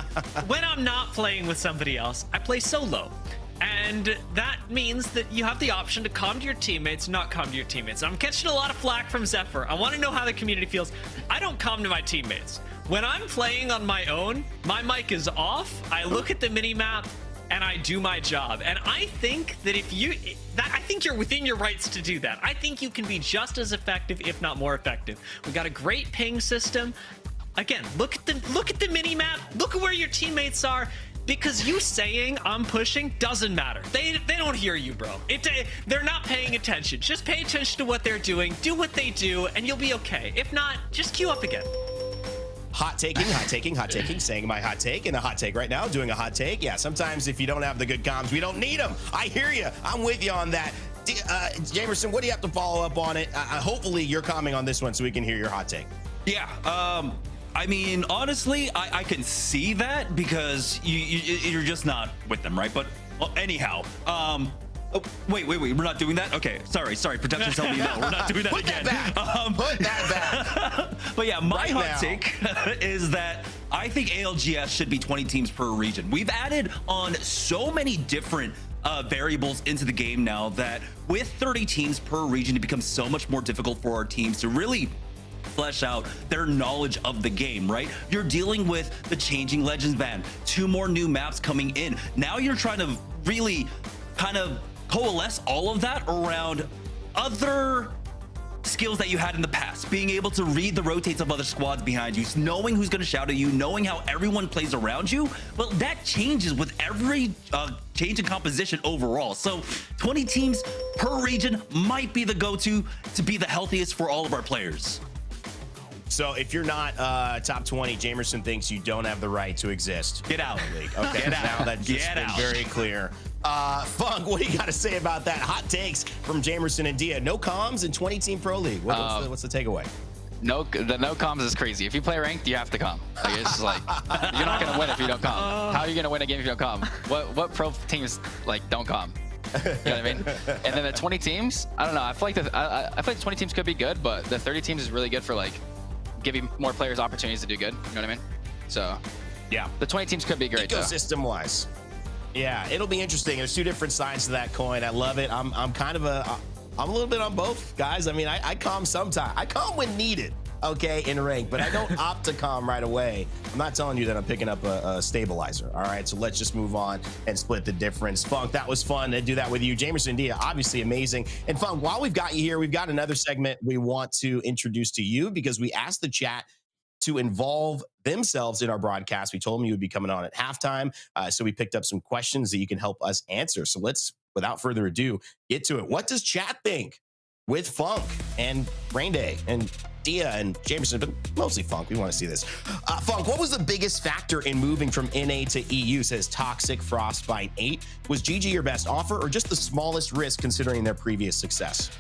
when I'm not playing with somebody else, I play solo. And that means that you have the option to calm to your teammates, not calm to your teammates. I'm catching a lot of flack from Zephyr. I want to know how the community feels. I don't calm to my teammates. When I'm playing on my own, my mic is off. I look at the mini-map and I do my job. And I think that I think you're within your rights to do that. I think you can be just as effective, if not more effective. We've got a great ping system. Again, look at the mini-map. Look at where your teammates are. Because you saying I'm pushing doesn't matter. They don't hear you, bro. They're not paying attention. Just pay attention to what they're doing. Do what they do, and you'll be okay. If not, just queue up again. Hot taking, saying my hot take, and a hot take right now, doing a hot take. Yeah, sometimes if you don't have the good comms, we don't need them. I hear you. I'm with you on that. Jamerson, what do you have to follow up on it? Hopefully you're commenting on this one so we can hear your hot take. Yeah, I mean, honestly, I can see that because you're just not with them, right? But well, anyhow, oh, wait, we're not doing that? Okay, sorry. Production's telling me no, we're not doing that again. Put that back. But yeah, my hot take is that I think ALGS should be 20 teams per region. We've added on so many different variables into the game now that with 30 teams per region, it becomes so much more difficult for our teams to really flesh out their knowledge of the game, right? You're dealing with the changing Legends ban, 2 more new maps coming in. Now you're trying to really kind of coalesce all of that around other skills that you had in the past, being able to read the rotates of other squads behind you, knowing who's going to shout at you, knowing how everyone plays around you. Well, that changes with every change in composition overall. So 20 teams per region might be the go-to to be the healthiest for all of our players. So if you're not top 20, Jamerson thinks you don't have the right to exist. Get out. Okay, Get out. Now that's just been very clear. Funk, what do you got to say about that? Hot takes from Jamerson and Dia. No comms in 20-team Pro League. What's the takeaway? The no comms is crazy. If you play ranked, you have to comm. Like, it's just like you're not gonna win if you don't comm. How are you gonna win a game if you don't comm? What pro teams like don't comm? You know what I mean? And then the 20 teams, I don't know. I feel like the 20 teams could be good, but the 30 teams is really good for like giving more players opportunities to do good. You know what I mean? So yeah, the 20 teams could be great. Ecosystem wise. Yeah, it'll be interesting. There's 2 different sides to that coin. I love it. I'm a little bit on both, guys. I mean, I calm sometimes. I calm when needed, okay, in rank, but I don't opt to calm right away. I'm not telling you that I'm picking up a stabilizer, all right? So let's just move on and split the difference. Funk, that was fun to do that with you. Jamerson, Dia, obviously amazing. And Funk, while we've got you here, we've got another segment we want to introduce to you because we asked the chat to involve themselves in our broadcast. We told them you would be coming on at halftime. So we picked up some questions that you can help us answer. So let's, without further ado, get to it. What does chat think with Funk and Rain Day and Dia and Jamerson, but mostly Funk? We want to see this. Funk, what was the biggest factor in moving from NA to EU, says Toxic Frostbite 8? Was GG your best offer or just the smallest risk considering their previous success?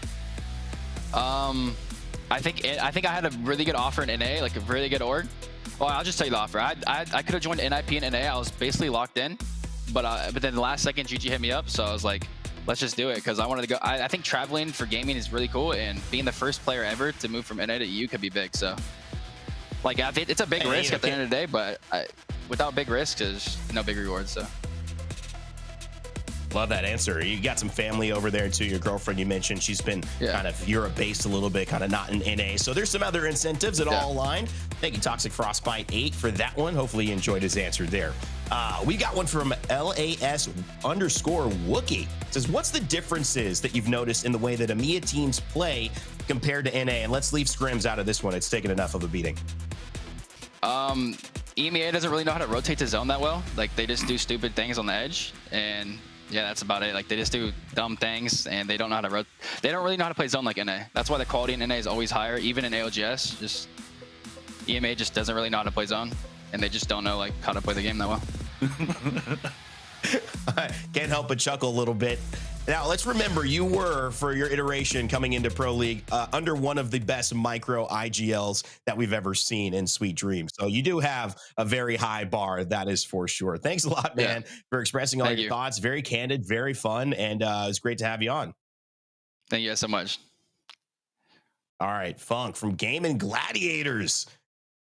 I think I had a really good offer in NA, like a really good org. Well, I'll just tell you the offer. I could have joined NIP and NA. I was basically locked in, but then the last second GG hit me up, so I was like, let's just do it because I wanted to go. I think traveling for gaming is really cool, and being the first player ever to move from NA to EU could be big. So Like it's a big Hey, risk at the okay. end of the day, but without big risk, there's no big rewards. So. Love that answer. You got some family over there too. Your girlfriend you mentioned, she's been kind of Europe-based a little bit, kind of not in NA. So there's some other incentives that all aligned. Thank you, Toxic Frostbite 8 for that one. Hopefully you enjoyed his answer there. We got one from LAS_Wookie. It says, what's the differences that you've noticed in the way that EMEA teams play compared to NA? And let's leave scrims out of this one. It's taken enough of a beating. EMEA doesn't really know how to rotate the zone that well. Like they just do stupid things on the edge, and yeah, that's about it. Like they just do dumb things, and they don't know how to they don't really know how to play zone like NA. That's why the quality in NA is always higher, even in ALGS. Just EMEA just doesn't really know how to play zone, and they just don't know like how to play the game that well. Can't help but chuckle a little bit. Now, let's remember, you were, for your iteration coming into Pro League, under one of the best micro IGLs that we've ever seen in Sweet Dreams. So you do have a very high bar, that is for sure. Thanks a lot, man, for expressing all your thoughts. Very candid, very fun, and it's great to have you on. Thank you guys so much. All right, Funk from Gaming Gladiators,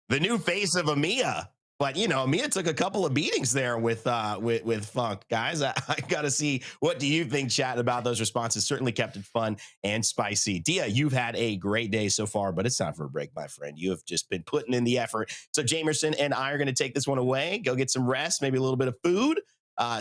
the new face of EMEA. But, you know, EMEA took a couple of beatings there with Funk, guys. I got to see, what do you think, chat, about those responses? Certainly kept it fun and spicy. Dia, you've had a great day so far, but it's time for a break, my friend. You have just been putting in the effort. So Jamerson and I are going to take this one away, go get some rest, maybe a little bit of food,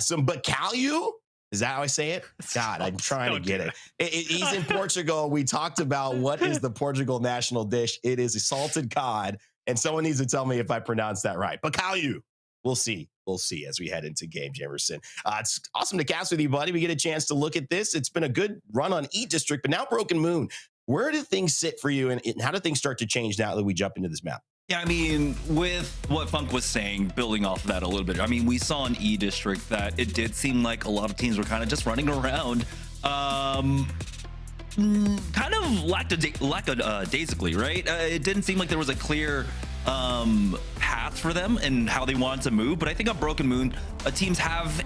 some bacalhau. Is that how I say it? God, I'm trying to get it. He's in Portugal. We talked about what is the Portugal national dish. It is a salted cod. And someone needs to tell me if I pronounce that right. Bacalhau. We'll see. We'll see as we head into game, Jamerson. It's awesome to cast with you, buddy. We get a chance to look at this. It's been a good run on E District, but now Broken Moon. Where do things sit for you, and how do things start to change now that we jump into this map? Yeah, I mean, with what Funk was saying, building off of that a little bit, I mean, we saw in E District that it did seem like a lot of teams were kind of just running around. Kind of lackadaisically, right? It didn't seem like there was a clear path for them and how they wanted to move. But I think on Broken Moon, teams have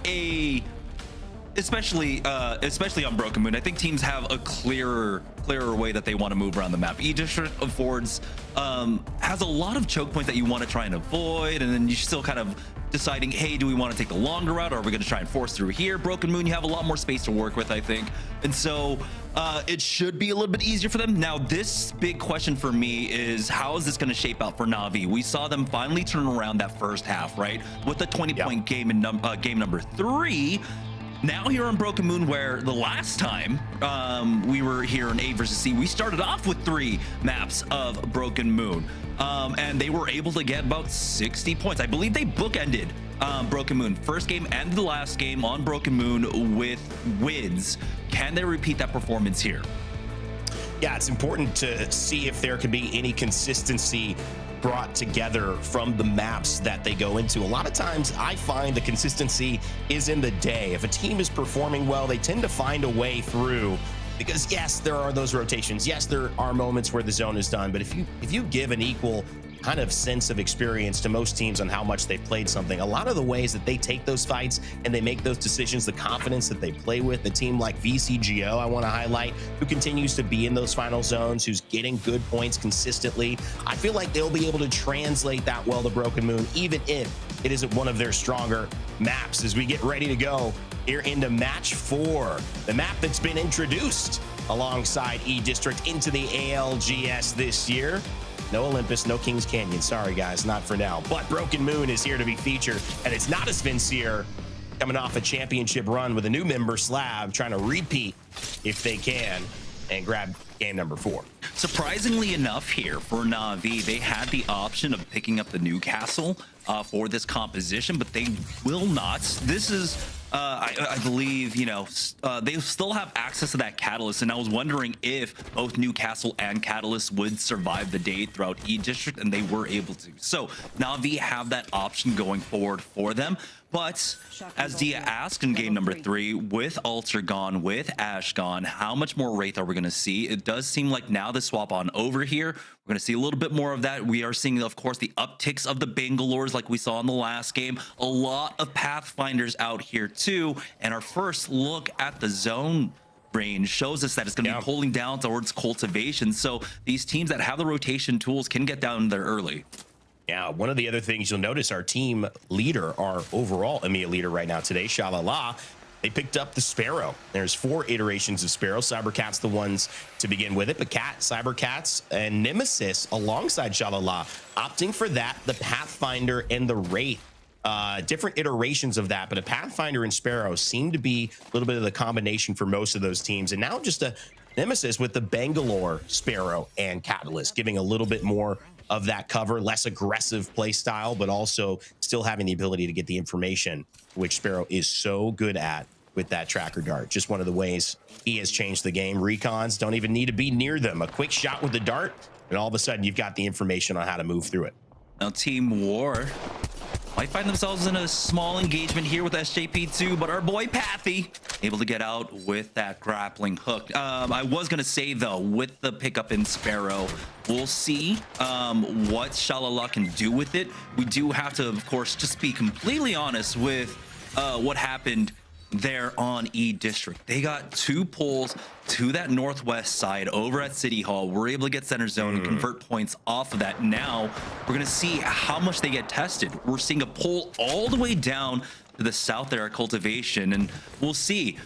especially on Broken Moon, I think teams have a clearer way that they want to move around the map. E District affords has a lot of choke points that you want to try and avoid, and then you're still kind of deciding, hey, do we want to take the longer route, or are we going to try and force through here? Broken Moon, you have a lot more space to work with, I think, and so it should be a little bit easier for them. Now, this big question for me is, how is this going to shape out for Na'Vi? We saw them finally turn around that first half, right, with a 20-point game in game number 3. Now here on Broken Moon, where the last time we were here in A versus C, we started off with 3 maps of Broken Moon, and they were able to get about 60 points. I believe they bookended Broken Moon, first game and the last game on Broken Moon with wins. Can they repeat that performance here? Yeah, it's important to see if there can be any consistency brought together from the maps that they go into. A lot of times I find the consistency is in the day. If a team is performing well, they tend to find a way through, because yes, there are those rotations. Yes, there are moments where the zone is done, but if you give an equal kind of sense of experience to most teams on how much they've played something, a lot of the ways that they take those fights and they make those decisions, the confidence that they play with, a team like VCGO, I want to highlight, who continues to be in those final zones, who's getting good points consistently. I feel like they'll be able to translate that well to Broken Moon, even if it isn't one of their stronger maps, as we get ready to go here into match 4, the map that's been introduced alongside E District into the ALGS this year. No Olympus, no Kings Canyon. Sorry, guys, not for now. But Broken Moon is here to be featured, and it's Natus Vincere coming off a championship run with a new member, Slab, trying to repeat if they can and grab game number 4. Surprisingly enough here for Na'Vi, they had the option of picking up the Newcastle for this composition, but they will not. This is I believe, you know, they still have access to that Catalyst, and I was wondering if both Newcastle and Catalyst would survive the day throughout E District, and they were able to. So Na'Vi have that option going forward for them. But as Dia asked in game number 3, with Alter gone, with Ash gone, how much more Wraith are we going to see? It does seem like now the swap on over here, we're going to see a little bit more of that. We are seeing, of course, the upticks of the Bangalores like we saw in the last game. A lot of Pathfinders out here too. And our first look at the zone range shows us that it's going to be pulling down towards cultivation. So these teams that have the rotation tools can get down there early. Yeah, one of the other things you'll notice, our team leader, our overall EMEA leader right now today, Shalala, they picked up the Sparrow. There's 4 iterations of Sparrow. Cybercats the ones to begin with it, but Cybercats and Nemesis alongside Shalala opting for that, the Pathfinder and the Wraith. Different iterations of that, but a Pathfinder and Sparrow seem to be a little bit of the combination for most of those teams. And now just a Nemesis with the Bangalore Sparrow and Catalyst, giving a little bit more of that cover, less aggressive play style, but also still having the ability to get the information, which Sparrow is so good at with that tracker dart. Just one of the ways he has changed the game. Recons don't even need to be near them. A quick shot with the dart, and all of a sudden you've got the information on how to move through it. Now Team War might find themselves in a small engagement here with SJP2, but our boy Pathy able to get out with that grappling hook. I was going to say, though, with the pickup in Sparrow, we'll see what Shalala can do with it. We do have to, of course, just be completely honest with what happened there on E District. They got 2 pulls to that northwest side over at City Hall. We're able to get center zone and convert points off of that. Now we're gonna see how much they get tested. We're seeing a pull all the way down to the south there at Cultivation, and we'll see.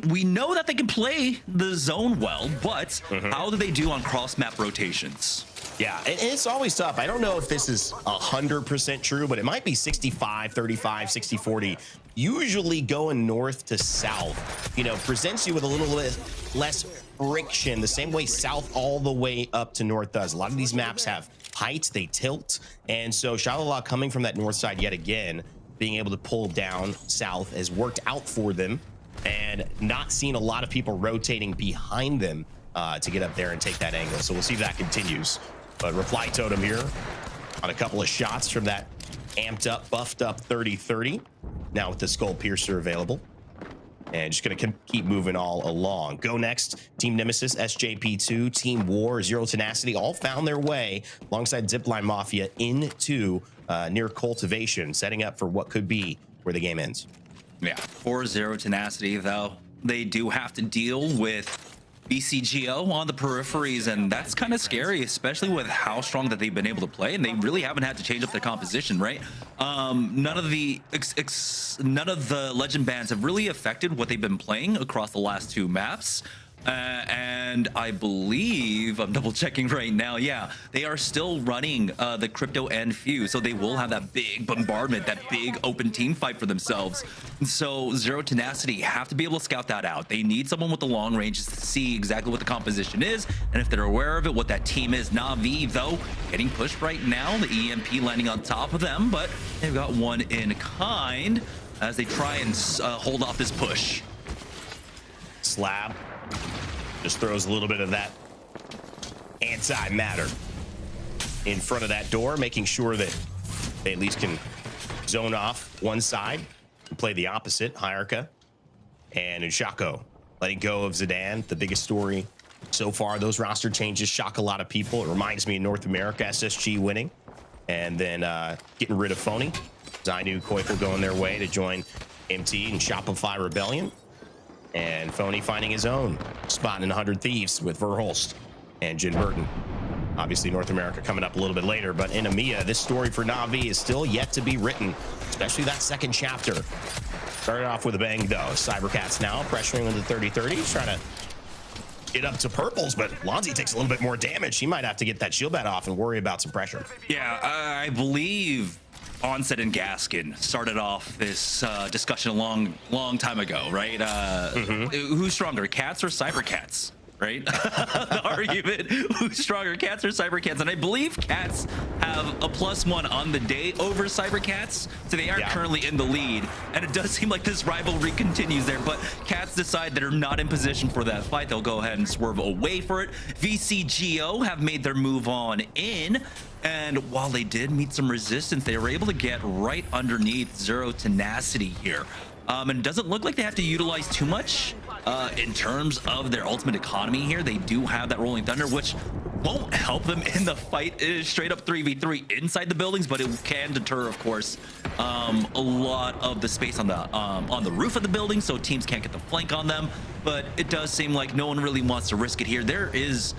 We know that they can play the zone well, but how do they do on cross map rotations? Yeah, and it's always tough. I don't know if this is 100% true, but it might be 65, 35, 60, 40. Usually going north to south, presents you with a little less friction, the same way south all the way up to north does. A lot of these maps have heights, they tilt. And so Shalala coming from that north side yet again, being able to pull down south has worked out for them, and not seeing a lot of people rotating behind them to get up there and take that angle. So we'll see if that continues. But reply totem here on a couple of shots from that amped up, buffed up 30-30. Now with the Skull Piercer available. And just going to keep moving all along. GoNext, Team Nemesis, SJP2, Team War, Zero Tenacity, all found their way alongside Zipline Mafia into near Cultivation, setting up for what could be where the game ends. Yeah, for Zero Tenacity, though, they do have to deal with BCGO on the peripheries, and that's kind of scary, especially with how strong that they've been able to play, and they really haven't had to change up their composition, right? None of the legend bands have really affected what they've been playing across the last 2 maps. And I believe, I'm double checking right now, yeah, they are still running the Crypto and Fuse, so they will have that big bombardment, that big open team fight for themselves. And so Zero Tenacity have to be able to scout that out. They need someone with the long ranges to see exactly what the composition is, and if they're aware of it, what that team is. Na'Vi, though, getting pushed right now, the EMP landing on top of them, but they've got one in kind as they try and hold off this push. Slab just throws a little bit of that antimatter in front of that door, making sure that they at least can zone off one side and play the opposite. Hierarcha and Nshako letting go of Zidane, the biggest story so far. Those roster changes shock a lot of people. It reminds me of North America, SSG winning, and then getting rid of Phony. Zainu, Koikel going their way to join MT and Shopify Rebellion. And Phony finding his own spot in 100 Thieves with Verhulst and Jin Burton. Obviously, North America coming up a little bit later, but in EMEA, this story for Na'Vi is still yet to be written, especially that second chapter. Started off with a bang, though. Cybercats now pressuring with the 30-30, trying to get up to purples, but Lonzy takes a little bit more damage. He might have to get that shield bat off and worry about some pressure. Yeah, I believe Onset and Gaskin started off this discussion a long time ago, right? Who's stronger, cats or cybercats, right? The argument, who's stronger, cats or cybercats? And I believe cats have a +1 on the day over cybercats, so they are currently in the lead. And it does seem like this rivalry continues there, but cats decide they're not in position for that fight. They'll go ahead and swerve away for it. VCGO have made their move on in. And while they did meet some resistance, they were able to get right underneath Zero Tenacity here. And it doesn't look like they have to utilize too much in terms of their ultimate economy here. They do have that Rolling Thunder, which won't help them in the fight. It is straight up 3v3 inside the buildings, but it can deter, of course, a lot of the space on the roof of the building, so teams can't get the flank on them. But it does seem like no one really wants to risk it here. There is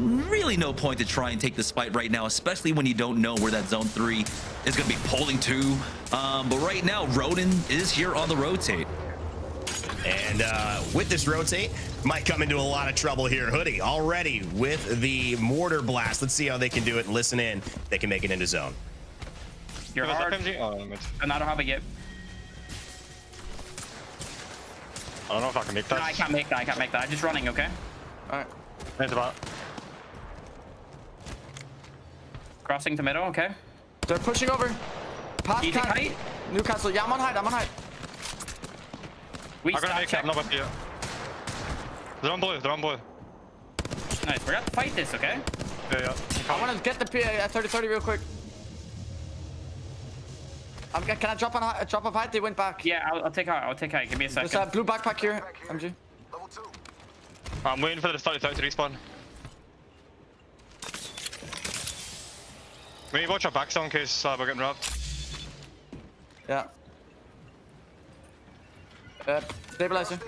really no point to try and take this fight right now, especially when you don't know where that zone 3 is going to be pulling to. But right now, Ronin is here on the rotate. And with this rotate, might come into a lot of trouble here. Hoodie already with the mortar blast. Let's see how they can do it. Listen in. They can make it into zone. You're hard. And I don't have a get. I don't know if I can make that. No, I can't make that. I can't make that. I'm just running, okay? Alright. It's about. Crossing to middle, okay? They're pushing over. Past You take height? Newcastle. Yeah, I'm on height. I'm on height. We I'm gonna stop make it. check. I'm not with you. They're on blue. They're on blue. Nice. We're gonna fight this, okay? Yeah. I want to get the 30-30 real quick. Can I drop on drop off height? They went back. Yeah, I'll take height. I'll take height. Give me a second. There's a blue backpack here, MG. I'm waiting for the 30-30 to respawn. We need to watch our backs on in case we're getting robbed. Yeah. Stabilizer.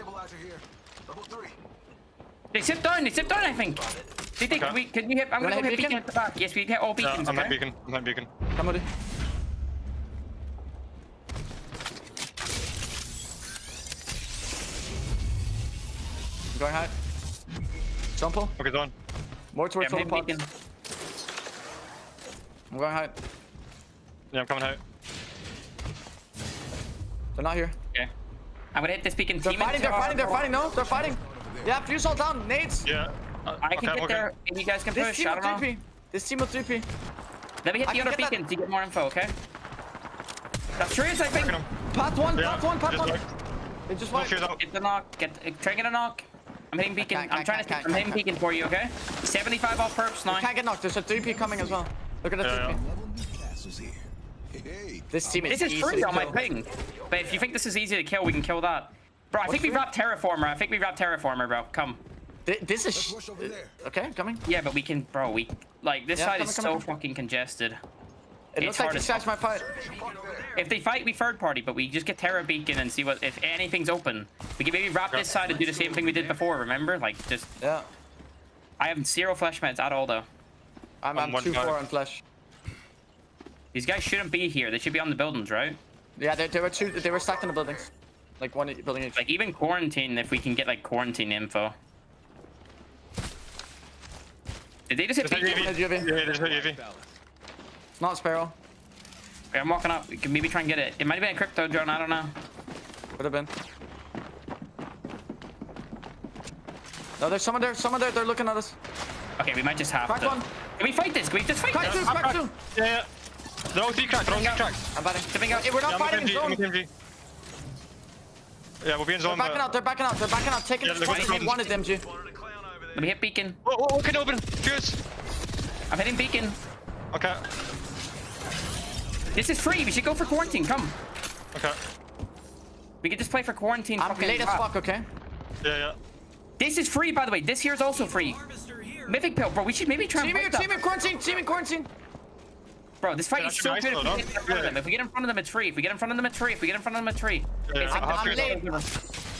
They sit down, I think. Do you think Okay. can you hit? I'm gonna go hit beacon at the back. Yes, we hit all beacons, I'm okay? not beacon. Come on. I'm going high. Jumple. Okay, done. More towards Yeah, solar I'm pods. hitting I'm going high. Yeah, I'm coming out. They're not here. Okay. I'm gonna hit this beacon. They're team fighting, into they're fighting, they're our- fighting. No, they're fighting. Yeah, fuse all down. Nades. Yeah. I can get there. Maybe you guys can This push. team I will don't know. 3P. This team will 3P. Let me hit I the can other get that. beacons to get more info, okay? That's true, I think. Path one, Yeah, path one, path just one. like- They just No wiped. fears out. Get the knock. Try and get a knock. I'm hitting beacon. Can't, I'm trying to. can't, I'm hitting can't. beacon for you, okay? 75 off perps now. Can't get knocked. There's a 3P coming as well. Look at the Yeah, 3P. This team is This is easy free to on my kill. ping. But if you think this is easy to kill, we can kill that. Bro, I think we wrapped Terraformer. Bro. Come. This is okay. Coming. Yeah, but we can, bro. This Yeah, side come is on, so come on. fucking congested. It looks like hard these as guys fuck. might fight. If they fight, we third party, but we just get Terra Beacon and see if anything's open. We can maybe wrap this side and do the same thing we did before. Remember, just. Yeah. I have 0 flash meds at all though. I'm one 2-4 guy. on flash. These guys shouldn't be here. They should be on the buildings, right? Yeah, they were two. They were stacked in the buildings, like one building each. Like even quarantine, if we can get like quarantine info. Did they just hit There's a Beacon? UAV. UAV. Yeah, there's a UAV. It's not Sparrow. Okay, I'm walking up. We can maybe try and get it. It might have been a crypto drone. I don't know. Could have been. No, there's someone there. Someone there. They're looking at us. Okay, we might just have Crack to. one. Can we fight this? Can we just fight Crack this? two. Crack two. Yeah. They're all 3 cracked. They're all 3 cracked. I'm batting. Stepping out. Hey, we're not Yeah, fighting in zone. Yeah, we'll be in They're zone. backing out. They're backing out. They're backing out. Taking Yeah, this they're point. going Hit one of them, G. Let me hit Beacon. Oh, can open. Fuse. I'm hitting Beacon. Okay. This is free. We should go for quarantine. Come. Okay. We could just play for quarantine. I'm fucking late as crap. fuck. Okay. Yeah. This is free, by the way. This here is also free. Mythic pill, bro. We should maybe try and break Team that. in quarantine. Team in quarantine. Bro, this fight Yeah, is so that's good if nice, we get in front of them. If we get in front of them, it's free. If we get in front of them, it's free. If we get in front of them, it's free. Yeah, It's like I'm the- late.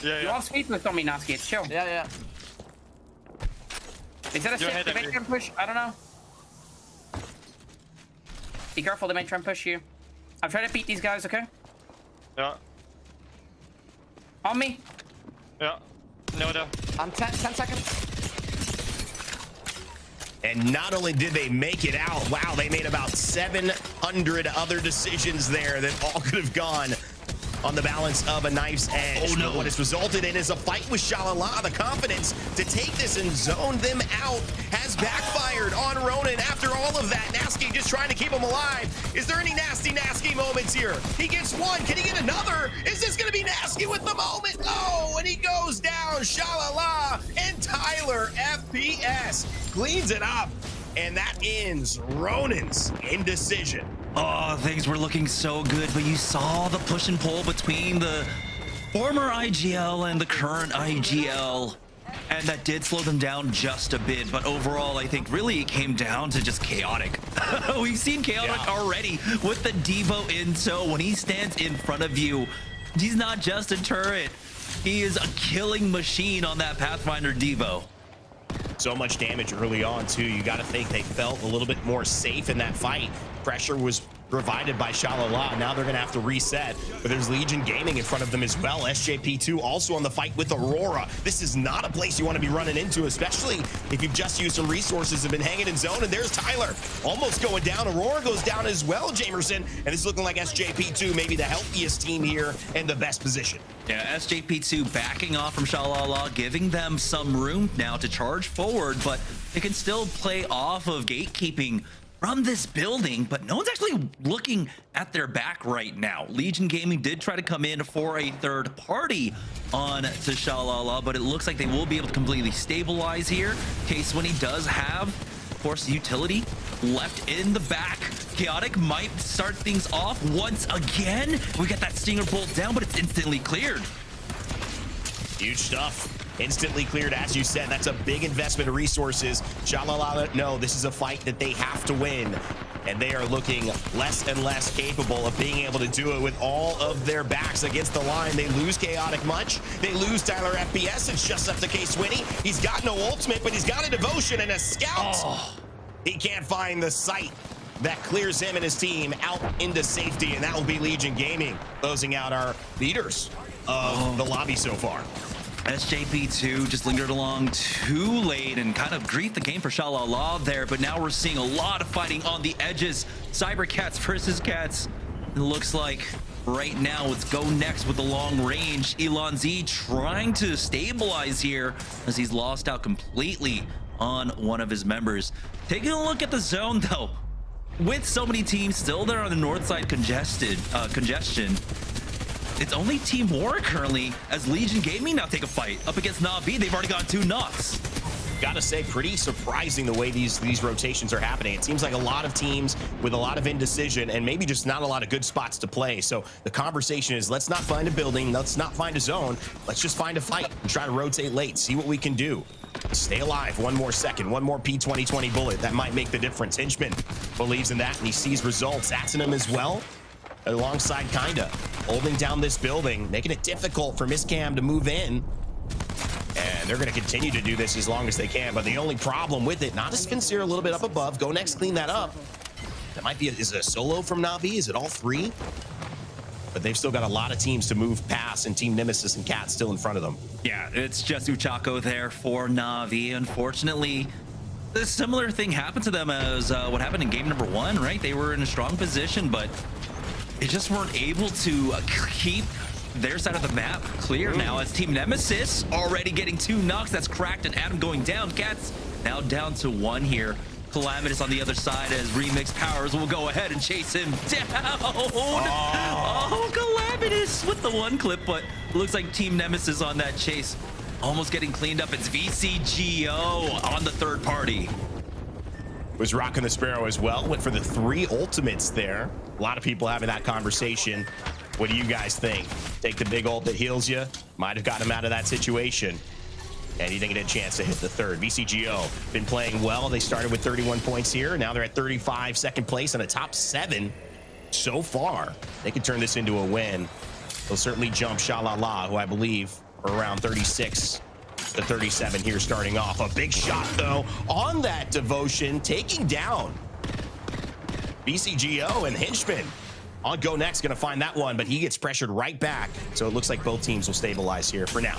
Yeah. You all sweet with on me, Nasky. It's chill. Yeah. Is that a You're shift? ahead They of might me. try and push. I don't know. Be careful. They might try and push you. I'm trying to beat these guys, okay? Yeah. On me. Yeah. No, there. I'm 10 seconds. And not only did they make it out, wow, they made about 700 other decisions there that all could have gone on the balance of a knife's edge. Oh, no. But what it's resulted in is a fight with Shalala. The confidence to take this and zone them out has backfired on Ronin after all of that. Nasty just trying to keep him alive. Is there any nasty moments here? He gets one. Can he get another? Is this going to be Nasty with the moment? Oh, and he goes down. Shalala and Tyler FPS cleans it up. And that ends Ronin's indecision. Oh, things were looking so good, but you saw the push and pull between the former IGL and the current IGL, and that did slow them down just a bit. But overall, I think really it came down to just chaotic. We've seen chaotic already with the Devo Inso. When he stands in front of you, he's not just a turret. He is a killing machine on that Pathfinder Devo. So much damage early on too. You got to think they felt a little bit more safe in that fight. Pressure was provided by Shalala. Now they're going to have to reset, but there's Legion Gaming in front of them as well. SJP2 also on the fight with Aurora. This is not a place you want to be running into, especially if you've just used some resources and been hanging in zone. And there's Tyler almost going down. Aurora goes down as well, Jamerson. And it's looking like SJP2 maybe the healthiest team here and the best position. Yeah, SJP2 backing off from Shalala, giving them some room now to charge forward, but they can still play off of gatekeeping from this building, but no one's actually looking at their back right now. Legion Gaming did try to come in for a third party on to Shalala, but it looks like they will be able to completely stabilize here. K-Swinny does have, of course, utility left in the back. Chaotic might start things off once again. We got that Stinger bolt down, but it's instantly cleared. Huge stuff. Instantly cleared, as you said. That's a big investment of resources. Shalala, no, this is a fight that they have to win, and they are looking less and less capable of being able to do it with all of their backs against the line. They lose Chaotic much. They lose Tyler FPS. It's just up to K-Swinny. He's got no ultimate, but he's got a devotion and a scout. Oh. He can't find the site that clears him and his team out into safety, and that will be Legion Gaming closing out our leaders of the lobby so far. SJP2 just lingered along too late and kind of griefed the game for Shalala there, but now we're seeing a lot of fighting on the edges. Cybercats versus Cats. It looks like right now it's GoNext with the long range. Elon Z trying to stabilize here as he's lost out completely on one of his members. Taking a look at the zone though, with so many teams still there on the north side congestion, it's only Team War currently, as Legion Gaming now take a fight up against Na'Vi. They've already got 2 knocks. Gotta say, pretty surprising the way these rotations are happening. It seems like a lot of teams with a lot of indecision and maybe just not a lot of good spots to play. So the conversation is, let's not find a building, let's not find a zone, let's just find a fight and try to rotate late, see what we can do. Stay alive, one more second, one more P2020 bullet. That might make the difference. Hinchman believes in that, and he sees results. Atsenum as well, alongside Kinda, holding down this building, making it difficult for Miss Cam to move in. And they're going to continue to do this as long as they can. But the only problem with it, Natus Vincere a little bit up above. GoNext clean that up. That might be, is it a solo from Na'Vi? Is it all 3? But they've still got a lot of teams to move past, and Team Nemesis and Cat still in front of them. Yeah, it's just Uchako there for Na'Vi. Unfortunately, a similar thing happened to them as what happened in game number 1, right? They were in a strong position, but they just weren't able to keep their side of the map clear now, as Team Nemesis already getting 2 knocks. That's cracked, and Adam going down. Cat's now down to 1 here. Calamitous on the other side as Remix Powers will go ahead and chase him down. Oh, Calamitous with the 1 clip, but looks like Team Nemesis on that chase almost getting cleaned up. It's VCGO on the third party. Was rocking the Sparrow as well. Went for the 3 ultimates there. A lot of people having that conversation. What do you guys think? Take the big ult that heals you? Might have gotten him out of that situation. And he didn't get a chance to hit the 3rd. VCGO been playing well. They started with 31 points here. Now they're at 35, second place, and a top 7 so far. They could turn this into a win. They'll certainly jump Shalala, who I believe are around 36 to 37 here starting off. A big shot, though, on that devotion, taking down VCGO, and Hinchman on GoNext gonna find that one, but he gets pressured right back. So it looks like both teams will stabilize here for now.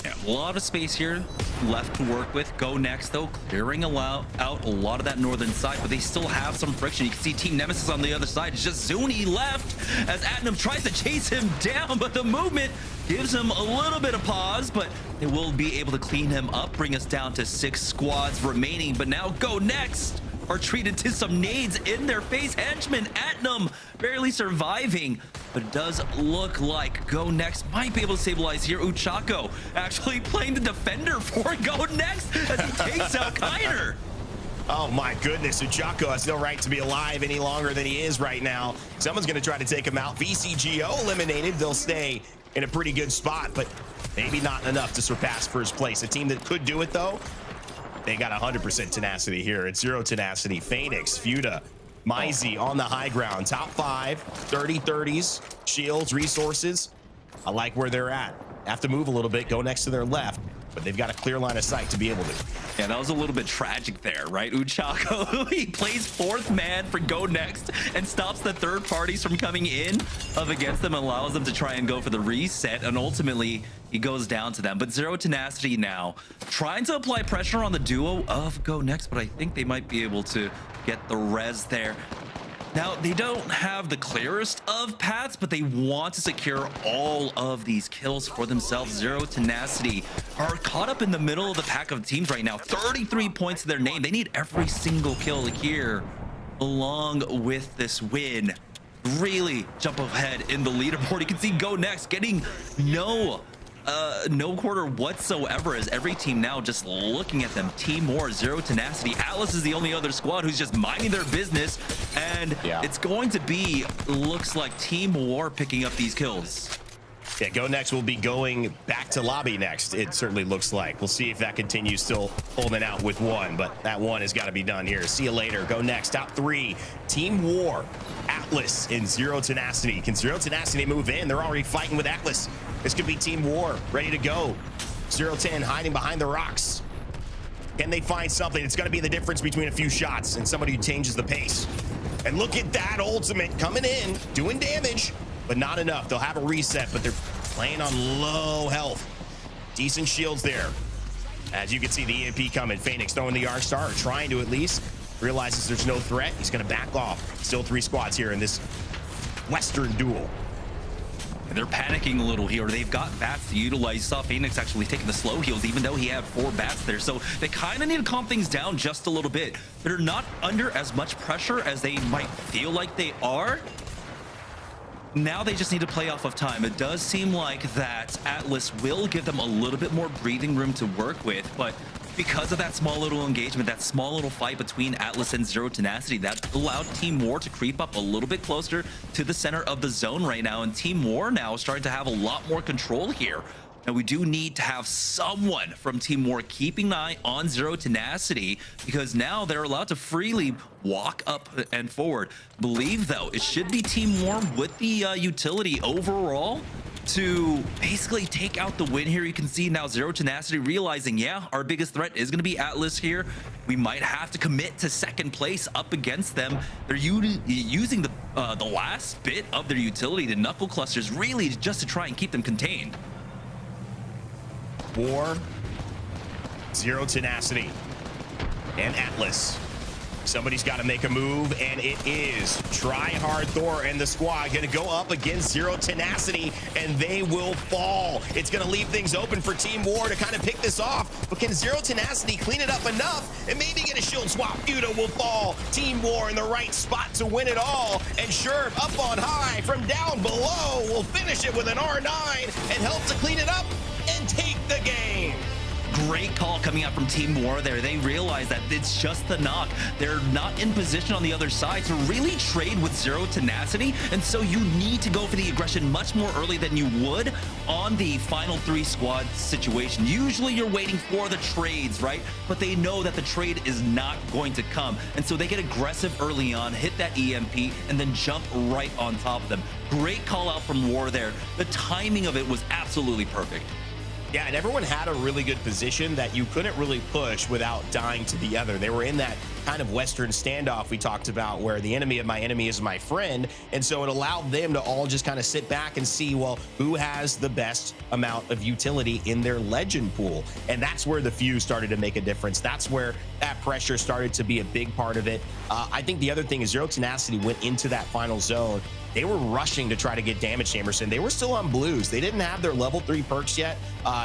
Yeah, a lot of space here left to work with. GoNext, though, clearing out a lot of that northern side, but they still have some friction. You can see Team Nemesis on the other side. It's just Zuni left as Atnum tries to chase him down, but the movement gives him a little bit of pause, but they will be able to clean him up, bring us down to 6 squads remaining. But now GoNext are treated to some nades in their face. Henchman, Atnum barely surviving, but it does look like GoNext might be able to stabilize here. Uchako actually playing the defender for GoNext as he takes out Kiner. Oh my goodness, Uchako has no right to be alive any longer than he is right now. Someone's gonna try to take him out. VCGO eliminated. They'll stay in a pretty good spot, but maybe not enough to surpass first place. A team that could do it though, they got 100% tenacity here. It's 0 tenacity. Phoenix, Fuda, Mizey on the high ground. Top 5, 30-30s, shields, resources. I like where they're at. Have to move a little bit, go next to their left. but they've got a clear line of sight to be able to. Yeah, that was a little bit tragic there, right? Uchako, he plays 4th man for GoNext and stops the third parties from coming in up against them, allows them to try and go for the reset, and ultimately he goes down to them. But Zero Tenacity now trying to apply pressure on the duo of GoNext, but I think they might be able to get the res there. Now, they don't have the clearest of paths, but they want to secure all of these kills for themselves. Zero Tenacity are caught up in the middle of the pack of teams right now. 33 points to their name. They need every single kill here along with this win. Really jump ahead in the leaderboard. You can see GoNext getting no quarter whatsoever, as every team now just looking at them. Team War, Zero Tenacity. Atlas is the only other squad who's just minding their business, and it's going to be, looks like, Team War picking up these kills. Yeah, GoNext will be going back to lobby next, it certainly looks like. We'll see if that continues, still holding out with one, but that one has got to be done here. See you later. GoNext, top 3. Team War, Atlas, and Zero Tenacity. Can Zero Tenacity move in? They're already fighting with Atlas. This could be Team War, ready to go. 0-10 hiding behind the rocks. Can they find something? It's going to be the difference between a few shots and somebody who changes the pace. And look at that ultimate coming in, doing damage, but not enough. They'll have a reset, but they're playing on low health. Decent shields there. As you can see, the EMP coming. Phoenix throwing the R-Star, or trying to at least. Realizes there's no threat. He's going to back off. Still 3 squads here in this Western duel. And they're panicking a little here. They've got bats to utilize. You saw Phoenix actually taking the slow heals, even though he had 4 bats there. So they kind of need to calm things down just a little bit. They're not under as much pressure as they might feel like they are. Now they just need to play off of time. It does seem like that Atlas will give them a little bit more breathing room to work with, but because of that small little engagement, that small little fight between Atlas and Zero Tenacity, that allowed Team War to creep up a little bit closer to the center of the zone right now. And Team War now is starting to have a lot more control here. And we do need to have someone from Team War keeping an eye on Zero Tenacity, because now they're allowed to freely walk up and forward. Believe, though, it should be Team War with the utility overall to basically take out the win here. You can see now Zero Tenacity realizing, yeah, our biggest threat is going to be Atlas here. We might have to commit to second place up against them. They're using the last bit of their utility, the knuckle clusters, really just to try and keep them contained. War, Zero Tenacity, and Atlas. Somebody's got to make a move, and it is Try Hard Thor and the squad going to go up against Zero Tenacity, and they will fall. It's going to leave things open for Team War to kind of pick this off, but can Zero Tenacity clean it up enough and maybe get a shield swap? Udo will fall. Team War in the right spot to win it all, and Sherb up on high from down below will finish it with an R9 and help to clean it up and take the game. Great call coming out from Team War there. They realize that it's just the knock. They're not in position on the other side to really trade with Zero Tenacity, and so you need to go for the aggression much more early than you would on the final 3 squad situation. Usually you're waiting for the trades, right? But they know that the trade is not going to come, and so they get aggressive early on, hit that EMP, and then jump right on top of them. Great call out from War there. The timing of it was absolutely perfect. Yeah, and everyone had a really good position that you couldn't really push without dying to the other. They were in that kind of Western standoff we talked about, where the enemy of my enemy is my friend. And so it allowed them to all just kind of sit back and see, well, who has the best amount of utility in their legend pool. And that's where the fuse started to make a difference. That's where that pressure started to be a big part of it. I think the other thing is Zero Tenacity went into that final zone. They were rushing to try to get damage chambers in. They were still on blues. They didn't have their level 3 perks yet.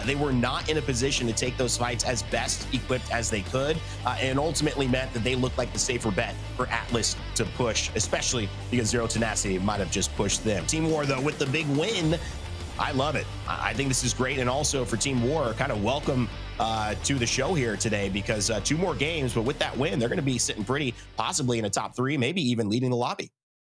They were not in a position to take those fights as best equipped as they could, and ultimately meant that they looked like the safer bet for Atlas to push, especially because Zero Tenacity might have just pushed them. Team War, though, with the big win, I love it. I think this is great, and also for Team War, kind of welcome to the show here today, because 2 more games, but with that win, they're going to be sitting pretty, possibly in a top 3, maybe even leading the lobby.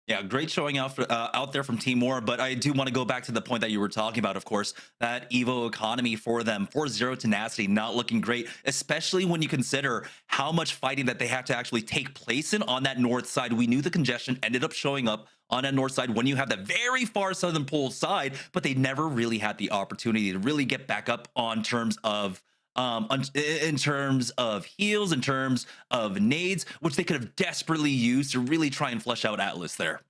Yeah, great showing out there from Team War, but I do want to go back to the point that you were talking about, of course, that Evo economy for them, for Zero Tenacity, not looking great, especially when you consider how much fighting that they have to actually take place in on that north side. We knew the congestion ended up showing up on that north side when you have the very far southern pole side, but they never really had the opportunity to really get back up on terms of in terms of heals, in terms of nades, which they could have desperately used to really try and flush out Atlas there.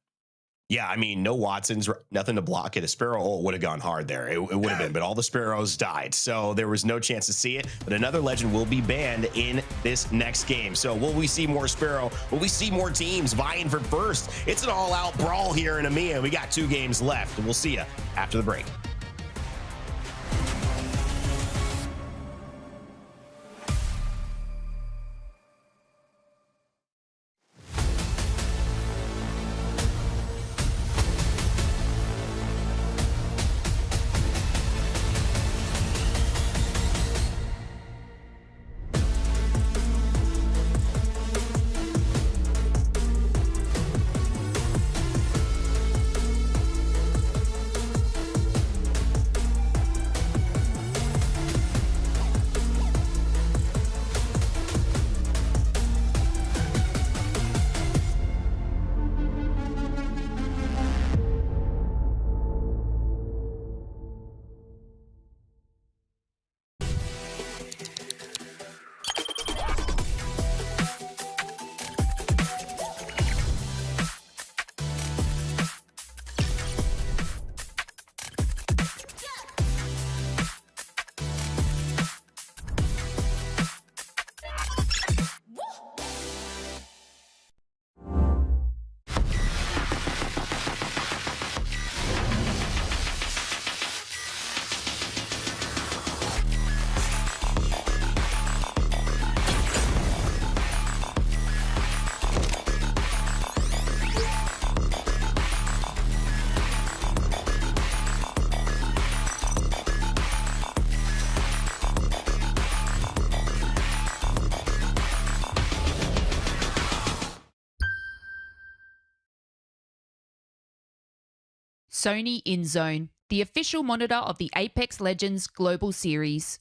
Yeah, I mean, no Watsons, nothing to block it. A Sparrow would have gone hard there. It would have been, but all the Sparrows died, so there was no chance to see it. But another Legend will be banned in this next game. So will we see more Sparrow? Will we see more teams vying for first? It's an all-out brawl here in EMEA. We got 2 games left, and we'll see you after the break. Sony InZone, the official monitor of the Apex Legends Global Series.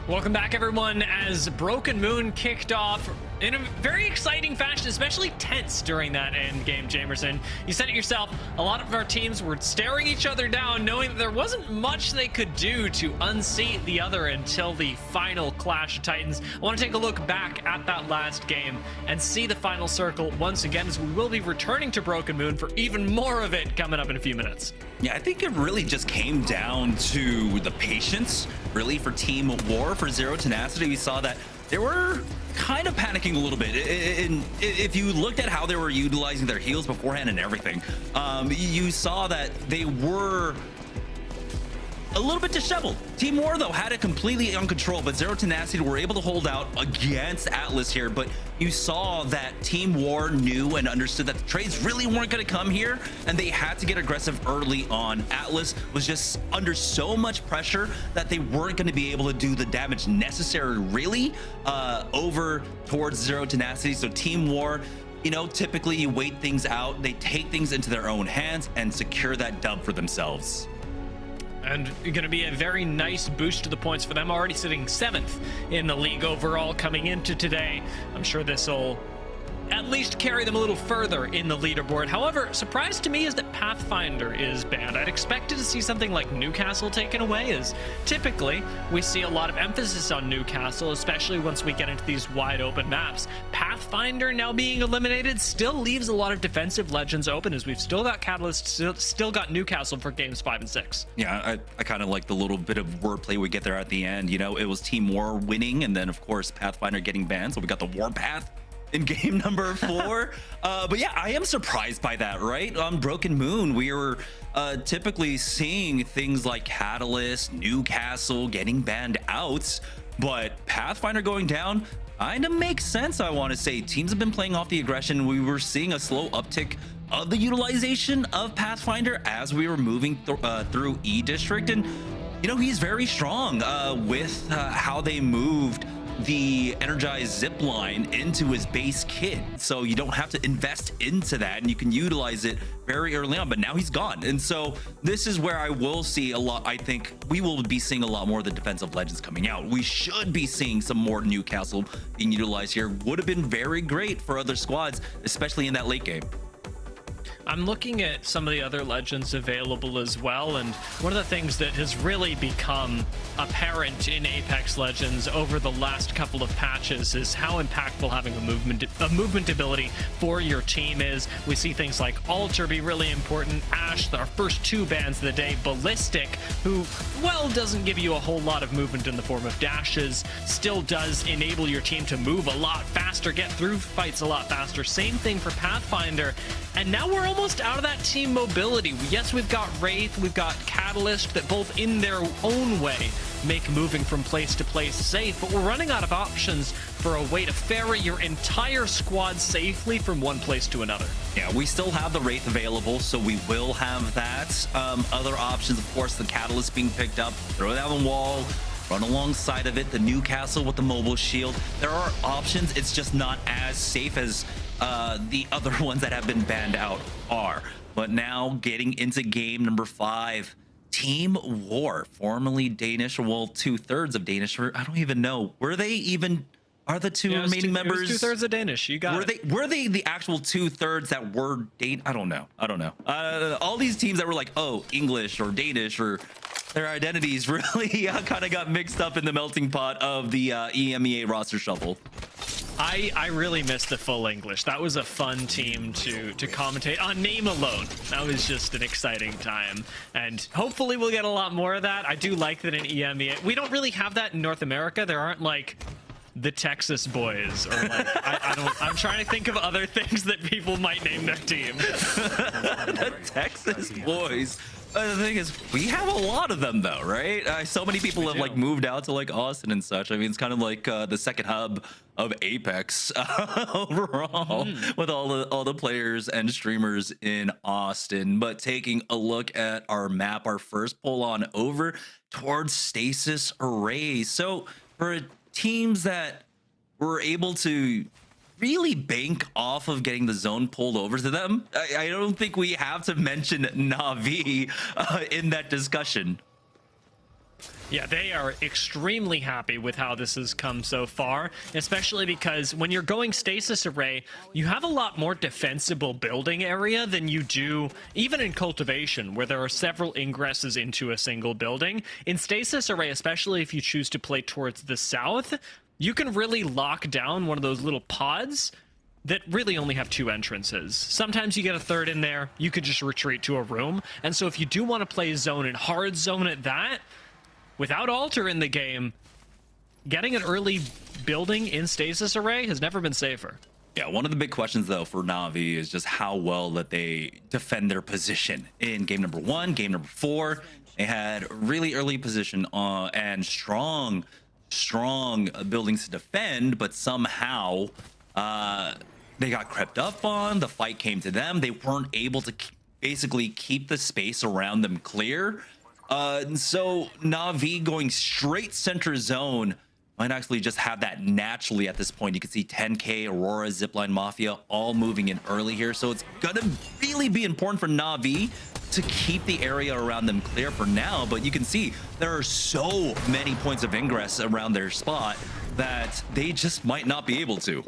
Welcome back, everyone, as Broken Moon kicked off in a very exciting fashion, especially tense during that end game, Jamerson. You said it yourself, a lot of our teams were staring each other down, knowing that there wasn't much they could do to unseat the other until the final Clash of Titans. I want to take a look back at that last game and see the final circle once again, as we will be returning to Broken Moon for even more of it coming up in a few minutes. Yeah, I think it really just came down to the patience, really, for Team War. For Zero Tenacity, we saw that they were kind of panicking a little bit. If you looked at how they were utilizing their heals beforehand and everything, you saw that they were a little bit disheveled. Team War, though, had it completely under control, but Zero Tenacity were able to hold out against Atlas here. But you saw that Team War knew and understood that the trades really weren't going to come here, and they had to get aggressive early on. Atlas was just under so much pressure that they weren't going to be able to do the damage necessary, really, over towards Zero Tenacity. So Team War, you know, typically you wait things out, they take things into their own hands and secure that dub for themselves. And going to be a very nice boost to the points for them, already sitting 7th in the league overall coming into today. I'm sure this will at least carry them a little further in the leaderboard. However, surprise to me is that Pathfinder is banned. I'd expected to see something like Newcastle taken away, as typically we see a lot of emphasis on Newcastle, especially once we get into these wide open maps. Pathfinder now being eliminated still leaves a lot of defensive legends open, as we've still got Catalyst, still got Newcastle for games 5 and 6. Yeah, I kind of like the little bit of wordplay we get there at the end. You know, it was Team War winning, and then of course Pathfinder getting banned, so we got the Warpath in game number 4. But yeah, I am surprised by that, right? On Broken Moon, we were typically seeing things like Catalyst, Newcastle getting banned out, but Pathfinder going down kind of makes sense. I want to say teams have been playing off the aggression. We were seeing a slow uptick of the utilization of Pathfinder as we were moving through E District, and you know, he's very strong with how they moved the energized zip line into his base kit, so you don't have to invest into that and you can utilize it very early on. But now he's gone, and so this is where I will see a lot. I think we will be seeing a lot more of the defensive legends coming out. We should be seeing some more Newcastle being utilized here. Would have been very great for other squads, especially in that late game. I'm looking at some of the other legends available as well, and one of the things that has really become apparent in Apex Legends over the last couple of patches is how impactful having a movement ability for your team is. We see things like Alter be really important, Ash, our first 2 bans of the day, Ballistic, who, well, doesn't give you a whole lot of movement in the form of dashes, still does enable your team to move a lot faster, get through fights a lot faster. Same thing for Pathfinder, and now we're almost out of that team mobility. Yes, we've got Wraith, we've got Catalyst that both in their own way make moving from place to place safe, but we're running out of options for a way to ferry your entire squad safely from one place to another. Yeah, we still have the Wraith available, so we will have that. Other options, of course, the Catalyst being picked up, throw down the wall, run alongside of it, the Newcastle with the mobile shield. There are options, it's just not as safe as the other ones that have been banned out are. But now getting into game number 5, Team War, formerly Danish, well, 2/3 of Danish. I don't even know. Were they even? Are the two remaining members? It was 2/3 of Danish. You got it. Were they the actual 2/3 that were Danish? I don't know. All these teams that were like, oh, English or Danish, or their identities really kind of got mixed up in the melting pot of the EMEA roster shuffle. I really missed the full English. That was a fun team to commentate on name alone. That was just an exciting time, and hopefully we'll get a lot more of that. I do like that in EMEA. We don't really have that in North America. There aren't like the Texas boys, or like I'm trying to think of other things that people might name their team. The Texas boys. The thing is, we have a lot of them though, right? So many people have like moved out to like Austin and such. I mean, it's kind of like the second hub of Apex overall, with all the players and streamers in Austin. But taking a look at our map, our first pull on over towards Stasis Array. So for teams that were able to really bank off of getting the zone pulled over to them, I don't think we have to mention Na'Vi in that discussion. Yeah, they are extremely happy with how this has come so far, especially because when you're going Stasis Array, you have a lot more defensible building area than you do even in Cultivation, where there are several ingresses into a single building. In Stasis Array, especially if you choose to play towards the south, you can really lock down one of those little pods that really only have 2 entrances. Sometimes you get a third in there, you could just retreat to a room. And so if you do want to play zone and hard zone at that, without Alter in the game, getting an early building in Stasis Array has never been safer. Yeah, one of the big questions though for Na'Vi is just how well that they defend their position. In game number 1, game number 4, they had really early position and strong buildings to defend, but somehow they got crept up on. The fight came to them. They weren't able to basically keep the space around them clear. And so Na'Vi going straight center zone might actually just have that naturally at this point. You can see 10K, Aurora, Zipline Mafia all moving in early here. So it's gonna really be important for Na'Vi to keep the area around them clear for now. But you can see there are so many points of ingress around their spot that they just might not be able to.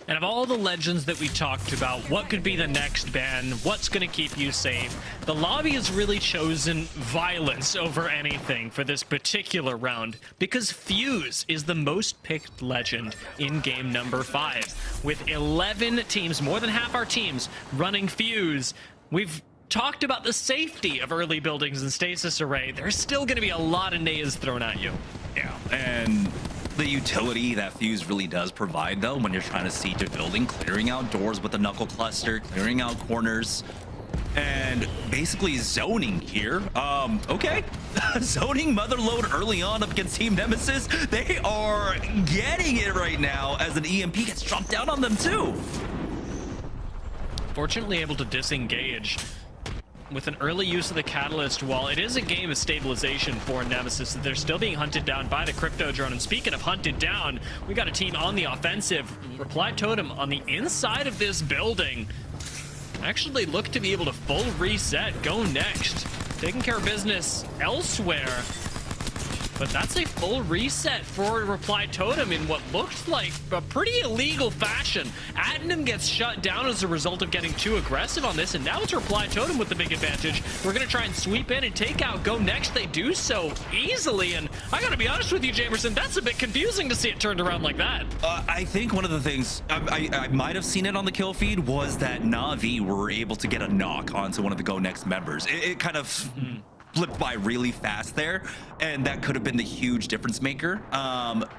And of all the legends that we talked about, what could be the next ban? What's going to keep you safe? The lobby has really chosen violence over anything for this particular round, because Fuse is the most picked legend in game number 5. With 11 teams, more than half our teams, running Fuse, we've talked about the safety of early buildings in Stasis Array. There's still going to be a lot of nades thrown at you. Yeah, and the utility that Fuse really does provide though, when you're trying to siege a building, clearing out doors with the knuckle cluster, clearing out corners, and basically zoning here. Okay, zoning Motherload early on up against Team Nemesis. They are getting it right now as an EMP gets dropped down on them too. Fortunately able to disengage. with an early use of the Catalyst, while it is a game of stabilization for Nemesis, they're still being hunted down by the Crypto Drone. And speaking of hunted down, we got a team on the offensive. Reply Totem on the inside of this building. Actually look to be able to full reset. GoNext taking care of business elsewhere. But that's a full reset for Reply Totem in what looked like a pretty illegal fashion. Adnan gets shut down as a result of getting too aggressive on this, and now it's Reply Totem with the big advantage. We're going to try and sweep in and take out GoNext. They do so easily, and I got to be honest with you, Jamerson, that's a bit confusing to see it turned around like that. I think one of the things, I might have seen it on the kill feed, was that Na'Vi were able to get a knock onto one of the GoNext members. It kind of... flipped by really fast there, and that could have been the huge difference maker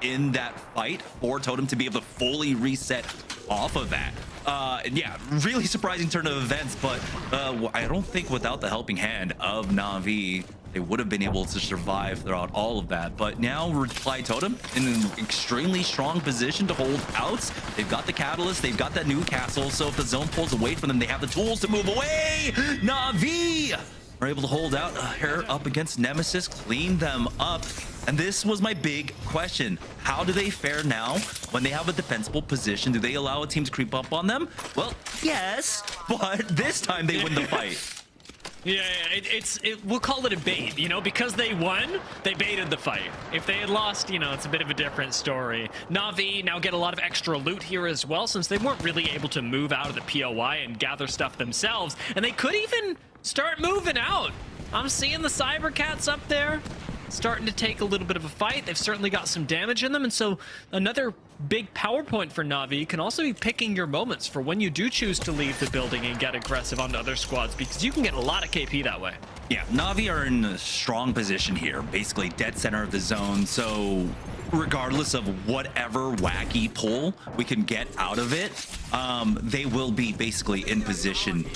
in that fight for Totem to be able to fully reset off of that. And yeah, really surprising turn of events, but I don't think without the helping hand of Na'Vi, they would have been able to survive throughout all of that. But now Reply Totem in an extremely strong position to hold out. They've got the Catalyst, they've got that new castle, so if the zone pulls away from them, they have the tools to move away. Na'Vi are able to hold out here up against Nemesis, clean them up. And this was my big question. How do they fare now when they have a defensible position? Do they allow a team to creep up on them? Well, yes, but this time they win the fight. Yeah, we'll call it a bait, you know, because they won, they baited the fight. If they had lost, you know, it's a bit of a different story. Na'Vi now get a lot of extra loot here as well, since they weren't really able to move out of the POI and gather stuff themselves, and they could even start moving out. I'm seeing the cybercats up there starting to take a little bit of a fight. They've certainly got some damage in them, and so another big power point for Na'Vi can also be picking your moments for when you do choose to leave the building and get aggressive onto other squads, because you can get a lot of KP that way. Yeah, Na'Vi are in a strong position here, basically dead center of the zone, so regardless of whatever wacky pull we can get out of it, they will be basically in position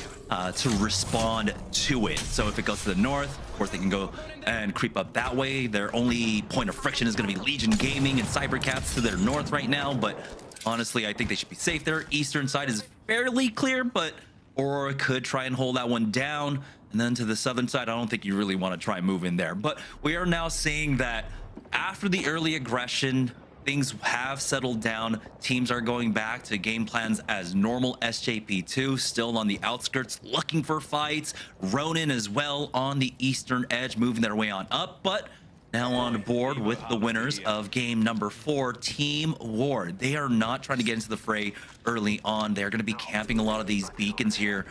to respond to it. So if it goes to the north, of course they can go and creep up that way. Their only point of friction is going to be Legion Gaming and cybercats to their north right now, but honestly I think they should be safe there. Eastern side is fairly clear, but Aurora could try and hold that one down, and then to the southern side I don't think you really want to try and move in there. But we are now seeing that after the early aggression, things have settled down. Teams are going back to game plans as normal. SJP2 still on the outskirts looking for fights. Ronin as well on the eastern edge, moving their way on up, but now on board with the winners of game number 4, Team War. They are not trying to get into the fray early on. They're going to be camping a lot of these beacons here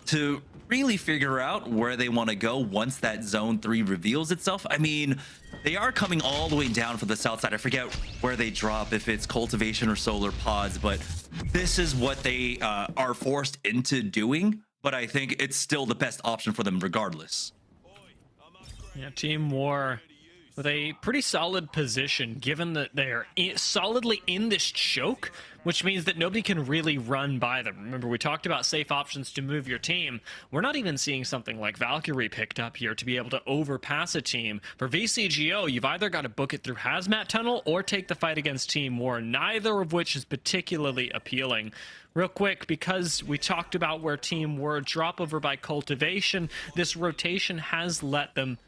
to really figure out where they want to go once that zone 3 reveals itself. I mean, they are coming all the way down for the south side. I forget where they drop, if it's cultivation or solar pods, but this is what they are forced into doing. But I think it's still the best option for them regardless. Yeah, Team War with a pretty solid position, given that they're solidly in this choke, which means that nobody can really run by them. Remember, we talked about safe options to move your team. We're not even seeing something like Valkyrie picked up here to be able to overpass a team. For VCGO, you've either got to book it through Hazmat Tunnel or take the fight against Team War, neither of which is particularly appealing. Real quick, because we talked about where Team War drop over by cultivation, this rotation has let them,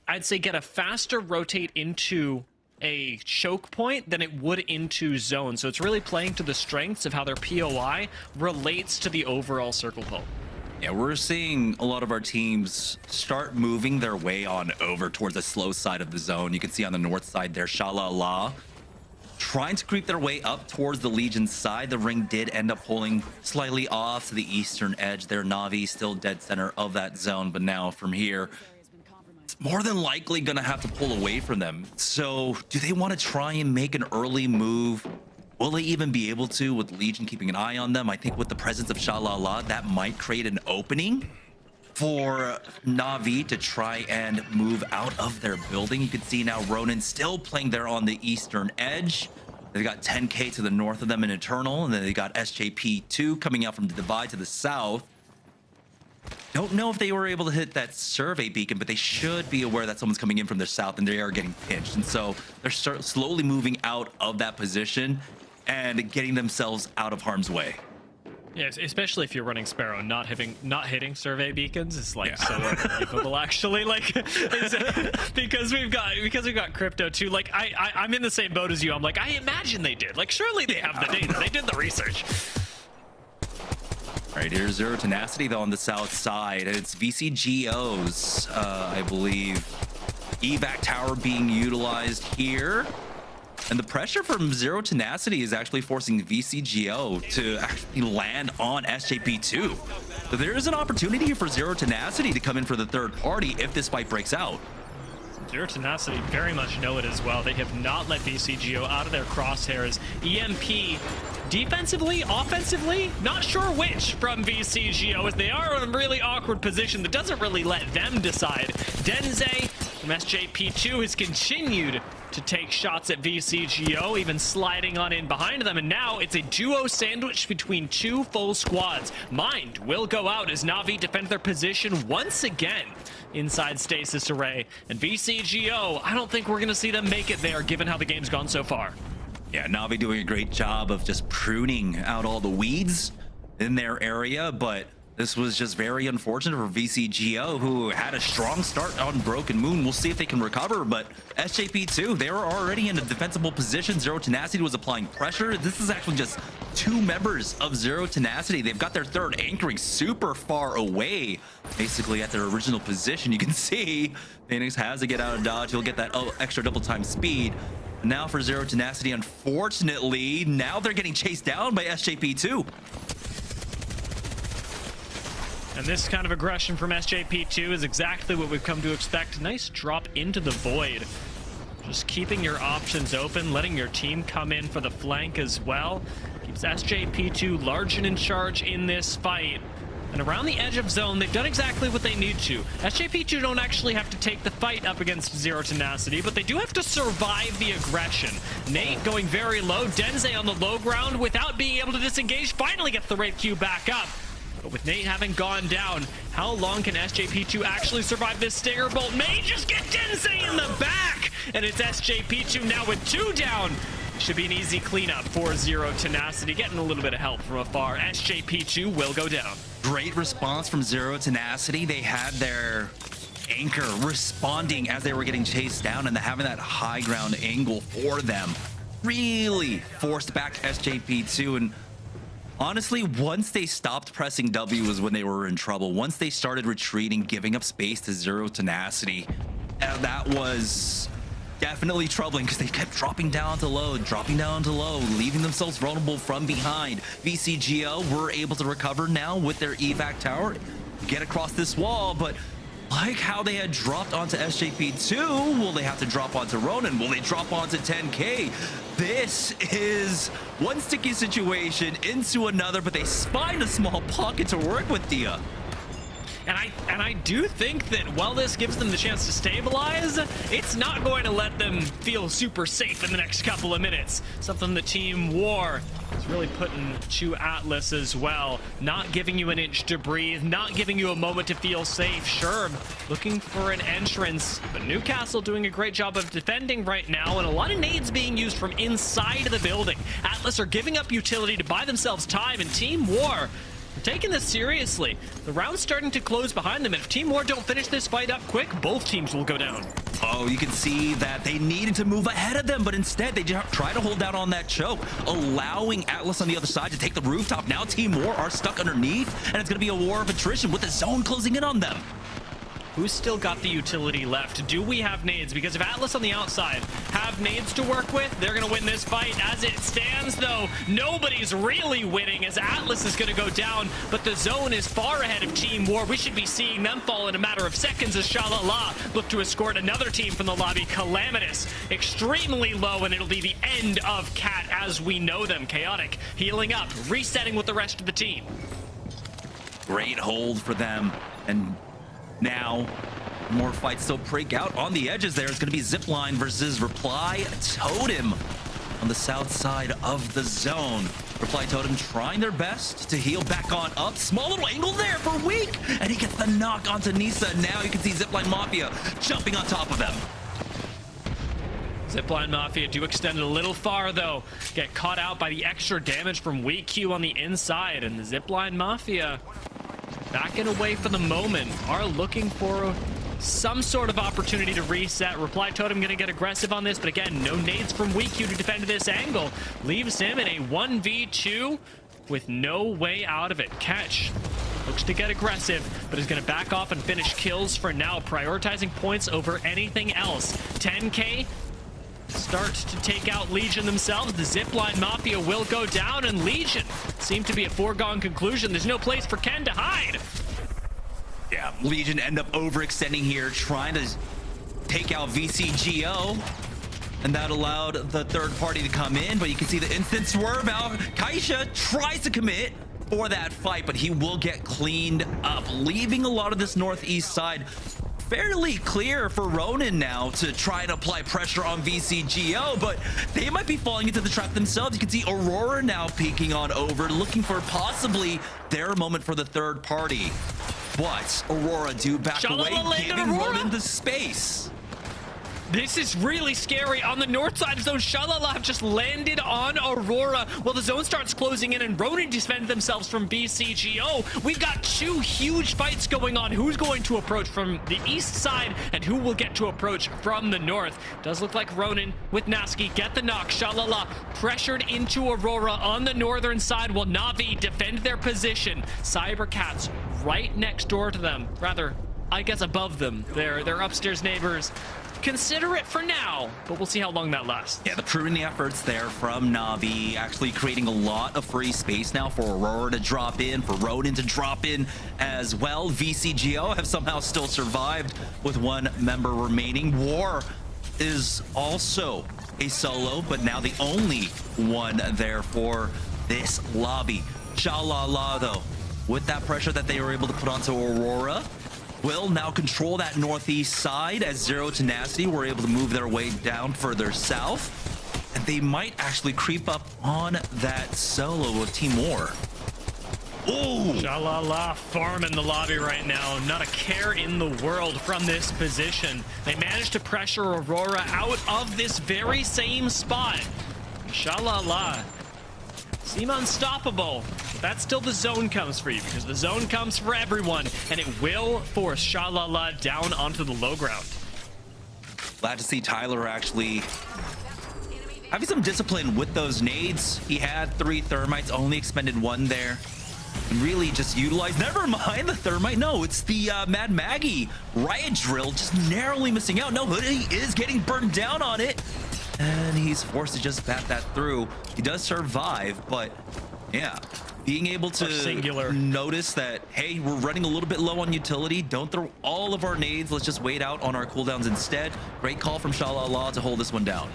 I'd say, get a faster rotate into a choke point than it would into zone. So it's really playing to the strengths of how their POI relates to the overall circle pull. Yeah, we're seeing a lot of our teams start moving their way on over towards the slow side of the zone. You can see on the north side there, Shalala trying to creep their way up towards the Legion side. The ring did end up pulling slightly off to the eastern edge there. Na'Vi still dead center of that zone, but now from here, more than likely gonna have to pull away from them. So do they want to try and make an early move? Will they even be able to, with Legion keeping an eye on them? I think with the presence of Shalala, that might create an opening for Na'Vi to try and move out of their building. You can see now Ronin still playing there on the eastern edge. They've got 10K to the north of them in Eternal, and then they got SJP2 coming out from the Divide to the south. Don't know if they were able to hit that survey beacon, but they should be aware that someone's coming in from the south and they are getting pinched. And so they're slowly moving out of that position and getting themselves out of harm's way. Yes, especially if you're running Sparrow, not hitting survey beacons is like so unbelievable. Actually, like because we've got crypto too. Like I'm in the same boat as you. I'm like, I imagine they did. Like surely they have the data. They did the research. All right, here's Zero Tenacity though on the south side. It's VCGO's, I believe, evac tower being utilized here. And the pressure from Zero Tenacity is actually forcing VCGO to actually land on SJP2. So there is an opportunity for Zero Tenacity to come in for the third party if this fight breaks out. Zero Tenacity very much know it as well. They have not let VCGO out of their crosshairs. EMP, defensively, offensively, not sure which from VCGO, as they are in a really awkward position that doesn't really let them decide. Denze from SJP2 has continued to take shots at VCGO, even sliding on in behind them, and now it's a duo sandwich between two full squads. Mind will go out as Na'Vi defend their position once again inside Stasis Array, and VCGO, I don't think we're gonna see them make it there given how the game's gone so far. Yeah, Na'Vi doing a great job of just pruning out all the weeds in their area, but this was just very unfortunate for VCGO, who had a strong start on Broken Moon. We'll see if they can recover, but SJP2, they were already in a defensible position. Zero Tenacity was applying pressure. This is actually just two members of Zero Tenacity. They've got their third anchoring super far away, basically at their original position. You can see Phoenix has to get out of dodge. He'll get that extra double time speed. Now for Zero Tenacity, unfortunately, now they're getting chased down by SJP2. And this kind of aggression from SJP2 is exactly what we've come to expect. Nice drop into the void. Just keeping your options open, letting your team come in for the flank as well. Keeps SJP2 large and in charge in this fight. And around the edge of zone, they've done exactly what they need to. SJP2 don't actually have to take the fight up against Zero Tenacity, but they do have to survive the aggression. Nate going very low, Denze on the low ground without being able to disengage, finally gets the Wraith Q back up. But with Nate having gone down, how long can SJP2 actually survive this Stinger Bolt? May just get Denze in the back! And it's SJP2 now with 2 down. Should be an easy cleanup for Zero Tenacity. Getting a little bit of help from afar. SJP2 will go down. Great response from Zero Tenacity. They had their anchor responding as they were getting chased down, and having that high ground angle for them really forced back SJP2. And honestly, once they stopped pressing W is when they were in trouble. Once they started retreating, giving up space to Zero Tenacity, that was definitely troubling because they kept dropping down to low, leaving themselves vulnerable from behind. VCGO were able to recover now with their evac tower, get across this wall, but like how they had dropped onto SJP2, will they have to drop onto Ronin? Will they drop onto 10K? This is one sticky situation into another, but they find a small pocket to work with, Dia. And I do think that while this gives them the chance to stabilize, it's not going to let them feel super safe in the next couple of minutes. Something the Team War is really putting to Atlas as well. Not giving you an inch to breathe, not giving you a moment to feel safe. Sure, looking for an entrance, but Newcastle doing a great job of defending right now, and a lot of nades being used from inside of the building. Atlas are giving up utility to buy themselves time, and Team War, they're taking this seriously. The round's starting to close behind them, and if Team War don't finish this fight up quick, both teams will go down. Oh, you can see that they needed to move ahead of them, but instead they just try to hold down on that choke, allowing Atlas on the other side to take the rooftop. Now Team War are stuck underneath, and it's going to be a war of attrition with the zone closing in on them. Who's still got the utility left? Do we have nades? Because if Atlas on the outside have nades to work with, they're going to win this fight. As it stands, though, nobody's really winning as Atlas is going to go down, but the zone is far ahead of Team War. We should be seeing them fall in a matter of seconds as Shalala look to escort another team from the lobby. Calamitous extremely low, and it'll be the end of Cat as we know them. Chaotic healing up, resetting with the rest of the team. Great hold for them, and now more fights still break out on the edges. There is going to be Zipline versus Reply Totem on the south side of the zone. Reply Totem trying their best to heal back on up. Small little angle there for Weak, and he gets the knock onto Nisa. Now you can see Zipline Mafia jumping on top of them. Zipline Mafia do extend it a little far, though. Get caught out by the extra damage from Weak Q on the inside, and the Zipline Mafia, backing away for the moment, are looking for some sort of opportunity to reset. Reply Totem going to get aggressive on this, but again, no nades from Weak Q to defend this angle. Leaves him in a 1v2 with no way out of it. Catch looks to get aggressive, but is going to back off and finish kills for now, prioritizing points over anything else. 10K start to take out Legion themselves. The Zipline Mafia will go down, and Legion seem to be a foregone conclusion. There's no place for Ken to hide. Yeah, Legion end up overextending here, trying to take out VCGO, and that allowed the third party to come in, but you can see the instant swerve out. Kaisha tries to commit for that fight, but he will get cleaned up, leaving a lot of this northeast side fairly clear for Ronin now to try and apply pressure on VCGO, but they might be falling into the trap themselves. You can see Aurora now peeking on over, looking for possibly their moment for the third party. But Aurora do back away, giving Ronin the space. This is really scary. On the north side of zone, Shalala have just landed on Aurora. Well, the zone starts closing in, and Ronin defend themselves from BCGO. We've got two huge fights going on. Who's going to approach from the east side, and who will get to approach from the north? Does look like Ronin with Naski get the knock. Shalala pressured into Aurora on the northern side, while Na'Vi defend their position. Cybercats right next door to them. Rather, I guess above them. They're upstairs neighbors. Consider it for now, but we'll see how long that lasts. Yeah, the proving the efforts there from Na'Vi, actually creating a lot of free space now for Aurora to drop in, for Ronin to drop in as well. VCGO have somehow still survived with one member remaining. War is also a solo, but now the only one there for this lobby. Shalala, though, with that pressure that they were able to put onto Aurora, will now control that northeast side as Zero Tenacity were able to move their way down further south. And they might actually creep up on that solo of Team War. Ooh! Shalala farming the lobby right now. Not a care in the world from this position. They managed to pressure Aurora out of this very same spot. Shalala seem unstoppable. That's still the zone comes for you, because the zone comes for everyone, and it will force Shalala down onto the low ground. Glad to see Tyler actually having some discipline with those nades. He had 3 thermites, only expended 1 there. And really just utilized, never mind the thermite. No, it's the Mad Maggie riot drill, just narrowly missing out. No, Hoodie is getting burned down on it, and he's forced to just bat that through. He does survive, but yeah, being able to notice that, hey, we're running a little bit low on utility. Don't throw all of our nades. Let's just wait out on our cooldowns instead. Great call from Shalala to hold this one down.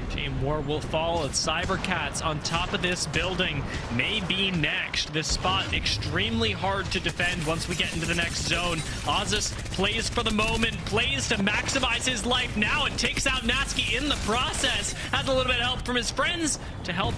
Team War will fall. It's Cybercats on top of this building. May be next. This spot extremely hard to defend once we get into the next zone. Ozus plays for the moment, plays to maximize his life now, and takes out Natsuki in the process. Has a little bit of help from his friends to help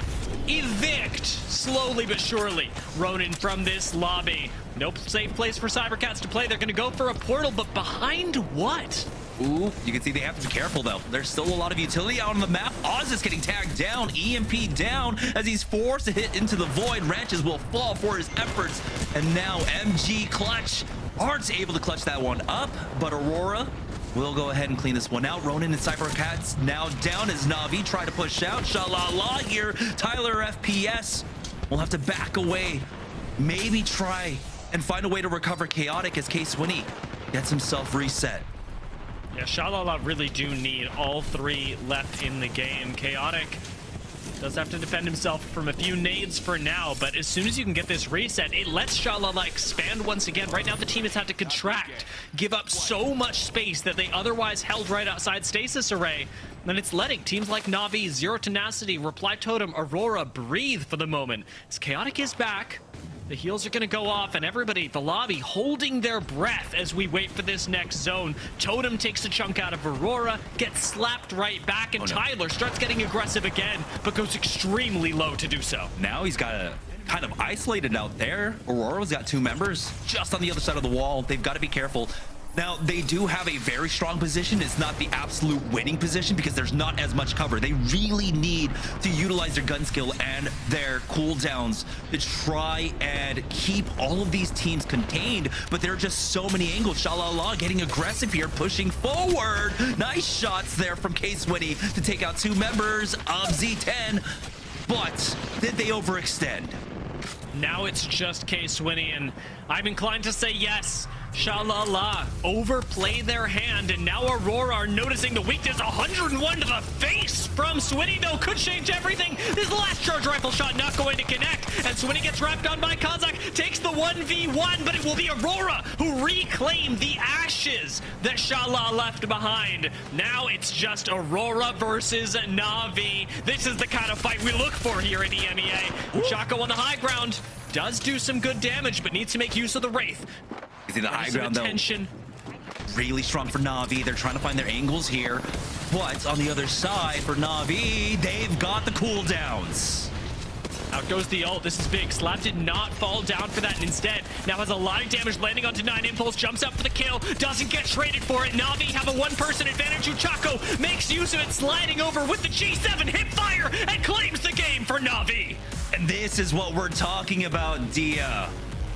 evict, slowly but surely, Ronin from this lobby. No safe place for Cybercats to play. They're going to go for a portal, but behind what? Ooh, you can see they have to be careful, though. There's still a lot of utility out on the map. Oz is getting tagged down, EMP down, as he's forced to hit into the void. Ranches will fall for his efforts, and now MG Clutch aren't able to clutch that one up, but Aurora will go ahead and clean this one out. Ronin and Cybercats now down as Na'Vi try to push out. Shalala here. Tyler FPS will have to back away, maybe try and find a way to recover Chaotic as K-Swinny gets himself reset. Yeah, Shalala really do need all 3 left in the game. Chaotic does have to defend himself from a few nades for now, but as soon as you can get this reset, it lets Shalala expand once again. Right now, the team has had to contract, give up so much space that they otherwise held right outside Stasis Array. And it's letting teams like Na'Vi, Zero Tenacity, Reply Totem, Aurora breathe for the moment. As Chaotic is back, the heals are going to go off, and everybody, the lobby, holding their breath as we wait for this next zone. Totem takes a chunk out of Aurora, gets slapped right back, and Tyler starts getting aggressive again, but goes extremely low to do so. Now he's got a kind of isolated out there. Aurora's got 2 members just on the other side of the wall. They've got to be careful. Now, they do have a very strong position. It's not the absolute winning position because there's not as much cover. They really need to utilize their gun skill and their cooldowns to try and keep all of these teams contained, but there are just so many angles. Shalala getting aggressive here, pushing forward. Nice shots there from K-Swinny to take out 2 members of Z10, but did they overextend? Now it's just K-Swinny, and I'm inclined to say yes. Shalala overplay their hand, and now Aurora are noticing the weakness. 101 to the face from Swinny, though, could change everything. This last charge rifle shot not going to connect, and Swinny gets wrapped on by Kazakh, takes the 1v1, but it will be Aurora who reclaim the ashes that Shala left behind. Now it's just Aurora versus Na'Vi. This is the kind of fight we look for here in EMEA. Chaco on the high ground does do some good damage, but needs to make use of the Wraith. You see the high ground, though, really strong for Na'Vi. They're trying to find their angles here. But on the other side, for Na'Vi, they've got the cooldowns. Out goes the ult. This is big. Slab did not fall down for that, and instead now has a lot of damage landing onto 9. Impulse jumps up for the kill. Doesn't get traded for it. Na'Vi have a 1-person advantage. Chaco makes use of it, sliding over with the G7 hip fire and claims the game for Na'Vi. And this is what we're talking about, Dia.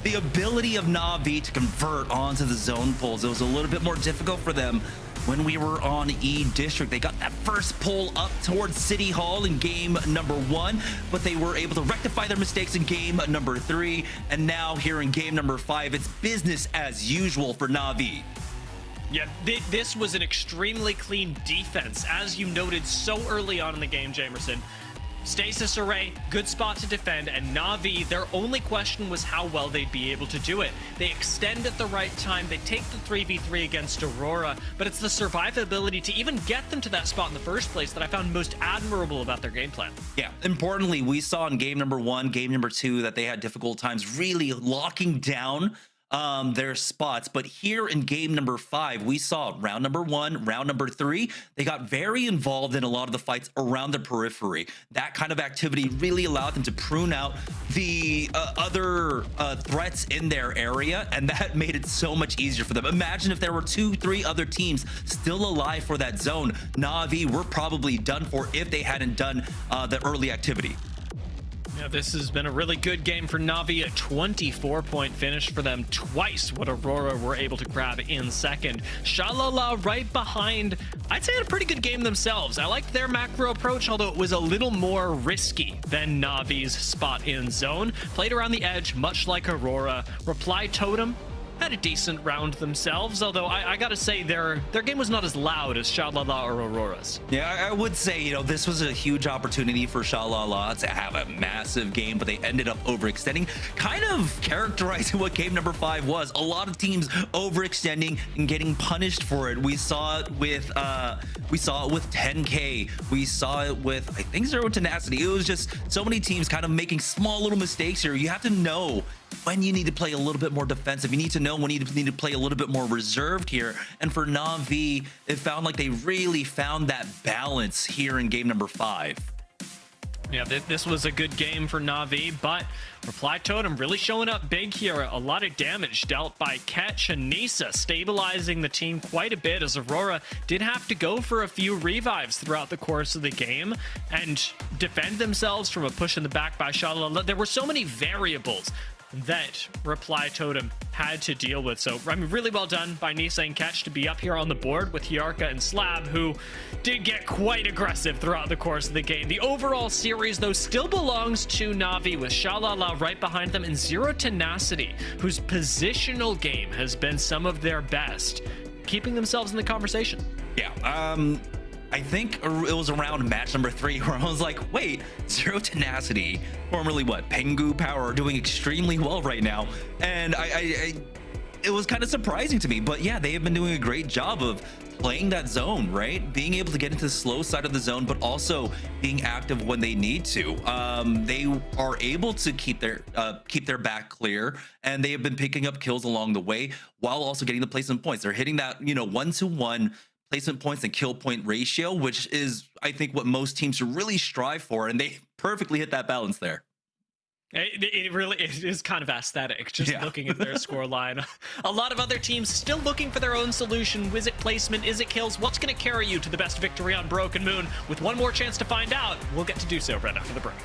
The ability of Na'Vi to convert onto the zone pulls. It was a little bit more difficult for them when we were on E District. They got that first pull up towards City Hall in game number 1, but they were able to rectify their mistakes in game number 3. And now here in game number 5, it's business as usual for Na'Vi. Yeah, this was an extremely clean defense, as you noted so early on in the game, Jamerson. Stasis array, good spot to defend, and Na'Vi, their only question was how well they'd be able to do it. They extend at the right time, they take the 3v3 against Aurora, but it's the survivability to even get them to that spot in the first place that I found most admirable about their game plan. Yeah, importantly, we saw in game number 1, game number 2, that they had difficult times really locking down their spots, but here in game number 5, we saw round number 1, round number 3, they got very involved in a lot of the fights around the periphery. That kind of activity really allowed them to prune out the other threats in their area, and that made it so much easier for them. Imagine if there were 2-3 other teams still alive for that zone. Na'Vi were probably done for if they hadn't done the early activity. Yeah, this has been a really good game for Na'Vi. A 24-point finish for them, twice what Aurora were able to grab in second. Shalala right behind. I'd say had a pretty good game themselves. I liked their macro approach, although it was a little more risky than Na'Vi's spot in zone. Played around the edge, much like Aurora. Reply Totem had a decent round themselves, although I gotta say their game was not as loud as Shalala or Aurora's. Yeah, I would say, you know, this was a huge opportunity for Shalala to have a massive game, but they ended up overextending, kind of characterizing what game number 5 was. A lot of teams overextending and getting punished for it. We saw it with 10K. We saw it with, I think, Zero Tenacity. It was just so many teams kind of making small little mistakes here. You have to know when you need to play a little bit more defensive. You need to know when you need to play a little bit more reserved here. And for Na'Vi, it found like they really found that balance here in game number 5. Yeah, this was a good game for Na'Vi, but Reply Totem really showing up big here. A lot of damage dealt by Ketch and Nisa, stabilizing the team quite a bit, as Aurora did have to go for a few revives throughout the course of the game and defend themselves from a push in the back by Shalala. There were so many variables that Reply Totem had to deal with. So, I mean, really well done by Nisa and Ketch to be up here on the board with Yarka and Slab, who did get quite aggressive throughout the course of the game. The overall series, though, still belongs to Na'Vi, with Shalala right behind them, and Zero Tenacity, whose positional game has been some of their best, keeping themselves in the conversation. Yeah, I think it was around match number 3 where I was like, wait, Zero Tenacity, formerly what, Pengu Power, are doing extremely well right now. And it was kind of surprising to me, but yeah, they have been doing a great job of playing that zone, right? Being able to get into the slow side of the zone, but also being active when they need to. They are able to keep their back clear, and they have been picking up kills along the way while also getting the placement points. They're hitting that, 1-to-1 placement points and kill point ratio, which is, I think, what most teams should really strive for, and they perfectly hit that balance there. It really is kind of aesthetic, just looking at their scoreline. A lot of other teams still looking for their own solution. Is it placement? Is it kills? What's going to carry you to the best victory on Broken Moon? With one more chance to find out, we'll get to do so right after the break.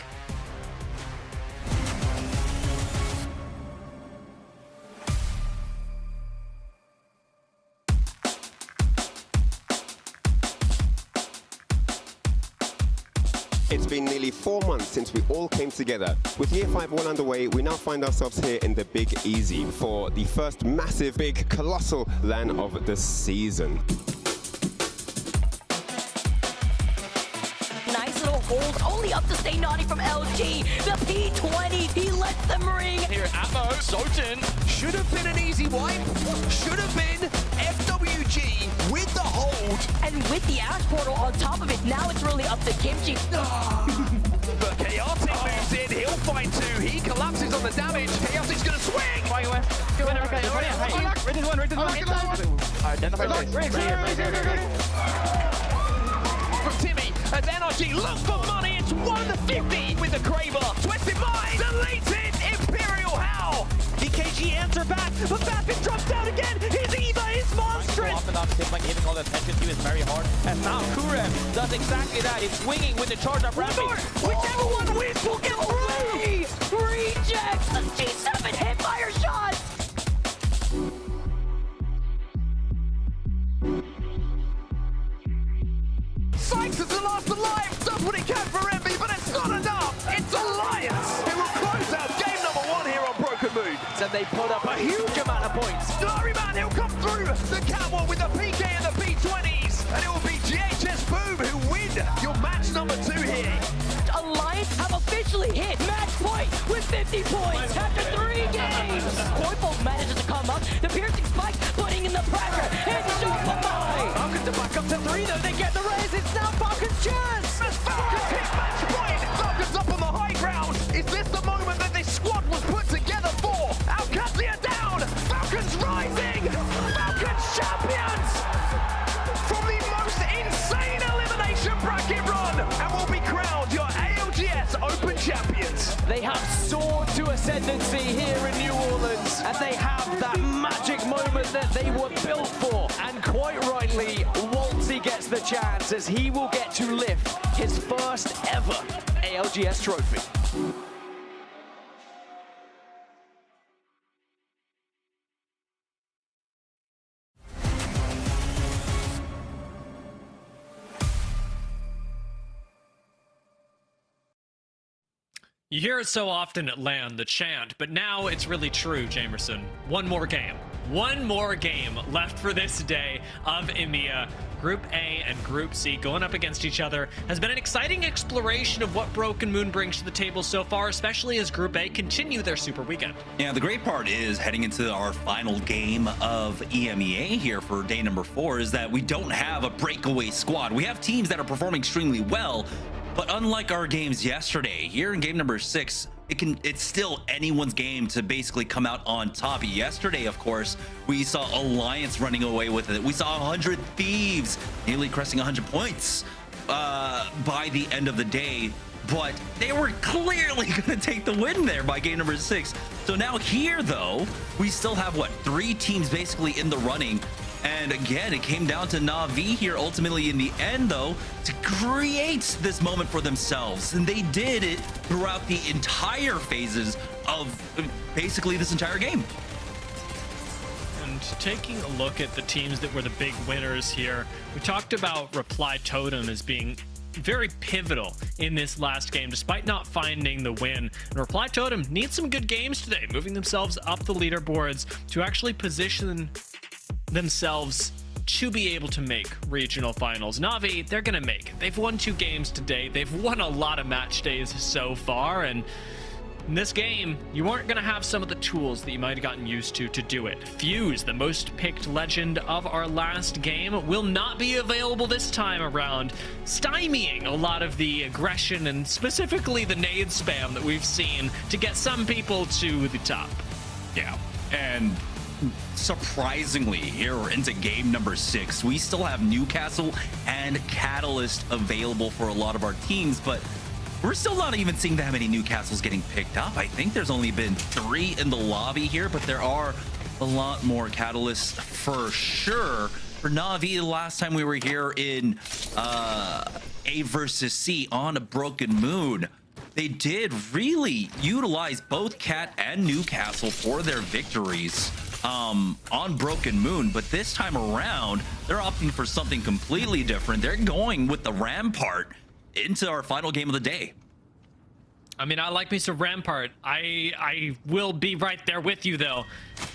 It's been nearly 4 months since we all came together. With Year 5 well underway, we now find ourselves here in the Big Easy for the first massive, big, colossal LAN of the season. Nice little hold, only up to stay naughty from LG. The P20, he lets them ring. Here at Atmo, Soten. Should have been an easy wipe. Should have been FWG with the hold. And with the Ash Portal on top of it, now it's really up to Kimchi. But Chaotic moves in, he'll find two. He collapses on the damage. Chaotic's gonna swing. Right away. Ready this one. From Timmy, as NRG look for money. It's 150 with the Kraber. Twisted mind, deleted Imperial Howl. DKG answer back, but Vapid drops down again. His Eva is monstrous. Often up, Timmy giving all the attention to is very hard. And now Kurev does exactly that. He's swinging with the charge up rampage. Whichever one wins will get through. Rejects the G7 hit fire shots. Sykes is the last alive, does what he can for Envy, but it's not enough. It's Alliance who will close out game number 1 here on Broken Moon. So they put up a huge amount of points. Gloryman, he'll come through the catwalk with the PK and the P20s. And it will be GHS Boom who win your match number 2 here. Alliance have officially hit match point with 50 points after 3 games. Corporal manages to come up. The piercing spike putting in the pressure. It's Shopify. Falcons are back up to 3 though. They get the raise. It's now Falcons' chance. As Falcons hit match point. Falcons up on the high ground. Is this the moment that this squad was put together for? Alcazia down. Falcons rising. Falcons champions. From the most insane elimination bracket run. And will be crowned your ALGS Open champions. They have soared to ascendancy here in New Orleans. And they have that magic moment that they were built for. And quite rightly, Waltzy gets the chance as he will get to lift his first ever ALGS trophy. You hear it so often at LAN, the chant, but now it's really true, Jamerson. One more game. One more game left for this day of EMEA. Group A and Group C going up against each other has been an exciting exploration of what Broken Moon brings to the table so far, especially as Group A continue their super weekend. Yeah, the great part is heading into our final game of EMEA here for day number 4 is that we don't have a breakaway squad. We have teams that are performing extremely well, but unlike our games yesterday, here in game number 6, it's still anyone's game to basically come out on top. Yesterday, of course, we saw Alliance running away with it. We saw 100 Thieves nearly cresting 100 points by the end of the day, but they were clearly going to take the win there by game number 6. So now here, though, we still have, what, 3 teams basically in the running. And again, it came down to Na'Vi here ultimately in the end, though, to create this moment for themselves. And they did it throughout the entire phases of basically this entire game. And taking a look at the teams that were the big winners here, we talked about Reply Totem as being very pivotal in this last game, despite not finding the win. And Reply Totem needs some good games today, moving themselves up the leaderboards to actually position themselves to be able to make regional finals. Na'Vi, they're gonna make it. They've won 2 games today. They've won a lot of match days so far, and in this game, you aren't gonna have some of the tools that you might have gotten used to do it. Fuse, the most picked legend of our last game, will not be available this time around, stymieing a lot of the aggression and specifically the nade spam that we've seen to get some people to the top. Yeah, and surprisingly, here into game number 6, we still have Newcastle and Catalyst available for a lot of our teams, but we're still not even seeing that many Newcastles getting picked up. I think there's only been 3 in the lobby here, but there are a lot more catalysts for sure. For Na'Vi, the last time we were here in A versus C on a Broken Moon, they did really utilize both Cat and Newcastle for their victories on Broken Moon, but this time around, they're opting for something completely different. They're going with the Rampart into our final game of the day. I mean, I like me some Rampart. I will be right there with you, though.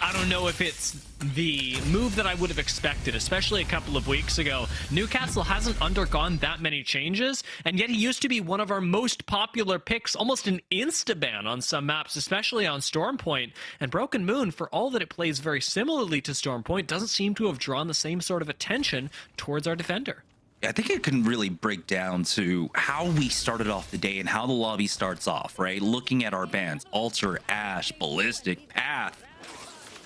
I don't know if it's the move that I would have expected, especially a couple of weeks ago. Newcastle hasn't undergone that many changes, and yet he used to be one of our most popular picks, almost an insta-ban on some maps, especially on Stormpoint. And Broken Moon, for all that it plays very similarly to Stormpoint, doesn't seem to have drawn the same sort of attention towards our defender. I think it can really break down to how we started off the day and how the lobby starts off, right? Looking at our bans, Alter, Ash, Ballistic, Path.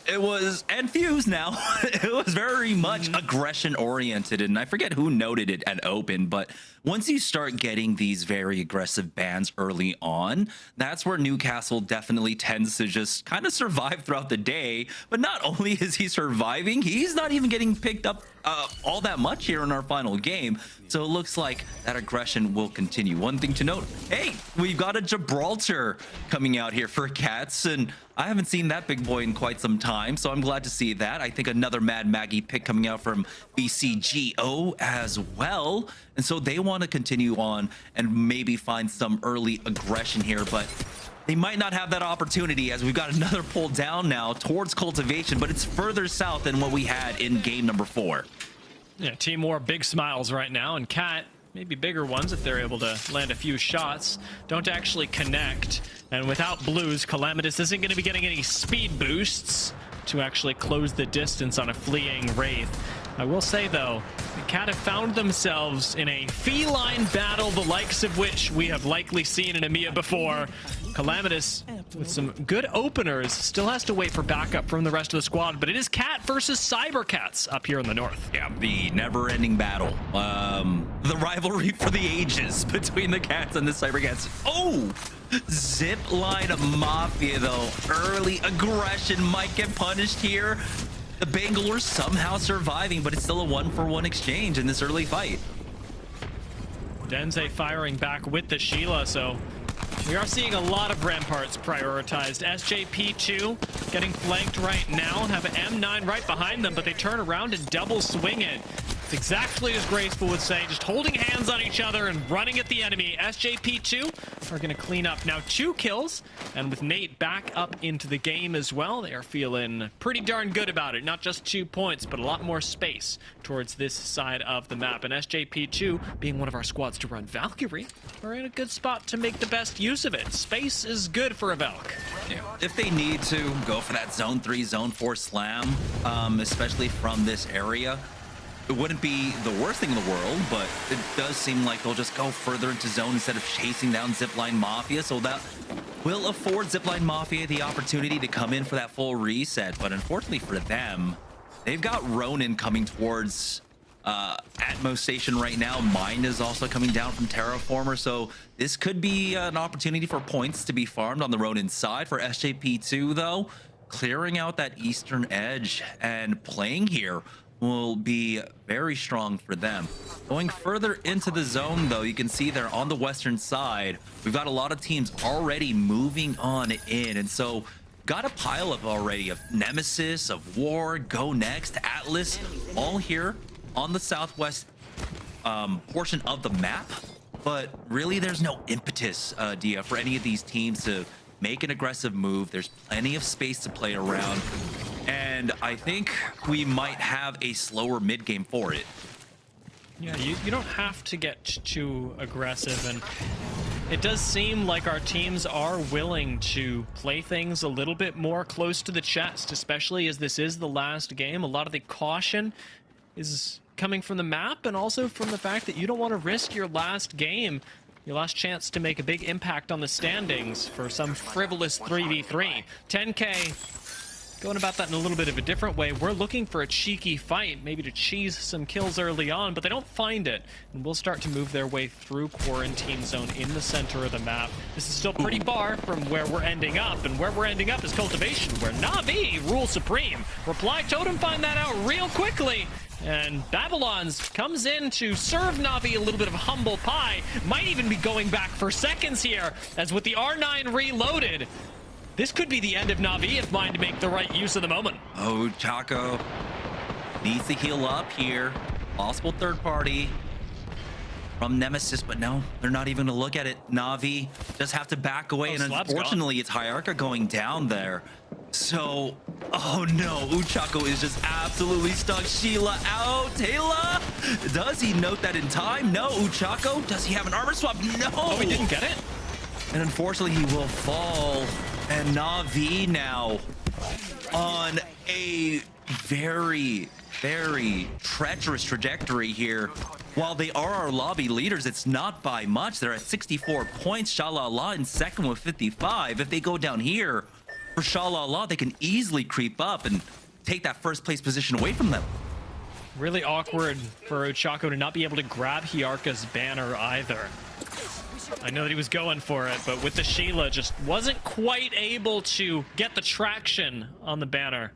It was, and Fuse now, it was very much aggression oriented, and I forget who noted it at Open, but once you start getting these very aggressive bans early on, that's where Newcastle definitely tends to just kind of survive throughout the day. But not only is he surviving, he's not even getting picked up all that much here in our final game. So it looks like that aggression will continue. One thing to note, hey, we've got a Gibraltar coming out here for Cats, and I haven't seen that big boy in quite some time, so I'm glad to see that. I think another Mad Maggie pick coming out from BCGO as well. And so they want to continue on and maybe find some early aggression here, but they might not have that opportunity as we've got another pull down now towards Cultivation, but it's further south than what we had in game number 4. Yeah, Team War, big smiles right now, and Cat, maybe bigger ones if they're able to land a few shots. Don't actually connect, and without blues, Calamitous isn't going to be getting any speed boosts to actually close the distance on a fleeing Wraith. I will say, though, the Cat have found themselves in a feline battle, the likes of which we have likely seen in EMEA before. Calamitous, with some good openers, still has to wait for backup from the rest of the squad, but it is Cat versus cybercats up here in the north. Yeah, the never-ending battle. The rivalry for the ages between the Cats and the cybercats. Oh! Zipline Mafia, though. Early aggression might get punished here. The Bangalore somehow surviving, but it's still a 1-for-1 exchange in this early fight. Denze firing back with the Sheila, so we are seeing a lot of Ramparts prioritized. SJP2 getting flanked right now and have an M9 right behind them, but they turn around and double swing it. It's exactly as Graceful would say, just holding hands on each other and running at the enemy. SJP2 are going to clean up now 2 kills, and with Nate back up into the game as well, they are feeling pretty darn good about it. Not just 2 points, but a lot more space towards this side of the map. And SJP2, being one of our squads to run Valkyrie, are in a good spot to make the best use of it. Space is good for a Valk. Yeah. If they need to go for that Zone 3, Zone 4 slam, especially from this area, it wouldn't be the worst thing in the world, but it does seem like they'll just go further into zone instead of chasing down Zipline Mafia, so that will afford Zipline Mafia the opportunity to come in for that full reset. But unfortunately for them, they've got Ronin coming towards Atmos Station right now. Mine is also coming down from Terraformer, so this could be an opportunity for points to be farmed on the Ronin side. For SJP2, though, clearing out that eastern edge and playing here will be very strong for them. Going further into the zone, though, you can see they're on the western side. We've got a lot of teams already moving on in, and so got a pile up already of Nemesis, of War, GoNext, Atlas, all here on the southwest portion of the map. But really, there's no impetus, Dia, for any of these teams to make an aggressive move. There's plenty of space to play around. And I think we might have a slower mid game for it. Yeah, you don't have to get too aggressive, and it does seem like our teams are willing to play things a little bit more close to the chest, especially as this is the last game. A lot of the caution is coming from the map and also from the fact that you don't want to risk your last game, your last chance to make a big impact on the standings for some frivolous 3v3. 10K going about that in a little bit of a different way. We're looking for a cheeky fight, maybe to cheese some kills early on, but they don't find it. And we'll start to move their way through Quarantine Zone in the center of the map. This is still pretty far from where we're ending up, and where we're ending up is Cultivation, where Na'Vi rules supreme. Reply Totem find that out real quickly. And Babylon's comes in to serve Na'Vi a little bit of humble pie. Might even be going back for seconds here, as with the R9 reloaded, this could be the end of Na'Vi if Mind make the right use of the moment. Oh, Chaco needs to heal up here. Possible third party from Nemesis, but no, they're not even gonna look at it. Na'Vi just have to back away, and unfortunately it's Hierarcha going down there. So, oh no, Uchako is just absolutely stuck. Sheila out. Taylor, does he note that in time? No. Uchako, does he have an armor swap? No. Oh, he didn't get it? And unfortunately he will fall. And Na'Vi now on a very, very treacherous trajectory here. While they are our lobby leaders, it's not by much. They're at 64 points. Shalala in second with 55. If they go down here for Shalala, they can easily creep up and take that first place position away from them. Really awkward for Ochako to not be able to grab Hierarcha's banner either. I know that he was going for it, but with the Sheila, just wasn't quite able to get the traction on the banner.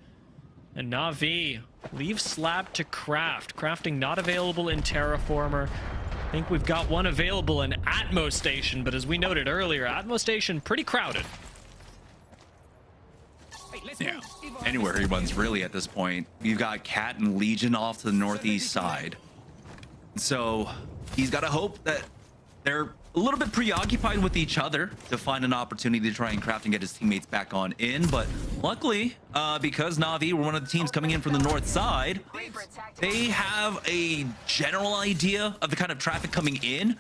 And Na'Vi leaves Slab to craft. Crafting not available in Terraformer. I think we've got one available in Atmo Station, but as we noted earlier, Atmo Station pretty crowded. Yeah, anywhere he runs really at this point. You've got Cat and Legion off to the northeast side. So he's got to hope that they're a little bit preoccupied with each other to find an opportunity to try and craft and get his teammates back on in. But luckily, because Na'Vi were one of the teams coming in from the north side, they have a general idea of the kind of traffic coming in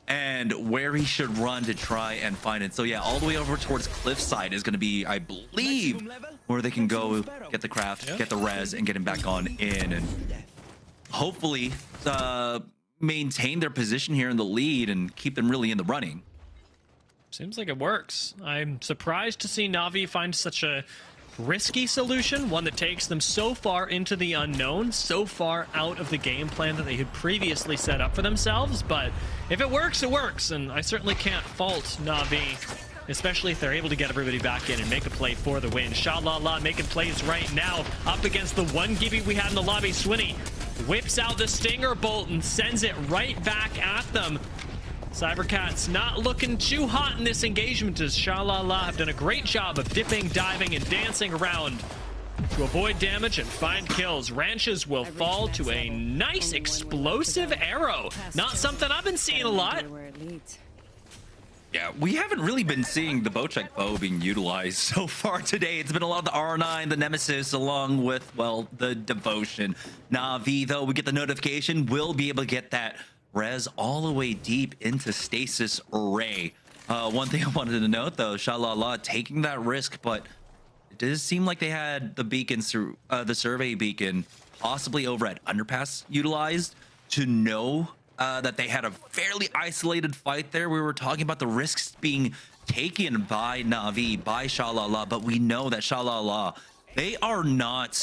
and where he should run to try and find it. So yeah, all the way over towards Cliffside is going to be, I believe, where they can go get the craft, get the res, and get him back on in, and hopefully maintain their position here in the lead and keep them really in the running. Seems like it works. I'm surprised to see Na'Vi find such a risky solution, one that takes them so far into the unknown, so far out of the game plan that they had previously set up for themselves. But if it works, it works, and I certainly can't fault Na'Vi, especially if they're able to get everybody back in and make a play for the win. Shalala making plays right now up against the one Gibby we had in the lobby. Swinny whips out the Stinger Bolt and sends it right back at them. Cybercats not looking too hot in this engagement, as Shalala have done a great job of dipping, diving, and dancing around to avoid damage and find kills. Ranches will fall to a nice explosive arrow. Not something I've been seeing a lot. Yeah, we haven't really been seeing the Bocek bow being utilized so far today. It's been a lot of the R9, the Nemesis, along with, well, the Devotion. Na'Vi, though, we get the notification, we'll be able to get that res all the way deep into Stasis Array. One thing I wanted to note, though, Shalala taking that risk, but it does seem like they had the beacons through the survey beacon, possibly over at Underpass, utilized to know that they had a fairly isolated fight there. We were talking about the risks being taken by Na'Vi, by Shalala, but we know that Shalala, they are not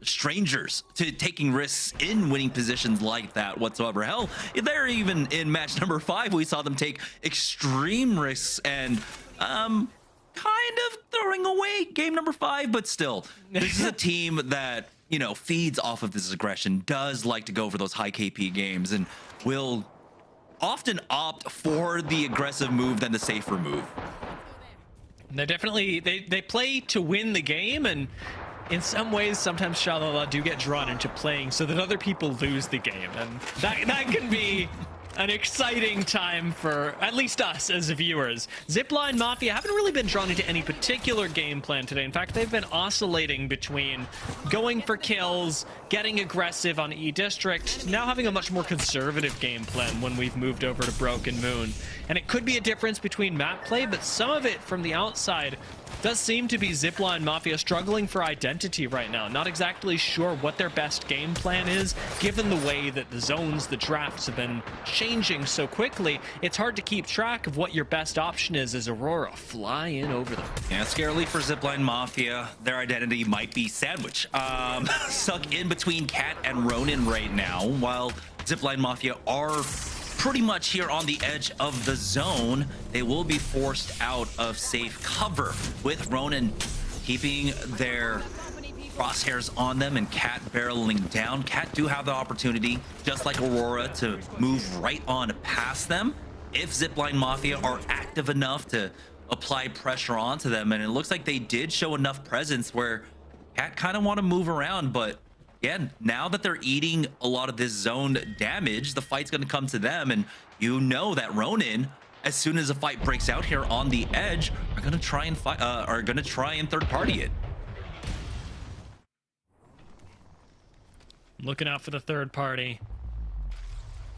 strangers to taking risks in winning positions like that whatsoever. Hell, they're even in match number 5, we saw them take extreme risks and kind of throwing away game number 5, but still, this is a team that, you know, feeds off of this aggression, does like to go for those high KP games, and will often opt for the aggressive move than the safer move. They definitely, they play to win the game, and in some ways, sometimes Shalala do get drawn into playing so that other people lose the game, and that can be an exciting time for at least us as viewers. Zipline Mafia haven't really been drawn into any particular game plan today. In fact, they've been oscillating between going for kills, getting aggressive on E-District, now having a much more conservative game plan when we've moved over to Broken Moon. And it could be a difference between map play, but some of it from the outside Does seem to be Zipline Mafia struggling for identity right now. Not exactly sure what their best game plan is, given the way that the zones, the drafts have been changing so quickly. It's hard to keep track of what your best option is as Aurora fly in over them. Yeah, scarily for Zipline Mafia, their identity might be sandwich. Stuck in between Cat and Ronin right now, while Zipline Mafia are pretty much here on the edge of the zone. They will be forced out of safe cover, with Ronin keeping their crosshairs on them and Cat barreling down. Cat do have the opportunity, just like Aurora, to move right on past them if Zipline Mafia are active enough to apply pressure onto them. And it looks like they did show enough presence where Cat kind of want to move around, but again, now that they're eating a lot of this zone damage, the fight's going to come to them. And you know that Ronin, as soon as a fight breaks out here on the edge, are going to try and fight, third party it. Looking out for the third party.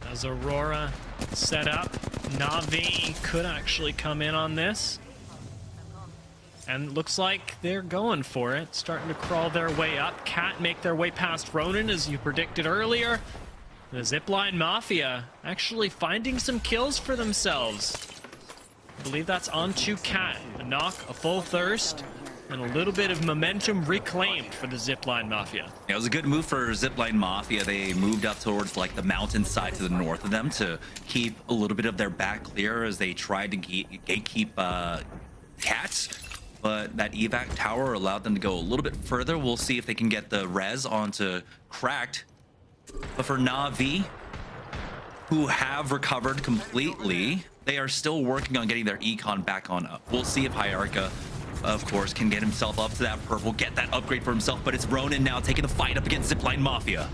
As Aurora set up, Na'Vi could actually come in on this. And it looks like they're going for it, starting to crawl their way up. Cat make their way past Ronin, as you predicted earlier. The Zipline Mafia actually finding some kills for themselves. I believe that's onto Cat. A knock, a full thirst, and a little bit of momentum reclaimed for the Zipline Mafia. Yeah, it was a good move for Zipline Mafia. They moved up towards like the mountainside to the north of them to keep a little bit of their back clear as they tried to gatekeep Cats. But that evac tower allowed them to go a little bit further. We'll see if they can get the res onto Cracked. But for Na'Vi, who have recovered completely, they are still working on getting their econ back on up. We'll see if Hierarcha, of course, can get himself up to that purple, get that upgrade for himself. But it's Ronin now taking the fight up against Zipline Mafia.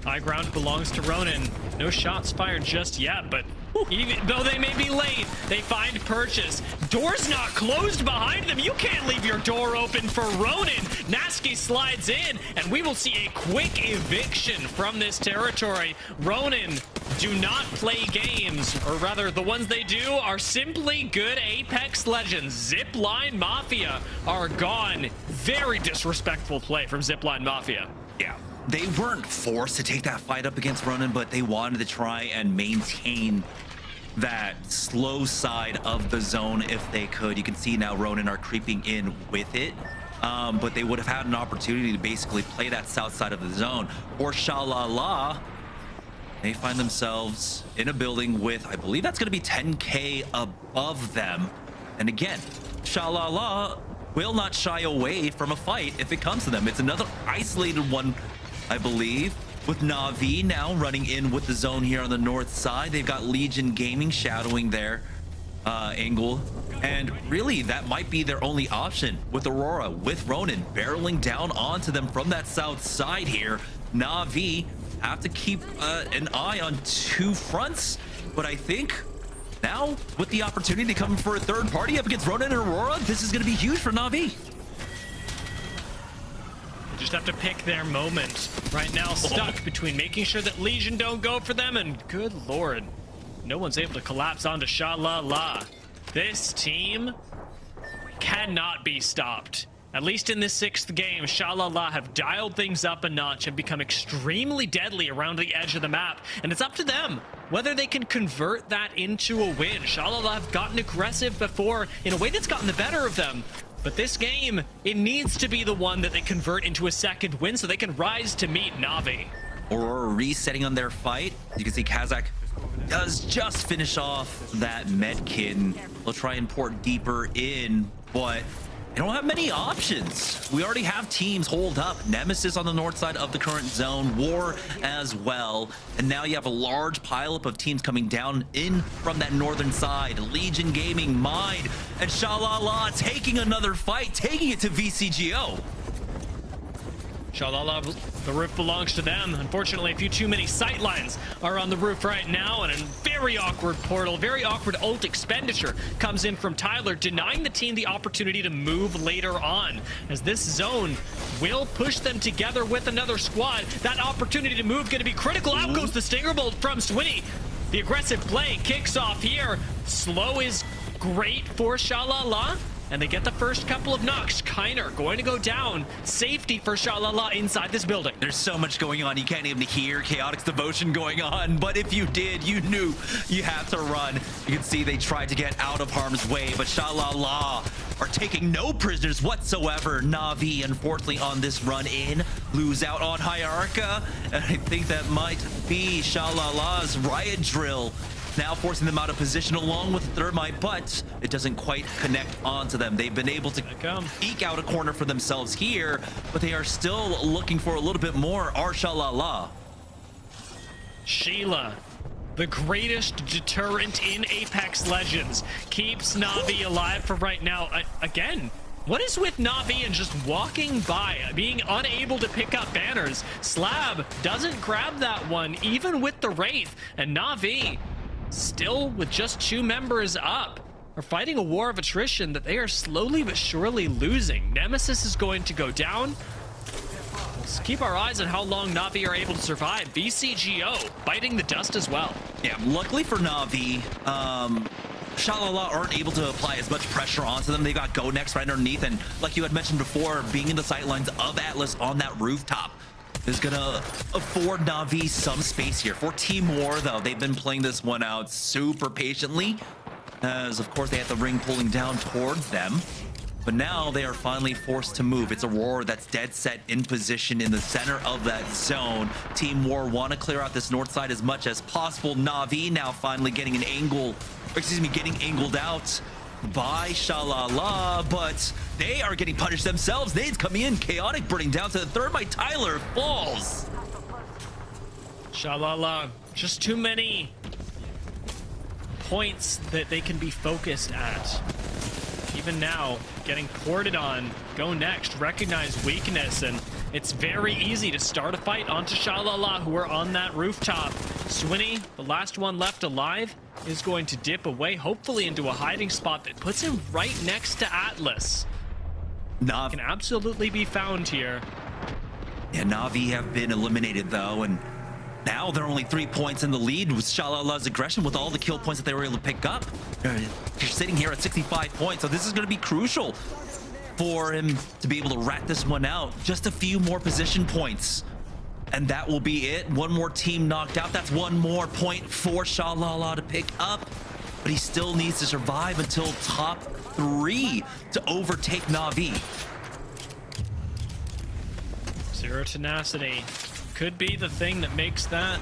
High ground belongs to Ronin. No shots fired just yet, but even though they may be late, they find purchase. Door's not closed behind them. You can't leave your door open for Ronin. Nasky slides in, and we will see a quick eviction from this territory. Ronin do not play games, or rather, the ones they do are simply good Apex Legends. Zipline Mafia are gone. Very disrespectful play from Zipline Mafia. Yeah. They weren't forced to take that fight up against Ronin, but they wanted to try and maintain that slow side of the zone if they could. You can see now Ronin are creeping in with it, but they would have had an opportunity to basically play that south side of the zone. Or Shalala, they find themselves in a building with, I believe that's going to be 10K above them. And again, Shalala will not shy away from a fight if it comes to them. It's another isolated one, I believe, with Na'Vi now running in with the zone here on the north side. They've got Legion Gaming shadowing their angle, and really that might be their only option with Aurora, with Ronin barreling down onto them from that south side here. Na'Vi have to keep an eye on two fronts, but I think now with the opportunity to come for a third party up against Ronin and Aurora, this is going to be huge for Na'Vi. Just have to pick their moment. Right now, stuck between making sure that Legion don't go for them, and good lord, no one's able to collapse onto Shalala. This team cannot be stopped. At least in this 6th game, Shalala have dialed things up a notch and become extremely deadly around the edge of the map, and it's up to them whether they can convert that into a win. Shalala have gotten aggressive before in a way that's gotten the better of them. But this game, it needs to be the one that they convert into a second win so they can rise to meet Na'Vi. Aurora resetting on their fight. You can see Kazakh does just finish off that med kit. They'll try and port deeper in, but they don't have many options. We already have teams holed up. Nemesis on the north side of the current zone, War as well. And now you have a large pileup of teams coming down in from that northern side. Legion Gaming, Mind, and Shalala taking another fight, taking it to VCGO. Shalala, the roof belongs to them. Unfortunately, a few too many sightlines are on the roof right now, and a very awkward portal, very awkward ult expenditure comes in from Tyler, denying the team the opportunity to move later on, as this zone will push them together with another squad. That opportunity to move going to be critical. Out goes the Stinger Bolt from Swinny. The aggressive play kicks off here. Slow is great for Shalala. And they get the first couple of knocks. Kiner going to go down. Safety for Shalala inside this building. There's so much going on. You can't even hear Chaotic's devotion going on. But if you did, you knew you had to run. You can see they tried to get out of harm's way, but Shalala are taking no prisoners whatsoever. Na'Vi, unfortunately, on this run in, lose out on Hierarcha. And I think that might be Shalala's riot drill, now forcing them out of position along with Thermite, but it doesn't quite connect onto them. They've been able to eke out a corner for themselves here, but they are still looking for a little bit more. Shalala. Sheila, the greatest deterrent in Apex Legends, keeps Na'Vi alive for right now. Again, what is with Na'Vi and just walking by, being unable to pick up banners? Slab doesn't grab that one, even with the Wraith, and Na'Vi, still with just 2 members up, are fighting a war of attrition that they are slowly but surely losing. Nemesis is going to go down. Let's keep our eyes on how long Na'Vi are able to survive. VCGO biting the dust as well. Yeah, luckily for Na'Vi, Shalala aren't able to apply as much pressure onto them. They got GoNext right underneath, and like you had mentioned before, being in the sightlines of Atlas on that rooftop is gonna afford Na'Vi some space here. For Team War, though, they've been playing this one out super patiently, as of course they have the ring pulling down towards them. But now they are finally forced to move. It's Aurora that's dead set in position in the center of that zone. Team War want to clear out this north side as much as possible. Na'Vi now finally getting an angle, getting angled out by Shalala, but they are getting punished themselves. Nades coming in, Chaotic burning down to the Thermite. Tyler falls. Shalala, just too many points that they can be focused at. Even now, getting ported on. GoNext, recognize weakness, and it's very easy to start a fight onto Shalala, who are on that rooftop. Swinny, the last one left alive, is going to dip away, hopefully into a hiding spot that puts him right next to Atlas. Can absolutely be found here. Yeah, Na'Vi have been eliminated, though, and now they're only 3 points in the lead with Shalala's aggression with all the kill points that they were able to pick up. You're sitting here at 65 points, so this is going to be crucial for him to be able to rat this one out. Just a few more position points, and that will be it. One more team knocked out. That's one more point for Shalala to pick up, but he still needs to survive until top 3 to overtake Na'Vi. Zero Tenacity could be the thing that makes that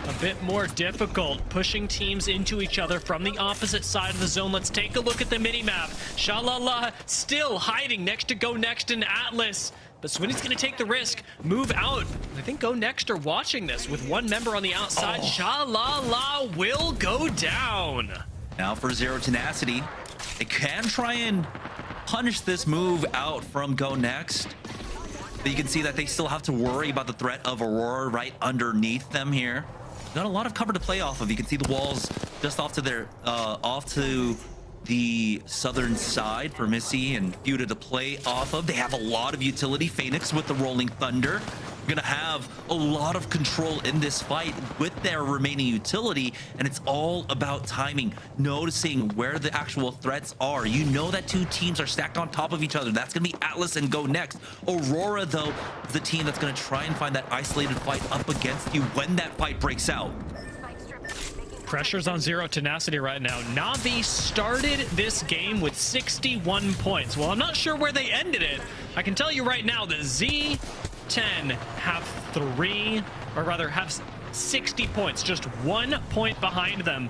a bit more difficult, pushing teams into each other from the opposite side of the zone. Let's take a look at the minimap. Shalala still hiding next to GoNext and Atlas, but Swinny's going to take the risk, move out. I think GoNext are watching this with 1 member on the outside. Shalala will go down. Now for Zero Tenacity, they can try and punish this move out from GoNext. But you can see that they still have to worry about the threat of Aurora right underneath them here. Got a lot of cover to play off of. You can see the walls just off to their off to the southern side for Missy and Fuda to play off of. They have a lot of utility. Phoenix with the Rolling Thunder. Gonna have a lot of control in this fight with their remaining utility, and it's all about timing, noticing where the actual threats are. You know that 2 teams are stacked on top of each other. That's gonna be Atlas and GoNext. Aurora, though, is the team that's gonna try and find that isolated fight up against you when that fight breaks out. Pressure's on Zero Tenacity right now. Na'Vi started this game with 61 points. Well, I'm not sure where they ended it. I can tell you right now that Z10 have 60 points, just 1 point behind them.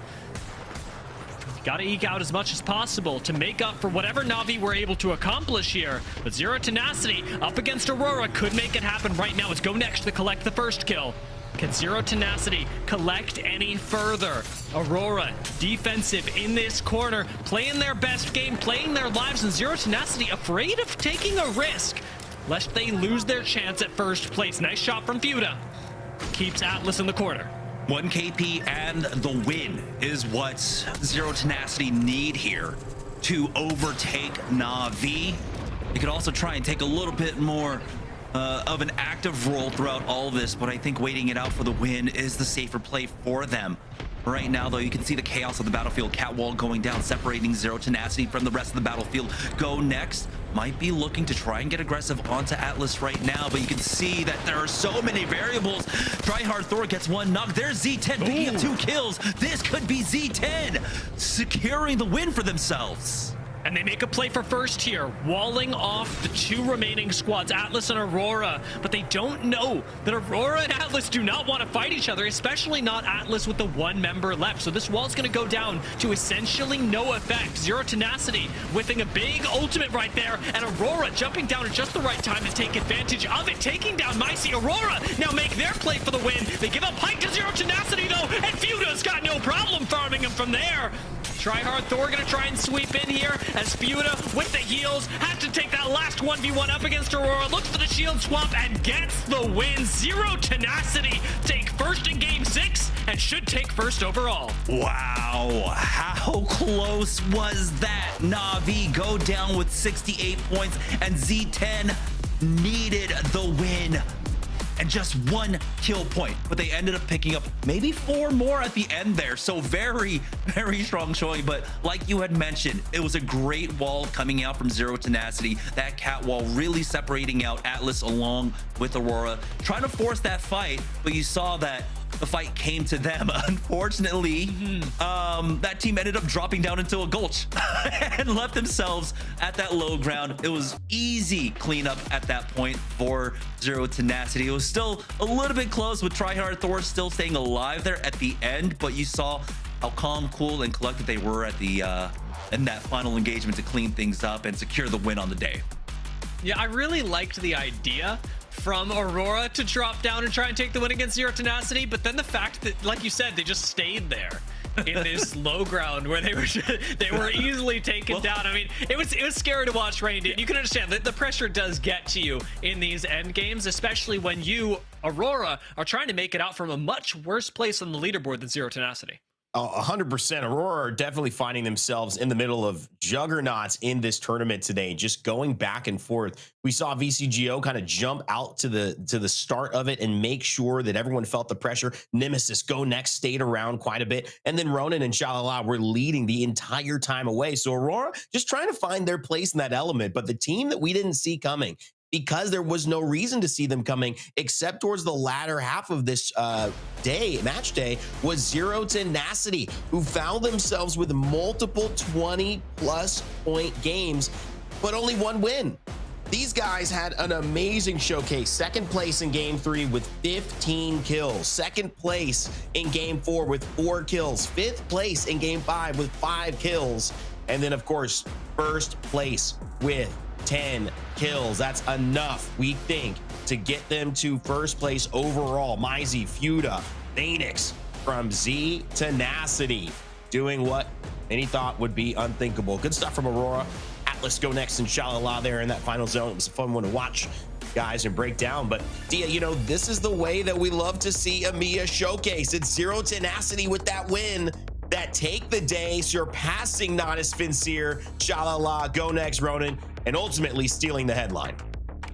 Got to eke out as much as possible to make up for whatever Na'Vi were able to accomplish here. But Zero Tenacity up against Aurora could make it happen right now. It's GoNext to collect the first kill. Can Zero Tenacity collect any further? Aurora, defensive in this corner, playing their best game, playing their lives, and Zero Tenacity afraid of taking a risk, lest they lose their chance at first place. Nice shot from Fuda. Keeps Atlas in the corner. 1 KP and the win is what Zero Tenacity need here to overtake Na'Vi. You could also try and take a little bit more of an active role throughout all of this, but I think waiting it out for the win is the safer play for them. right now, though. You can see the chaos of the battlefield. Catwall going down, separating Zero Tenacity from the rest of the battlefield. GoNext might be looking to try and get aggressive onto Atlas right now, but you can see that there are so many variables. Tryhard Thor gets one knock. There's Z10 picking up 2 kills. This could be Z10 securing the win for themselves. And they make a play for first here, walling off the 2 remaining squads, Atlas and Aurora. But they don't know that Aurora and Atlas do not want to fight each other, especially not Atlas with the 1 member left. So this wall's going to go down to essentially no effect. Zero Tenacity whipping a big ultimate right there, and Aurora jumping down at just the right time to take advantage of it, taking down Micey. Aurora now make their play for the win. They give up Pike to Zero Tenacity though, and Feuda's got no problem farming him from there. Tryhard Thor gonna try and sweep in here as Feuda with the heals has to take that last 1v1 up against Aurora, looks for the shield swap and gets the win. Zero Tenacity take first in game 6 and should take first overall. Wow, how close was that? Na'Vi go down with 68 points and Z10 needed the win. And just 1 kill point, but they ended up picking up maybe 4 more at the end there. So very, very strong showing. But like you had mentioned, it was a great wall coming out from Zero Tenacity. That cat wall really separating out Atlas along with Aurora, trying to force that fight. But you saw that the fight came to them. Unfortunately, that team ended up dropping down into a gulch and left themselves at that low ground. It was easy cleanup at that point for Zero Tenacity. It was still a little bit close with Tryhard Thor still staying alive there at the end, but you saw how calm, cool, and collected they were at the in that final engagement to clean things up and secure the win on the day. Yeah, I really liked the idea from Aurora to drop down and try and take the win against Zero Tenacity, but then the fact that, like you said, they just stayed there in this low ground where they were easily taken down. I mean, it was scary to watch Rain. You can understand that the pressure does get to you in these end games, especially when you, Aurora, are trying to make it out from a much worse place on the leaderboard than Zero Tenacity. 100%. Aurora are definitely finding themselves in the middle of juggernauts in this tournament today, just going back and forth. We saw VCGO kind of jump out to the start of it and make sure that everyone felt the pressure. Nemesis, GoNext stayed around quite a bit, and then Ronin and Shalala were leading the entire time away. So Aurora just trying to find their place in that element, but the team that we didn't see coming, because there was no reason to see them coming except towards the latter half of this match day, was Zero Tenacity, who found themselves with multiple 20+ point games, but only 1 win. These guys had an amazing showcase. 2nd place in game 3 with 15 kills. 2nd place in game 4 with 4 kills. 5th place in game 5 with 5 kills. And then, of course, 1st place with 10 kills. That's enough, we think, to get them to 1st place overall. Mizey, Feuda, Phoenix from Z Tenacity doing what many thought would be unthinkable. Good stuff from Aurora. Atlas, GoNext, and Shalala there in that final zone. It was a fun one to watch, guys, and break down. But Dia, you know, this is the way that we love to see EMEA showcase. It's Zero Tenacity with that win that take the day, surpassing Natus, Vincere, Shalala, GoNext, Ronin, and ultimately stealing the headline.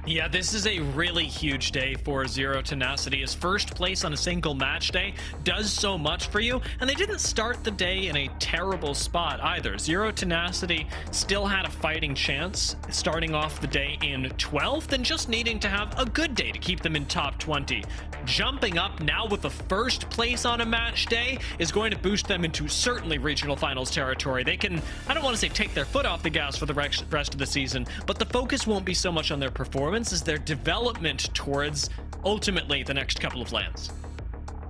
Yeah, this is a really huge day for Zero Tenacity. His 1st place on a single match day does so much for you, and they didn't start the day in a terrible spot either. Zero Tenacity still had a fighting chance, starting off the day in 12th and just needing to have a good day to keep them in top 20. Jumping up now with the 1st place on a match day is going to boost them into certainly regional finals territory. They can, I don't want to say take their foot off the gas for the rest of the season, but the focus won't be so much on their performance as their development towards ultimately the next couple of lands.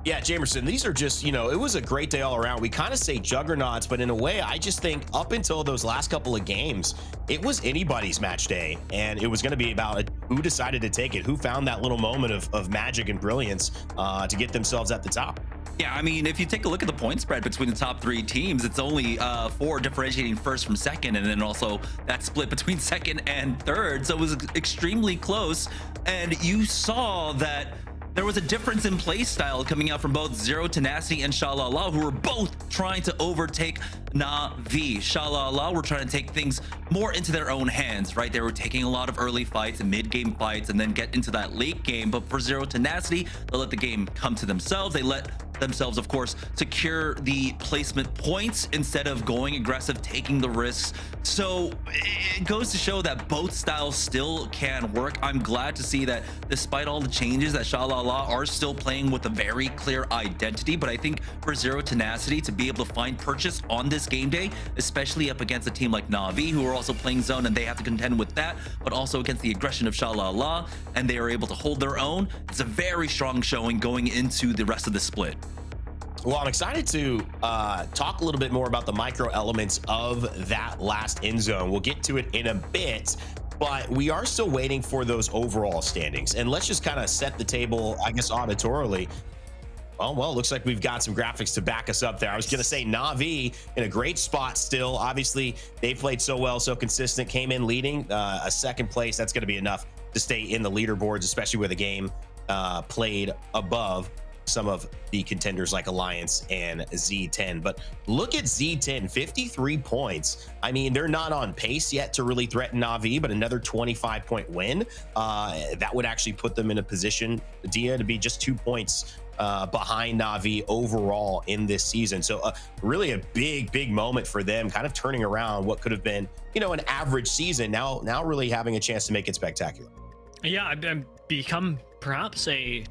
Yeah, Jamerson, these are just, you know, it was a great day all around. We kind of say juggernauts, but in a way, I just think up until those last couple of games, it was anybody's match day, and it was going to be about who decided to take it, who found that little moment of magic and brilliance to get themselves at the top. Yeah, I mean, if you take a look at the point spread between the top 3 teams, it's only 4 differentiating 1st from 2nd, and then also that split between 2nd and 3rd. So it was extremely close, and you saw that there was a difference in play style coming out from both Zero Tenacity and Shalala, who were both trying to overtake Na'Vi. Shalala were trying to take things more into their own hands, right? They were taking a lot of early fights and mid-game fights and then get into that late game. But for Zero Tenacity, they let the game come to themselves. They let themselves, of course, secure the placement points instead of going aggressive, taking the risks. So it goes to show that both styles still can work. I'm glad to see that despite all the changes that Shalala are still playing with a very clear identity. But I think for Zero Tenacity to be able to find purchase on this game day, especially up against a team like Na'Vi, who are also playing zone and they have to contend with that, but also against the aggression of Shalala, and they are able to hold their own, it's a very strong showing going into the rest of the split. Well, I'm excited to talk a little bit more about the micro elements of that last end zone. We'll get to it in a bit, but we are still waiting for those overall standings. And let's just kind of set the table, I guess, auditorily. Oh, well, looks like we've got some graphics to back us up there. I was going to say Na'Vi in a great spot still. Obviously, they played so well, so consistent, came in leading a second place. That's going to be enough to stay in the leaderboards, especially with a game played above some of the contenders like Alliance and Z10. But look at Z10, 53 points. I mean, they're not on pace yet to really threaten Na'Vi, but another 25-point win, that would actually put them in a position, Dia, to be just 2 points behind Na'Vi overall in this season. So really a big moment for them, kind of turning around what could have been, you know, an average season, now really having a chance to make it spectacular. Yeah, I've become perhaps a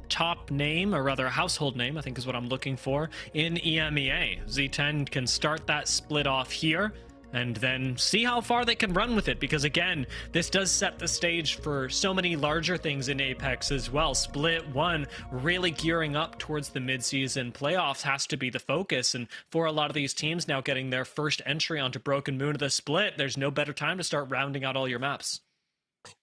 top name, or rather a household name, I think is what I'm looking for, in EMEA. Z10 can start that split off here and then see how far they can run with it, because again, this does set the stage for so many larger things in Apex as well. Split 1 really gearing up towards the mid-season playoffs has to be the focus, and for a lot of these teams now getting their first entry onto Broken Moon of the split, there's no better time to start rounding out all your maps.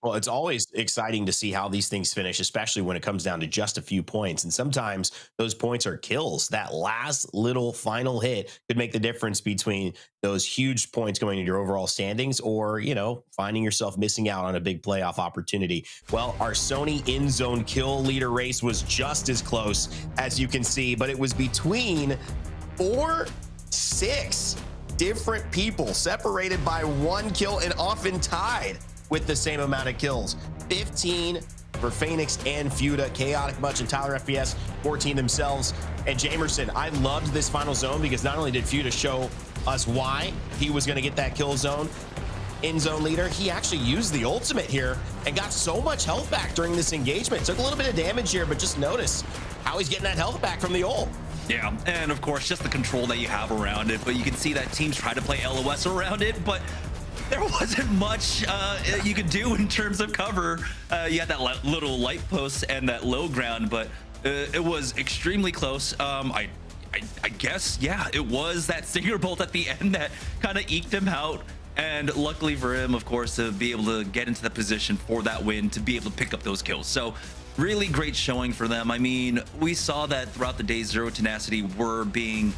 Well, it's always exciting to see how these things finish, especially when it comes down to just a few points. And sometimes those points are kills. That last little final hit could make the difference between those huge points going into your overall standings or, you know, finding yourself missing out on a big playoff opportunity. Well, our Sony in-zone kill leader race was just as close, as you can see, but it was between 6 different people separated by 1 kill and often tied with the same amount of kills. 15 for Phoenix and Fuda, Chaotic Much and Tyler FPS, 14 themselves. And Jamerson, I loved this final zone because not only did Fuda show us why he was gonna get that kill zone, in-zone leader, he actually used the ultimate here and got so much health back during this engagement. Took a little bit of damage here, but just notice how he's getting that health back from the ult. Yeah, and of course, just the control that you have around it, but you can see that teams try to play LOS around it, but there wasn't much you could do in terms of cover. You had that little light post and that low ground, but it was extremely close. I guess, yeah, it was that Stinger Bolt at the end that kind of eked him out. And luckily for him, of course, to be able to get into the position for that win, to be able to pick up those kills. So really great showing for them. I mean, we saw that throughout the day, Zero Tenacity were being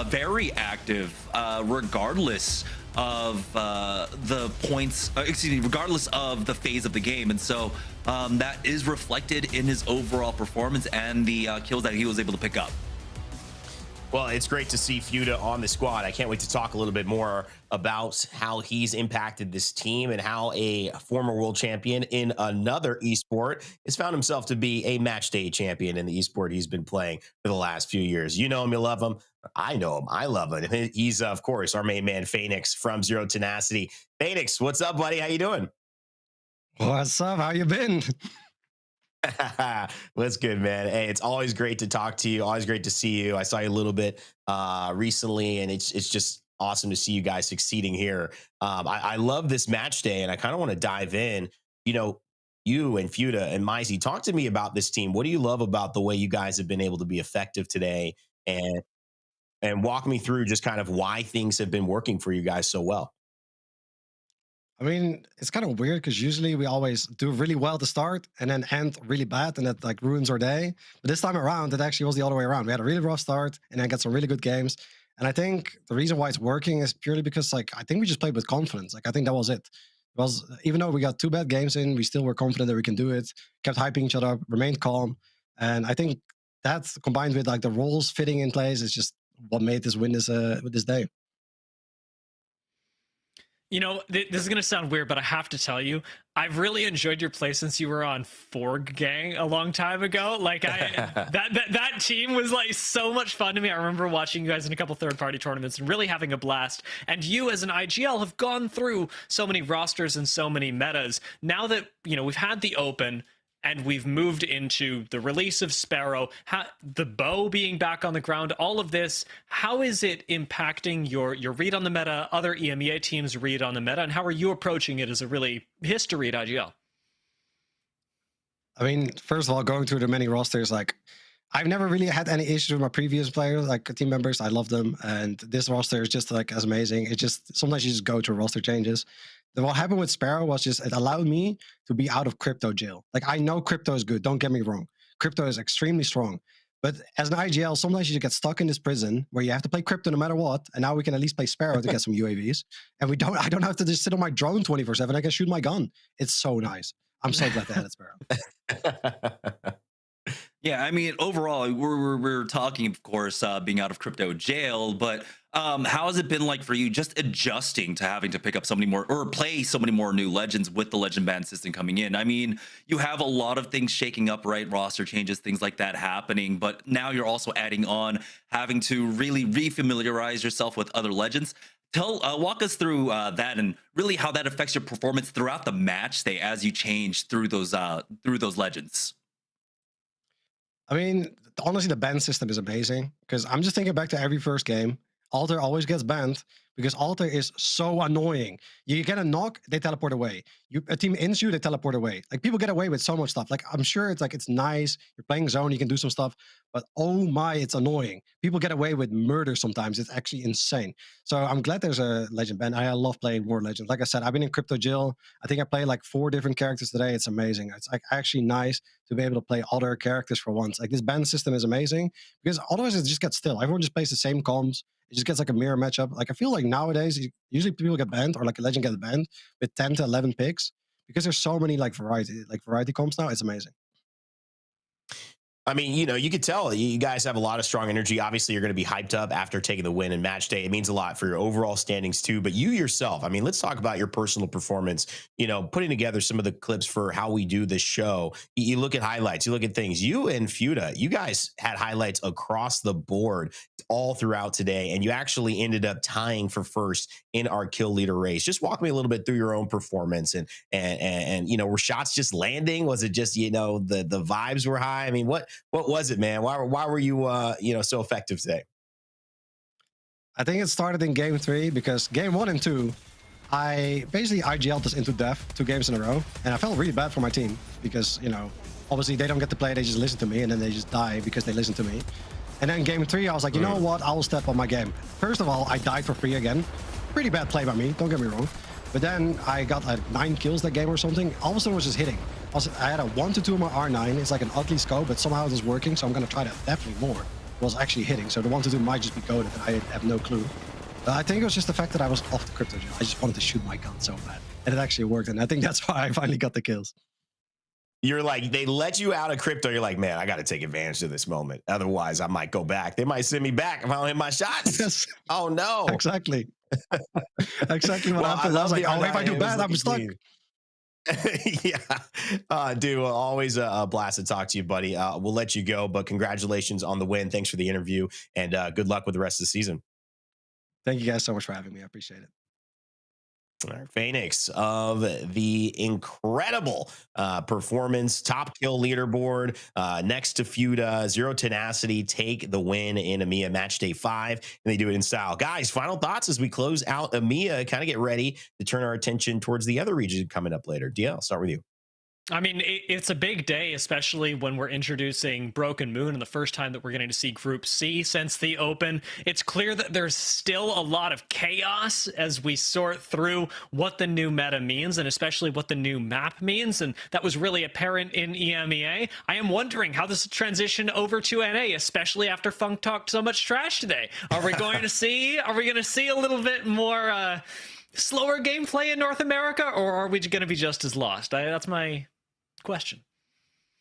very active, regardless of the points, regardless of the phase of the game. And so that is reflected in his overall performance and the kills that he was able to pick up. Well, it's great to see Fuda on the squad. I can't wait to talk a little bit more about how he's impacted this team and how a former world champion in another esport has found himself to be a match day champion in the esport he's been playing for the last few years. You know him, you love him. I know him, I love him. He's, of course, our main man, Phoenix from Zero Tenacity. Phoenix, what's up, buddy? How you doing? What's up? How you been? What's good, man? Hey, it's always great to talk to you. Always great to see you. I saw you a little bit recently, and it's just awesome to see you guys succeeding here. I love this match day, and I kind of want to dive in. You know, you and Fuda and Mizey, talk to me about this team. What do you love about the way you guys have been able to be effective today, and walk me through just kind of why things have been working for you guys so well? I mean, it's kind of weird because usually we always do really well to start and then end really bad, and that like ruins our day. But this time around, it actually was the other way around. We had a really rough start and then got some really good games. And I think the reason why it's working is purely because like I think we just played with confidence. Like I think that was it. It was, even though we got 2 bad games in, we still were confident that we can do it. Kept hyping each other up, remained calm. And I think that combined with like the roles fitting in place is just what made this win this day. You know, this is going to sound weird, but I have to tell you, I've really enjoyed your play since you were on Forg Gang a long time ago. Like that team was like so much fun to me. I remember watching you guys in a couple third-party tournaments and really having a blast. And you as an IGL have gone through so many rosters and so many metas. Now that, you know, we've had the Open and we've moved into the release of Sparrow, the bow being back on the ground, all of this, how is it impacting your read on the meta, other EMEA teams' read on the meta, and how are you approaching it as a really history at IGL? I mean, first of all, going through the many rosters, like, I've never really had any issues with my previous players, like team members. I love them, and this roster is just like as amazing. It just, sometimes you just go through roster changes. What happened with Sparrow was just, it allowed me to be out of crypto jail. Like, I know crypto is good, don't get me wrong. Crypto is extremely strong. But as an IGL, sometimes you get stuck in this prison where you have to play crypto no matter what. And now we can at least play Sparrow to get some UAVs. And I don't have to just sit on my drone 24/7. I can shoot my gun. It's so nice. I'm so glad they added Sparrow. Yeah, I mean, overall, we're talking, of course, being out of crypto jail, but how has it been like for you just adjusting to having to pick up so many more or play so many more new legends with the legend ban system coming in? I mean, you have a lot of things shaking up, right? Roster changes, things like that happening, but now you're also adding on having to really refamiliarize yourself with other legends. Walk us through that and really how that affects your performance throughout the match day as you change through those legends. I mean, honestly, the ban system is amazing because I'm just thinking back to every first game. Alter always gets banned because Alter is so annoying. You get a knock, they teleport away. A team ins you, they teleport away. Like, people get away with so much stuff. Like, I'm sure it's like, it's nice. You're playing zone, you can do some stuff, but oh my, it's annoying. People get away with murder sometimes. It's actually insane. So I'm glad there's a legend ban. I love playing more legends. Like I said, I've been in crypto jail. I think I played like 4 different characters today. It's amazing. It's like actually nice to be able to play other characters for once. Like, this ban system is amazing because otherwise it just gets still. Everyone just plays the same comms. It just gets like a mirror matchup. Like, I feel like nowadays, usually people get banned or like a legend gets banned with 10 to 11 picks because there's so many like variety comps now. It's amazing. I mean, you know, you could tell you guys have a lot of strong energy. Obviously, you're going to be hyped up after taking the win in match day. It means a lot for your overall standings too. But you yourself, I mean, let's talk about your personal performance. You know, putting together some of the clips for how we do this show. You look at highlights, you look at things. You and Fuda, you guys had highlights across the board all throughout today, and you actually ended up tying for first in our kill leader race. Just walk me a little bit through your own performance and you know, were shots just landing? Was it just, you know, the vibes were high? I mean, what was it, man? Why were you you know, so effective today? I think it started in game 3 because game 1 and 2, I basically IGL'd us into death 2 games in a row, and I felt really bad for my team because, you know, obviously they don't get to play, they just listen to me, and then they just die because they listen to me. And then game 3, I was like, you know what? I will step on my game. First of all, I died for free again. Pretty bad play by me, don't get me wrong. But then I got like 9 kills that game or something. All of a sudden, I was just hitting. I had a 1-2 on my R9. It's like an ugly scope, but somehow it was working. So I'm going to try that definitely more. It was actually hitting. So the 1-2 might just be coded. And I have no clue. But I think it was just the fact that I was off the crypto jail. I just wanted to shoot my gun so bad. And it actually worked. And I think that's why I finally got the kills. You're like, they let you out of crypto. You're like, man, I got to take advantage of this moment. Otherwise, I might go back. They might send me back if I don't hit my shots. Yes. Oh, no. Exactly. Exactly what happened. I was like, oh, if I do bad, I'm stuck. Yeah. Dude, always a blast to talk to you, buddy. We'll let you go, but congratulations on the win. Thanks for the interview, and good luck with the rest of the season. Thank you guys so much for having me. I appreciate it. All right, Phoenix of the incredible performance, top kill leaderboard, next to Fuda, Zero Tenacity take the win in EMEA Match Day 5, and they do it in style. Guys, final thoughts as we close out EMEA, kind of get ready to turn our attention towards the other region coming up later. DL, I'll start with you. I mean, it's a big day, especially when we're introducing Broken Moon and the first time that we're getting to see Group C since the Open. It's clear that there's still a lot of chaos as we sort through what the new meta means and especially what the new map means. And that was really apparent in EMEA. I am wondering how this will transition over to NA, especially after Funk talked so much trash today. Are we going to see a little bit more slower gameplay in North America, or are we going to be just as lost? That's my question.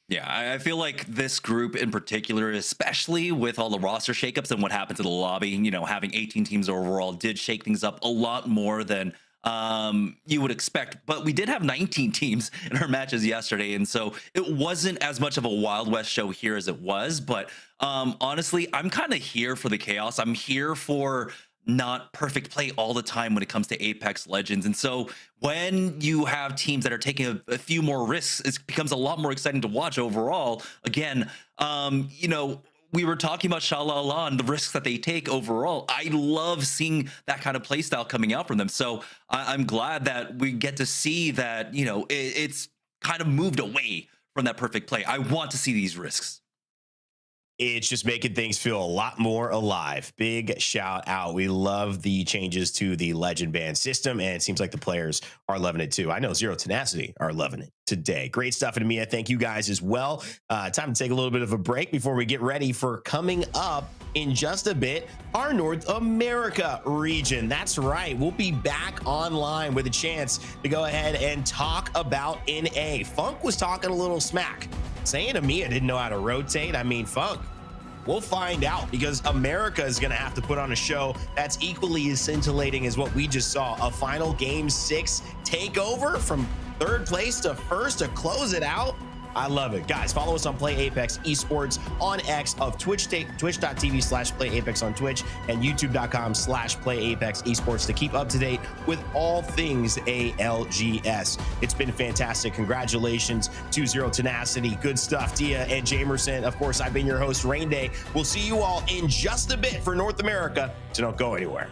Yeah, I feel like this group in particular, especially with all the roster shakeups and what happened to the lobby, you know, having 18 teams overall did shake things up a lot more than you would expect. But we did have 19 teams in our matches yesterday, and so it wasn't as much of a Wild West show here as it was. But honestly, I'm kind of here for the chaos. I'm here for not perfect play all the time when it comes to Apex Legends. And so when you have teams that are taking a few more risks, it becomes a lot more exciting to watch overall. Again, you know, we were talking about Shalala and the risks that they take overall. I love seeing that kind of play style coming out from them. So I'm glad that we get to see that, you know, it's kind of moved away from that perfect play. I want to see these risks. It's just making things feel a lot more alive. Big shout out. We love the changes to the Legend Band system, and it seems like the players are loving it too. I know Zero Tenacity are loving it today. Great stuff in EMEA. Thank you guys as well. Time to take a little bit of a break before we get ready for coming up in just a bit, our North America region. That's right. We'll be back online with a chance to go ahead and talk about NA. Funk was talking a little smack, saying EMEA didn't know how to rotate. I mean, Funk, we'll find out, because America is going to have to put on a show that's equally as scintillating as what we just saw. A final Game 6 takeover from third place to first to close it out. I love it. Guys, follow us on Play Apex Esports on X, of twitch.tv/PlayApex on Twitch, and youtube.com/PlayApex Esports to keep up to date with all things ALGS. It's been fantastic. Congratulations to Zero Tenacity. Good stuff, Dia and Jamerson. Of course, I've been your host, Rain Day. We'll see you all in just a bit for North America, so don't go anywhere.